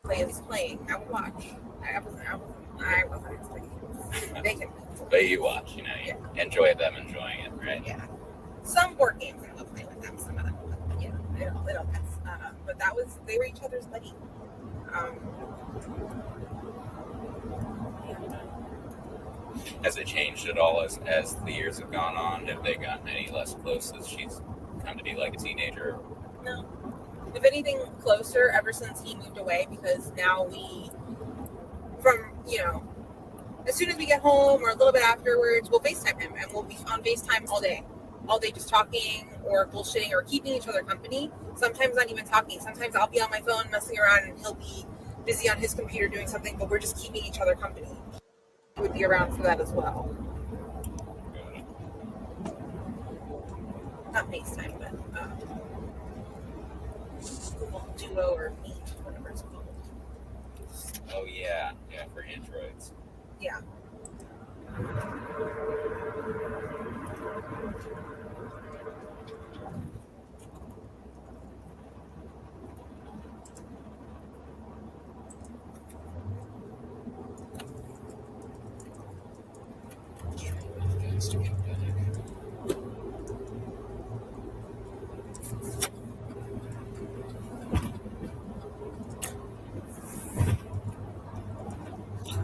play as he's playing. I would watch. I wasn't playing. They can. But you watch, you know, you enjoy them enjoying it, right? Yeah. Some board games I love playing with them. Some of them, you know, little pets. But they were each other's buddy. Has it changed at all as the years have gone on? Have they gotten any less close as she's come to be like a teenager? No. If anything, closer ever since he moved away, because now as soon as we get home or a little bit afterwards, we'll FaceTime him and we'll be on FaceTime all day just talking or bullshitting or keeping each other company. Sometimes not even talking. Sometimes I'll be on my phone messing around and he'll be busy on his computer doing something, but we're just keeping each other company. He would be around for that as well. Not FaceTime, but Google Duo or Meet, whatever it's called. Oh yeah, for androids. Yeah.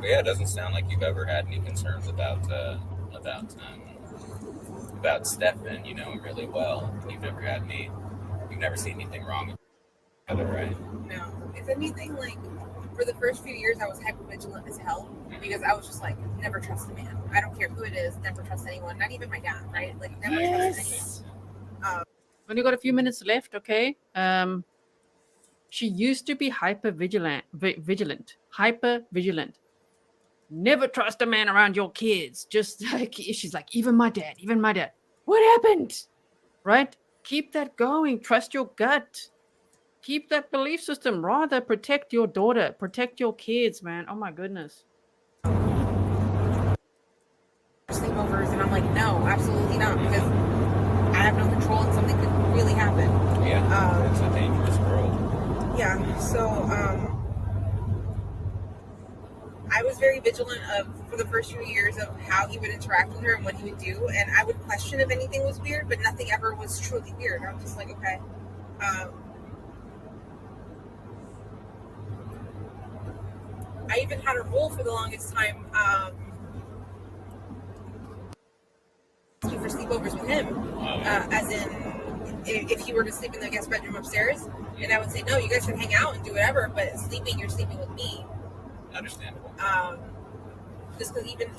But yeah, it doesn't sound like you've ever had any concerns about Stefan. You know him really well. You've never seen anything wrong with each other, right? No. If anything, like for the first few years, I was hyper vigilant as hell because I was just like, never trust a man. I don't care who it is. Never trust anyone. Not even my dad, right? Like never trust anyone. Only got a few minutes left. Okay. She used to be hyper vigilant. Never trust a man around your kids. Just like she's like, even my dad. What happened? Right? Keep that going. Trust your gut. Keep that belief system. Rather protect your daughter. Protect your kids, man. Oh my goodness. Sleepovers, and I'm like, no, absolutely not, because I have no control and something could really happen. Yeah, it's a dangerous world. Yeah, so I was very vigilant for the first few years of how he would interact with her and what he would do, and I would question if anything was weird, but nothing ever was truly weird. I was just like, okay. I even had a rule for the longest time for sleepovers with him, as in if he were to sleep in the guest bedroom upstairs, and I would say, no, you guys can hang out and do whatever, but you're sleeping with me. Understandable. Just because even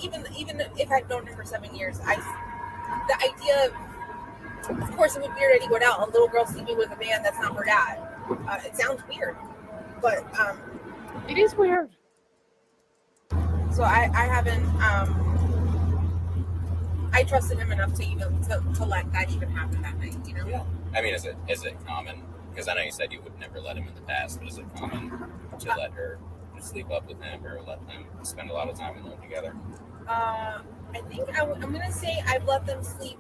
if I'd known him for 7 years, the idea of course it would weird anyone out, a little girl sleeping with a man that's not her dad. It sounds weird, but it is weird. So I haven't I trusted him enough to even to let that even happen that night, you know? Yeah. I mean, is it common? Because I know you said you would never let him in the past, but is it common to let her sleep up with him or let them spend a lot of time alone together? I think I'm going to say I've let them sleep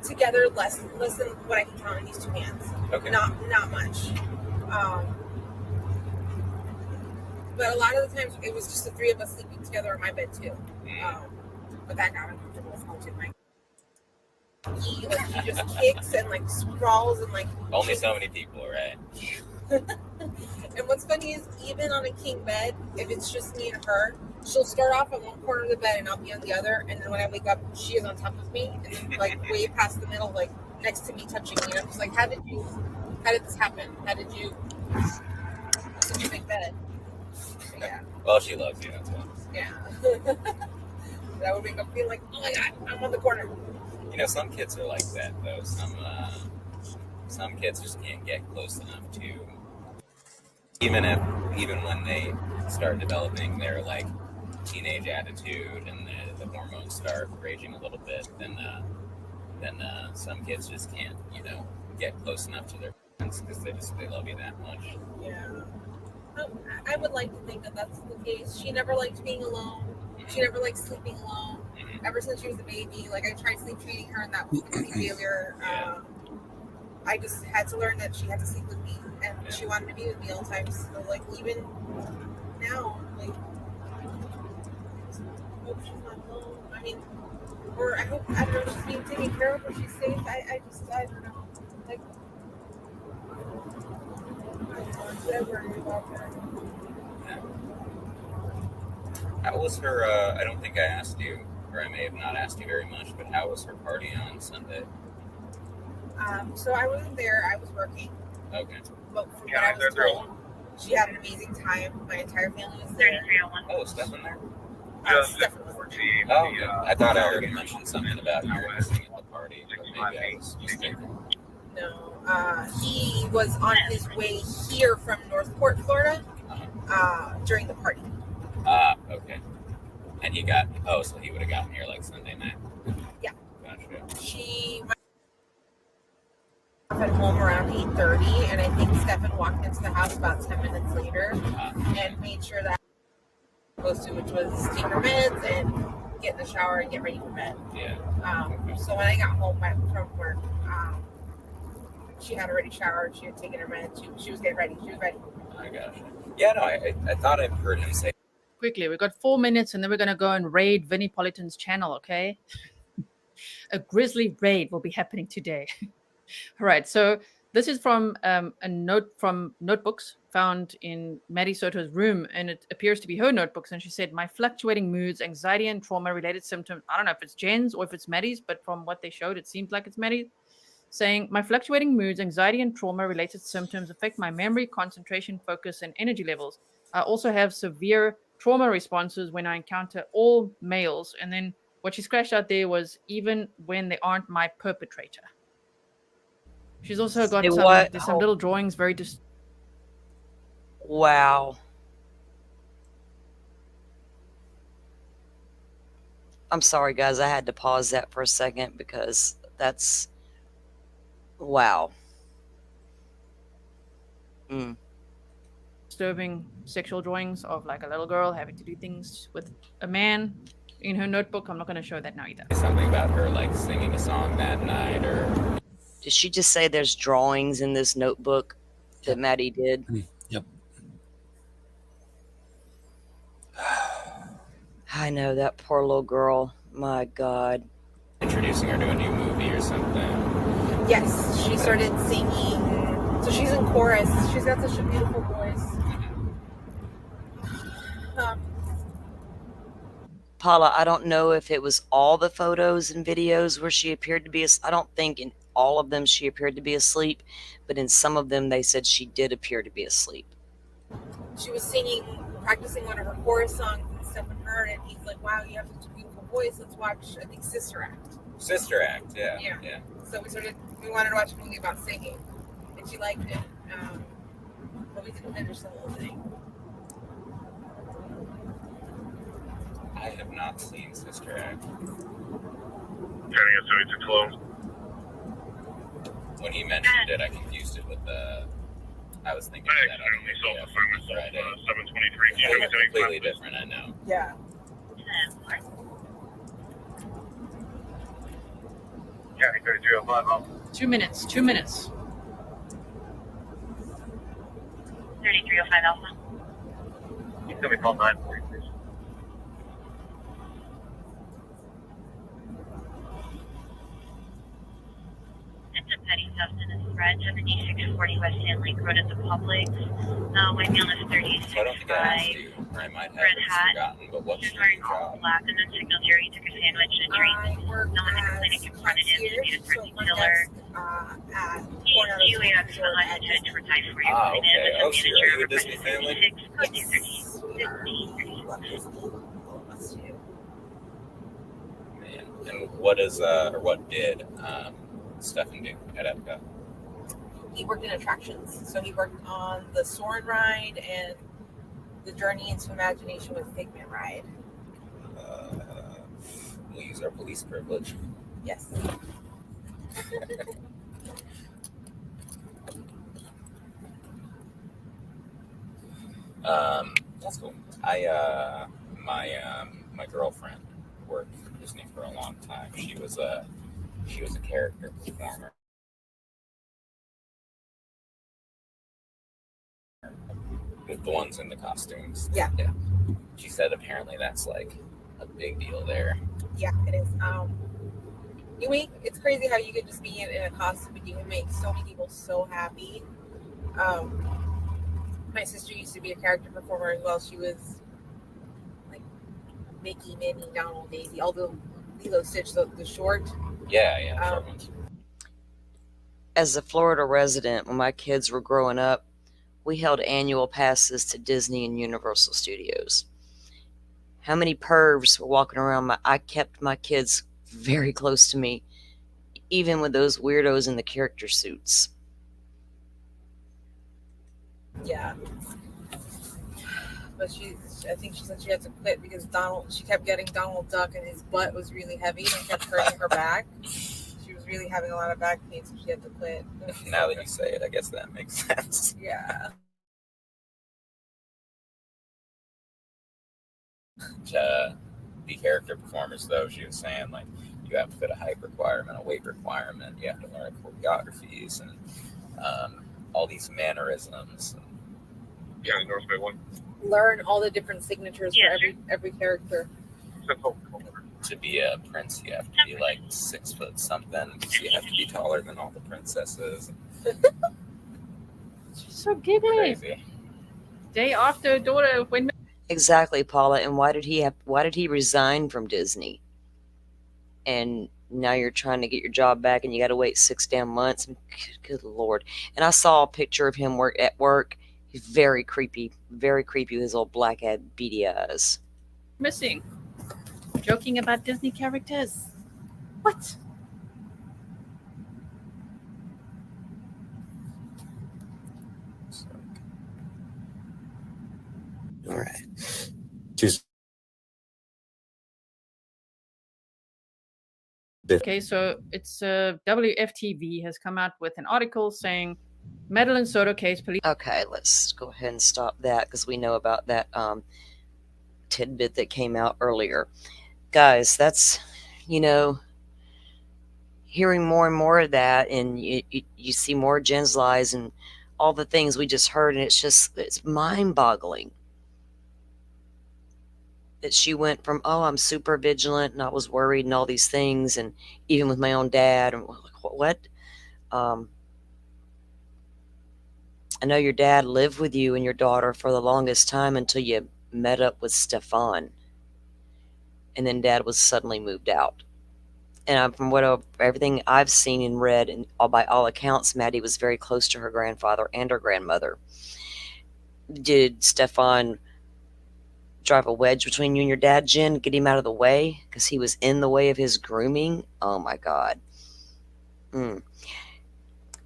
together less than what I can count on these two hands. Okay. Not much. But a lot of the times it was just the three of us sleeping together in my bed too. But that got uncomfortable with him too. He just kicks and like sprawls and like only so many people, right? And what's funny is even on a king bed, if it's just me and her, she'll start off on one corner of the bed and I'll be on the other, and then when I wake up she is on top of me and then like way past the middle, like next to me touching me, and I'm just like, how did this happen? How did you such a big bed? Yeah. Well, she loves you, that's why. Yeah. That would make them feel like, oh my god, I'm on the corner. You know, some kids are like that though. Some kids just can't get close enough to, even when they start developing their like teenage attitude and the hormones start raging a little bit, then some kids just can't, get close enough to their friends because they love you that much. Yeah. I would like to think that that's the case. She never liked being alone. She never liked sleeping alone. Ever since she was a baby, like I tried sleep treating her, and that was a complete failure. I just had to learn that she had to sleep with me, and she wanted to be with me all the time. So like even now, like I hope she's not alone. I mean, or I don't know, she's being taken care of, or she's safe. I don't know. Like I worry about her. How was her? I don't think I asked you, or I may have not asked you very much, but how was her party on Sunday? So I wasn't there. I was working. Okay. But from what I was told, she had an amazing time. My entire family was there. Oh, was Stefan there? Stefan was there. Oh, okay. I thought I heard you mention something about you listening at the party, but maybe I was mistaken. No, he was on his way here from Northport, Florida, during the party. Okay. And so he would have gotten here like Sunday night. Yeah. Gotcha. She went at home around 8:30, and I think Stefan walked into the house about 10 minutes later and made sure that I was supposed to, which was take her meds and get in the shower and get ready for bed. Yeah. So when I got home from work, she had already showered. She had taken her meds. She was getting ready. She was ready. I gotcha. Yeah, no, I thought I heard him say. Quickly, we've got 4 minutes and then we're going to go and raid Vinnie Politan's channel, okay? A grisly raid will be happening today. All right, so this is from a note from notebooks found in Maddie Soto's room, and it appears to be her notebooks. And she said, my fluctuating moods, anxiety, and trauma-related symptoms. I don't know if it's Jen's or if it's Maddie's, but from what they showed, it seems like it's Maddie's. Saying, my fluctuating moods, anxiety, and trauma-related symptoms affect my memory, concentration, focus, and energy levels. I also have severe trauma responses when I encounter all males. And then what she scratched out there was even when they aren't my perpetrator. She's also got some little drawings, Wow. I'm sorry, guys. I had to pause that for a second because that's wow. Mm. Disturbing sexual drawings of like a little girl having to do things with a man in her notebook. I'm not going to show that now either. Something about her like singing a song that night, or Did she just say there's drawings in this notebook that Yep. Maddie did? Yep. I know, that poor little girl. My God. introducing her to a new movie or something. Yes, she started singing. So she's in chorus. She's got such a beautiful voice. Paula, I don't know if it was all the photos and videos where she appeared to be I don't think in all of them she appeared to be asleep, but in some of them they said she did appear to be asleep. She was singing, practicing one of her chorus songs, and Stefan heard it. And he's like, "Wow, you have such a beautiful voice. Let's watch, I think, Sister Act." Sister Act, yeah. So we wanted to watch a movie about singing, and she liked it, but we didn't finish the whole thing. I have not seen Sister Act. Turning it so it's a close. When he mentioned it, I confused it with I was thinking I of that accidentally other sold movie the phone myself, Friday. 723. Do you know It's me completely different, I know. Yeah. County 3305 off. 2 minutes. 2 minutes. 3305 Alpha. You can tell me call 940, please. It's a petty substance threat, 7640 West Stanley Road at the Public. White male is So I don't think I asked 36'5", you, or I might have red just hat. forgotten, but what's He's your wearing all job? black and then signaled here he took a sandwich and a drink. I work No one in the as clinic confronted him, concierge, made a so threatening front killer. desk at He's Coronado due State at Resort Select at to advertise for you. Ah, And okay. then Oh, the so manager are you a of Disney Apartment family? 56, code Yes. 230. Man. And what is, or what did Stefan do at Epcot? He worked in attractions, so he worked on the Soarin' ride and the Journey into Imagination with Figment ride. We'll use our police privilege. Yes. That's cool. My girlfriend worked for Disney for a long time. She was a character performer. The ones in the costumes. Yeah. She said apparently that's like a big deal there. Yeah, it is. It's crazy how you can just be in a costume and you can make so many people so happy. My sister used to be a character performer as well. She was like Mickey, Minnie, Donald, Daisy, all the Lilo Stitch, the short. Yeah, short ones. As a Florida resident, when my kids were growing up, we held annual passes to Disney and Universal Studios. How many pervs were walking around? I kept my kids very close to me, even with those weirdos in the character suits. Yeah. But I think she said she had to quit because she kept getting Donald Duck and his butt was really heavy and kept hurting her back. She was really having a lot of back pain, so she had to quit. Now that you say it, I guess that makes sense. Yeah. To be character performers, though, she was saying like you have to fit a height requirement, a weight requirement. You have to learn choreographies and all these mannerisms. Yeah, North Bay 1. Learn all the different signatures for every character. To be a prince, you have to be like 6 foot something because you have to be taller than all the princesses. She's so giggly. Crazy. Day after daughter went. Exactly, Paula. And why did he resign from Disney? And now you're trying to get your job back and you got to wait 6 damn months. Good Lord. And I saw a picture of him at work. He's very creepy with his old black head beady eyes. Missing. Joking about Disney characters. What? All right. Tuesday. Okay, so it's WFTV has come out with an article saying Madeline Soto case police. Okay, let's go ahead and stop that because we know about that tidbit that came out earlier. Guys, that's, you know, hearing more and more of that, and you see more Jen's lies and all the things we just heard, and it's mind boggling that she went from, oh, I'm super vigilant and I was worried and all these things, and even with my own dad, and like, what? I know your dad lived with you and your daughter for the longest time until you met up with Stefan, and then dad was suddenly moved out. And from everything I've seen and read, and by all accounts, Maddie was very close to her grandfather and her grandmother. Did Stefan drive a wedge between you and your dad, Jen? Get him out of the way because he was in the way of his grooming? Oh my God.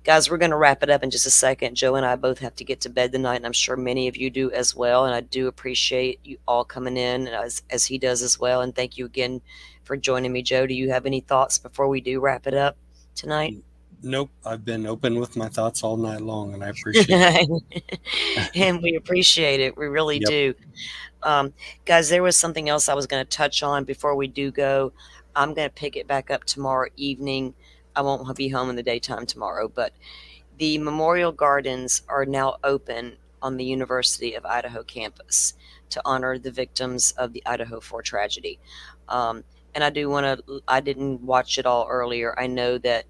Guys, we're going to wrap it up in just a second. Joe and I both have to get to bed tonight, and I'm sure many of you do as well. And I do appreciate you all coming in, as he does as well. And thank you again for joining me, Joe. Do you have any thoughts before we do wrap it up tonight? Nope. I've been open with my thoughts all night long, and I appreciate it. And we appreciate it. We really do. Guys, there was something else I was going to touch on before we do go. I'm going to pick it back up tomorrow evening. I won't be home in the daytime tomorrow, but the memorial gardens are now open on the University of Idaho campus to honor the victims of the Idaho 4 tragedy. And I didn't watch it all earlier. I know that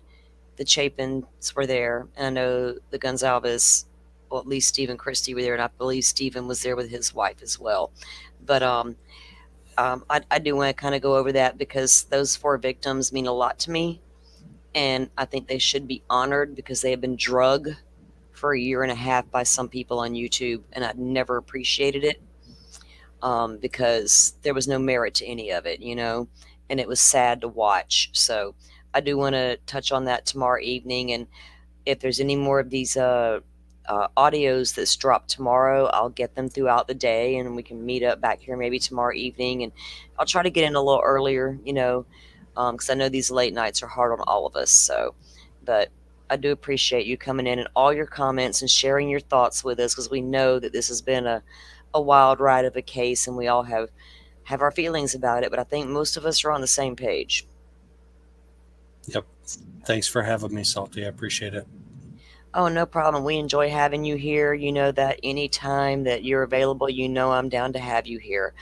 the Chapins were there, and I know the Gonzalez, well, at least Steve and Christy were there, and I believe Stephen was there with his wife as well. But I do want to kind of go over that because those 4 victims mean a lot to me, and I think they should be honored because they have been drugged for a year and a half by some people on YouTube, and I never appreciated it because there was no merit to any of it, and it was sad to watch. So I do want to touch on that tomorrow evening, and if there's any more of these audios that's dropped tomorrow, I'll get them throughout the day, and we can meet up back here maybe tomorrow evening, and I'll try to get in a little earlier, because I know these late nights are hard on all of us. So, but I do appreciate you coming in and all your comments and sharing your thoughts with us, because we know that this has been a wild ride of a case, and we all have our feelings about it, but I think most of us are on the same page. Yep. Thanks for having me, Salty. I appreciate it. Oh, no problem. We enjoy having you here. You know that anytime that you're available, I'm down to have you here.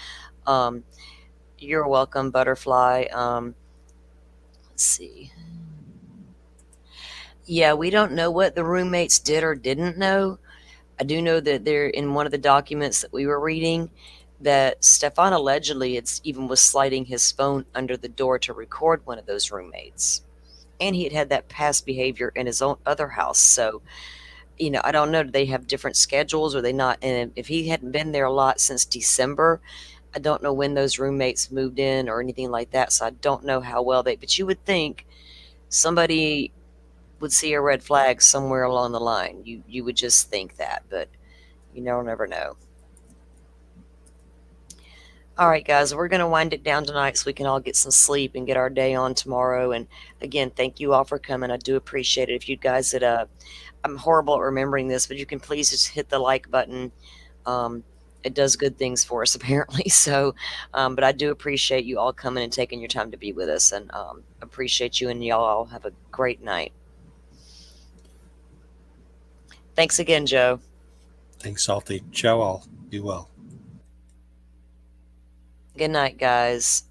You're welcome, Butterfly. Let's see. Yeah, we don't know what the roommates did or didn't know. I do know that they're in one of the documents that we were reading that Stefan allegedly even was sliding his phone under the door to record one of those roommates. And he had that past behavior in his own other house. So, I don't know. Do they have different schedules or they not? And if he hadn't been there a lot since December, I don't know when those roommates moved in or anything like that. So I don't know how well but you would think somebody would see a red flag somewhere along the line. You would just think that, but you'll never know. All right, guys, we're going to wind it down tonight so we can all get some sleep and get our day on tomorrow. And again, thank you all for coming. I do appreciate it. If you guys I'm horrible at remembering this, but you can please just hit the like button. It does good things for us, apparently. So, but I do appreciate you all coming and taking your time to be with us, and appreciate you, and y'all all have a great night. Thanks again, Joe. Thanks, Salty. Ciao all. Be well. Good night, guys.